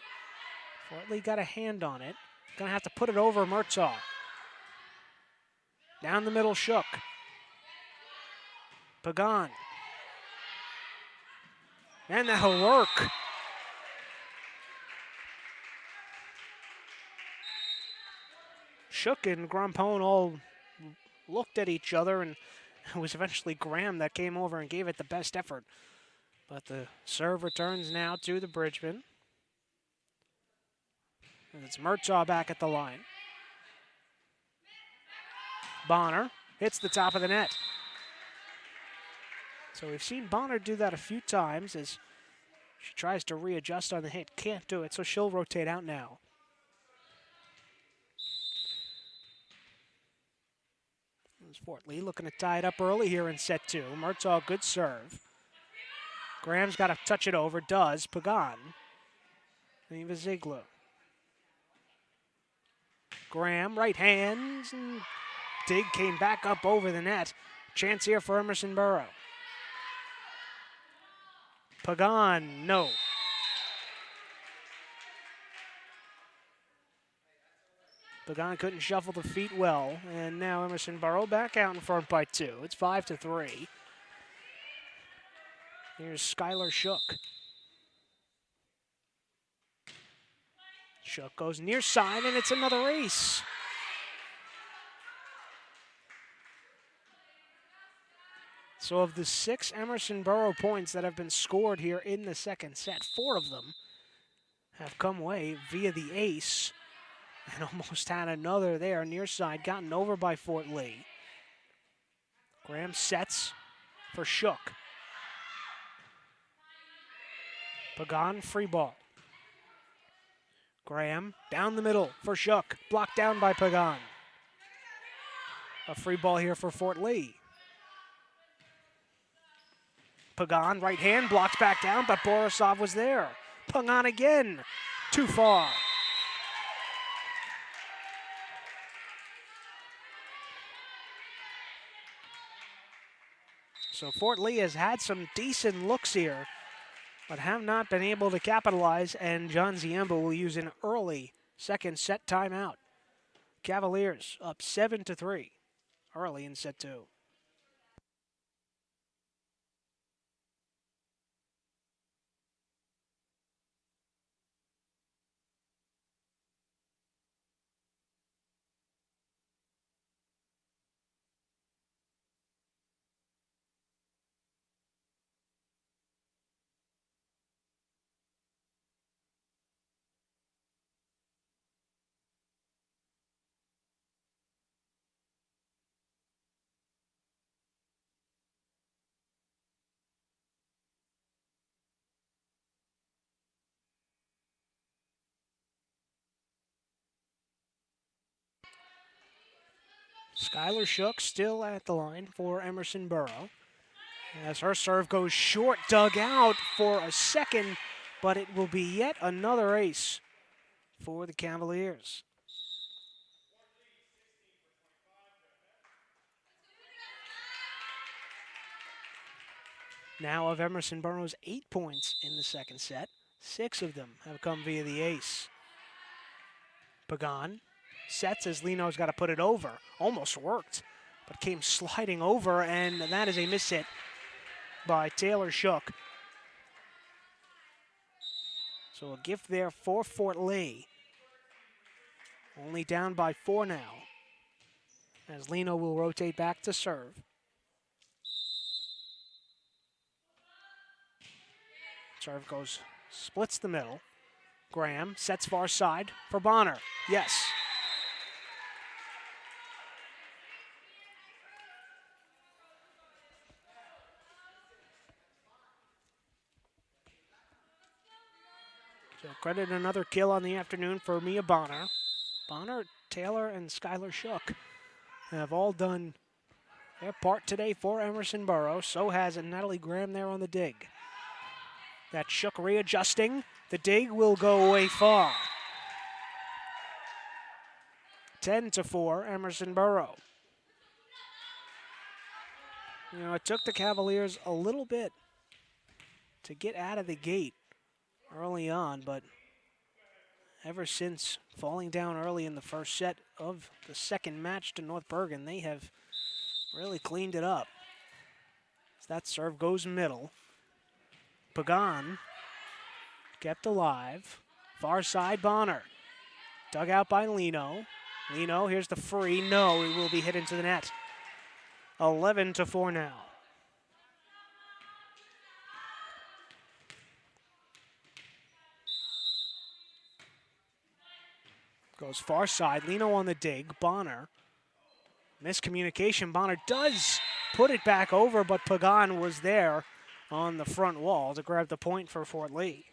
Fort Lee got a hand on it. Gonna have to put it over Murtaugh. Down the middle, Shook. Pagan. And that'll work. Shook and Grampone all looked at each other, and it was eventually Graham that came over and gave it the best effort. But the serve returns now to the Bridgeman. And it's Murtaugh back at the line. Bonner hits the top of the net. So we've seen Bonner do that a few times as she tries to readjust on the hit. Can't do it, so she'll rotate out now. There's Fort Lee looking to tie it up early here in set 2. Murtaugh, good serve. Graham's got to touch it over. Does. Pagan. Eva Ziegler. Graham, right hands. And dig came back up over the net. Chance here for Emerson Borough. Pagan, no. Pagan couldn't shuffle the feet well, and now Emerson Borough back out in front by 2. It's 5-3. Here's Skylar Shook. Shook goes near side, and it's another ace. So of the 6 Emerson Borough points that have been scored here in the second set, 4 of them have come away via the ace. And almost had another there near side, gotten over by Fort Lee. Graham sets for Shook. Pagan, free ball. Graham down the middle for Shook, blocked down by Pagan. A free ball here for Fort Lee. Pagan, right hand, blocked back down, but Borisov was there. Pagan again, too far. So Fort Lee has had some decent looks here, but have not been able to capitalize, and John Ziemba will use an early second set timeout. Cavaliers up 7-3 early in set 2. Skylar Shook still at the line for Emerson Borough. As her serve goes short, dug out for a second, but it will be yet another ace for the Cavaliers. Now of Emerson Borough's 8 points in the second set, 6 of them have come via the ace. Pagan sets as Lino's got to put it over. Almost worked, but came sliding over, and that is a miss hit by Taylor Shook. So a gift there for Fort Lee. Only down by 4 now, as Lino will rotate back to serve. Serve goes, splits the middle. Graham sets far side for Bonner. Yes. So credit another kill on the afternoon for Mia Bonner. Bonner, Taylor, and Skylar Shook have all done their part today for Emerson Borough. So has Natalie Graham there on the dig. That Shook readjusting. The dig will go away far. 10-4, Emerson Borough. You know, it took the Cavaliers a little bit to get out of the gate early on, but ever since falling down early in the first set of the second match to North Bergen, they have really cleaned it up. So that serve goes middle. Pagan kept alive. Far side, Bonner. Dug out by Lino. Lino, here's the free. No, it will be hit into the net. 11-4 now. Goes far side. Lino on the dig. Bonner. Miscommunication. Bonner does put it back over, but Pagan was there on the front wall to grab the point for Fort Lee.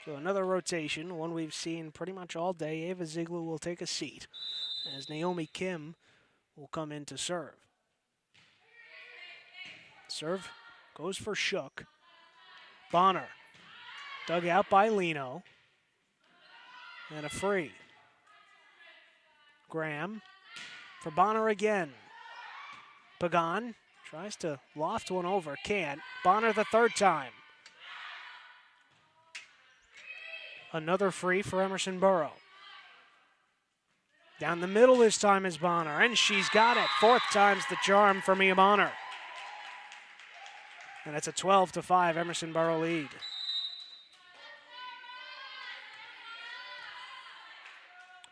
So another rotation, one we've seen pretty much all day. Ava Ziegler will take a seat as Naomi Kim will come in to serve. Serve goes for Shook. Bonner. Dug out by Lino. And a free. Graham for Bonner again. Pagan tries to loft one over. Can't. Bonner the third time. Another free for Emerson Borough. Down the middle this time is Bonner, and she's got it. Fourth time's the charm for Mia Bonner. And it's a 12-5 Emerson Borough lead.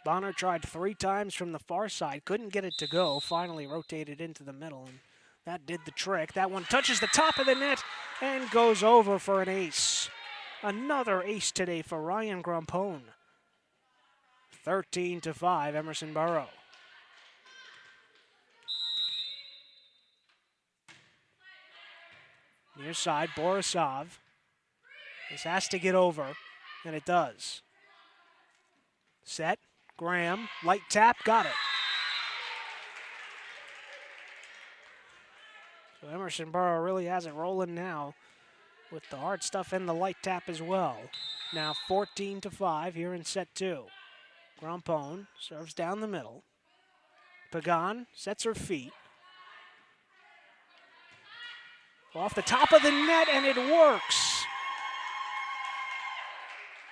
Bonner tried 3 times from the far side, couldn't get it to go, finally rotated into the middle, and that did the trick. That one touches the top of the net and goes over for an ace. Another ace today for Ryan Grampone. 13-5, Emerson Borough. Near side, Borisov. This has to get over, and it does. Set, Graham, light tap, got it. So Emerson Borough really has it rolling now with the hard stuff and the light tap as well. Now 14-5 here in set 2. Grampone serves down the middle. Pagan sets her feet. Off the top of the net, and it works.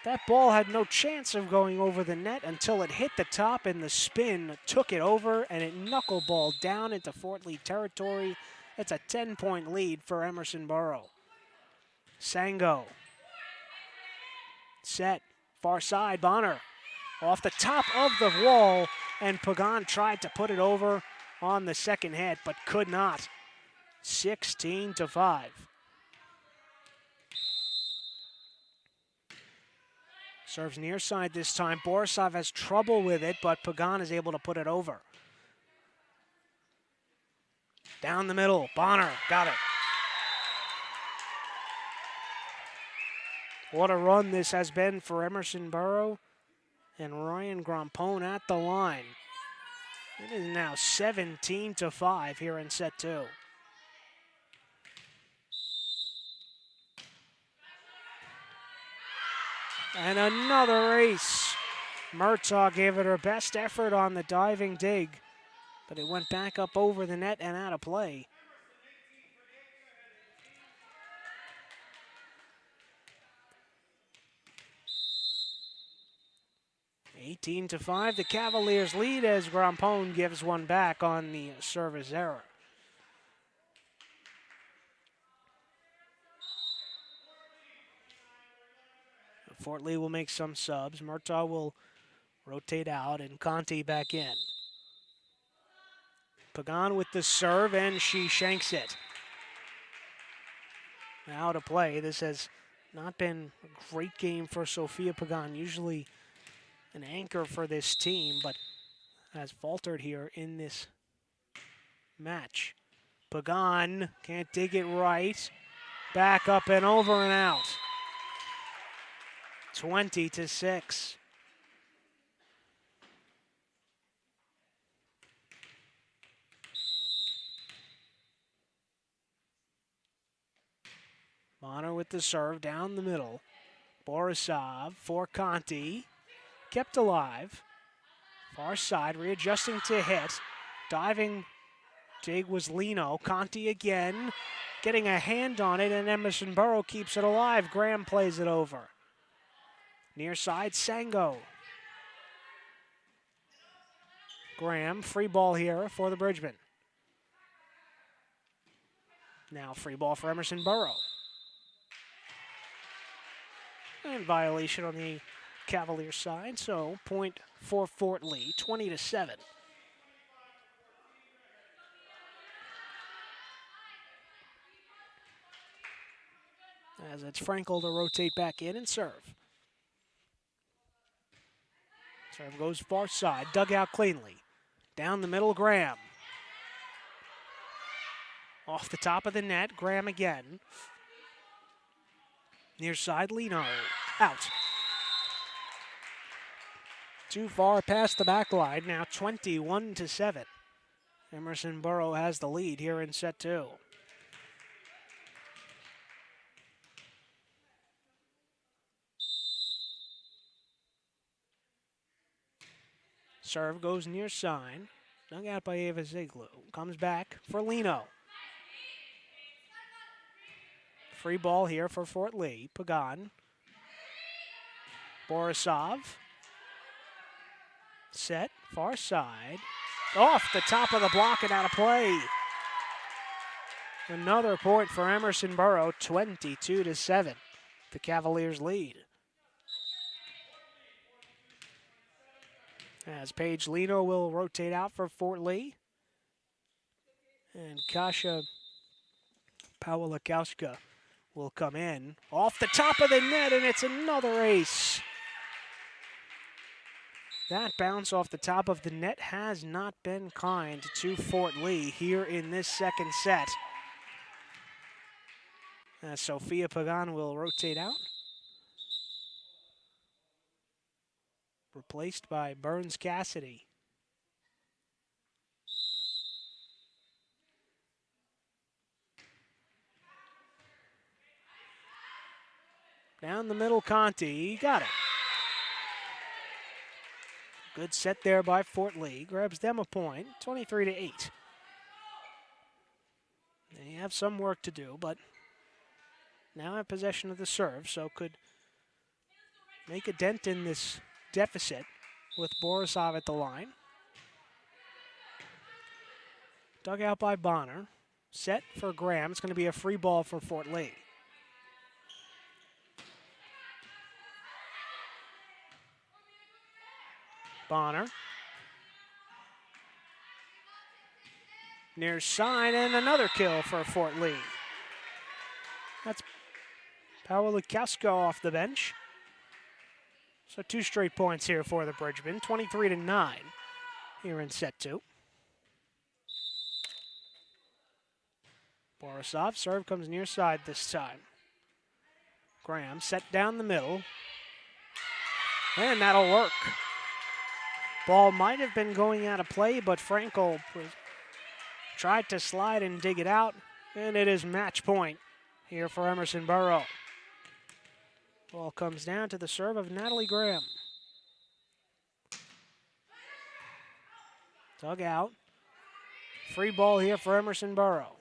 That ball had no chance of going over the net until it hit the top, and the spin took it over, and it knuckleballed down into Fort Lee territory. It's a 10-point lead for Emerson Borough. Sango. Set. Far side, Bonner. Off the top of the wall, and Pagan tried to put it over on the second hit, but could not. 16-5. Serves near side this time. Borisov has trouble with it, but Pagan is able to put it over. Down the middle, Bonner got it. What a run this has been for Emerson Borough and Ryan Grampone at the line. It is now 17-5 here in set 2. And another ace. Murtaugh gave it her best effort on the diving dig, but it went back up over the net and out of play. 18-5, the Cavaliers lead as Grampone gives one back on the service error. Fort Lee will make some subs. Murtaugh will rotate out and Conti back in. Pagan with the serve and she shanks it. Now to play. This has not been a great game for Sophia Pagan. Usually an anchor for this team, but has faltered here in this match. Pagan can't dig it right. Back up and over and out. 20-6. Bonner with the serve down the middle. Borisov for Conti. Kept alive. Far side, readjusting to hit. Diving dig was Lino. Conti again, getting a hand on it, and Emerson Borough keeps it alive. Graham plays it over. Near side, Sango. Graham, free ball here for the Bridgemen. Now free ball for Emerson Borough. And violation on the Cavalier side, so point for Fort Lee, 20-7. As it's Frankel to rotate back in and serve. Serve goes far side, dug out cleanly. Down the middle, Graham. Off the top of the net, Graham again. Near side, Lino. Out. Too far past the back line, now 21-7. Emerson Borough has the lead here in set 2. Serve goes near side. Dug out by Ava Ziegler. Comes back for Lino. Free ball here for Fort Lee. Pagan. Borisov. Set. Far side. Off the top of the block and out of play. Another point for Emerson Borough. 22-7. The Cavaliers lead. As Paige Lino will rotate out for Fort Lee. And Kasia Pawlikowska will come in. Off the top of the net, and it's another ace. That bounce off the top of the net has not been kind to Fort Lee here in this second set. As Sophia Pagan will rotate out. Replaced by Burns Cassidy. Down the middle, Conti. He got it. Good set there by Fort Lee. Grabs them a point, 23-8. They have some work to do, but now have possession of the serve, so could make a dent in this deficit with Borisov at the line. Dug out by Bonner. Set for Graham. It's going to be a free ball for Fort Lee. Bonner. Near side and another kill for Fort Lee. That's Pawlikowska off the bench. So 2 straight points here for the Bridgemen, 23-9 here in set 2. Borisov, serve comes near side this time. Graham set down the middle. And that'll work. Ball might have been going out of play, but Frankel tried to slide and dig it out. And it is match point here for Emerson Borough. Ball comes down to the serve of Natalie Graham. Dug out. Free ball here for Emerson Borough.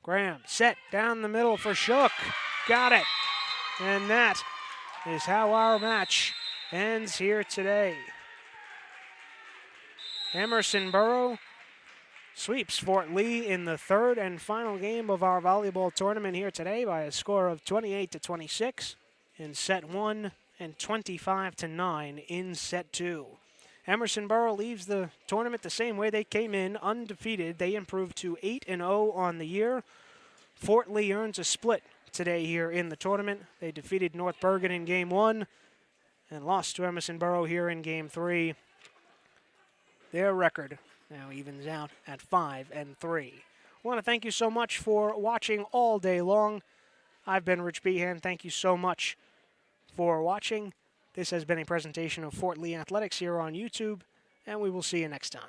Graham set down the middle for Shook. Got it. And that is how our match ends here today. Emerson Borough sweeps Fort Lee in the third and final game of our volleyball tournament here today by a score of 28-26 in set 1 and 25-9 in set 2. Emerson Borough leaves the tournament the same way they came in, undefeated. They improved to 8-0 on the year. Fort Lee earns a split today here in the tournament. They defeated North Bergen in Game 1 and lost to Emerson Borough here in Game 3. Their record now evens out at 5-3. I want to thank you so much for watching all day long. I've been Rich Behan. Thank you so much for watching. This has been a presentation of Fort Lee Athletics here on YouTube, and we will see you next time.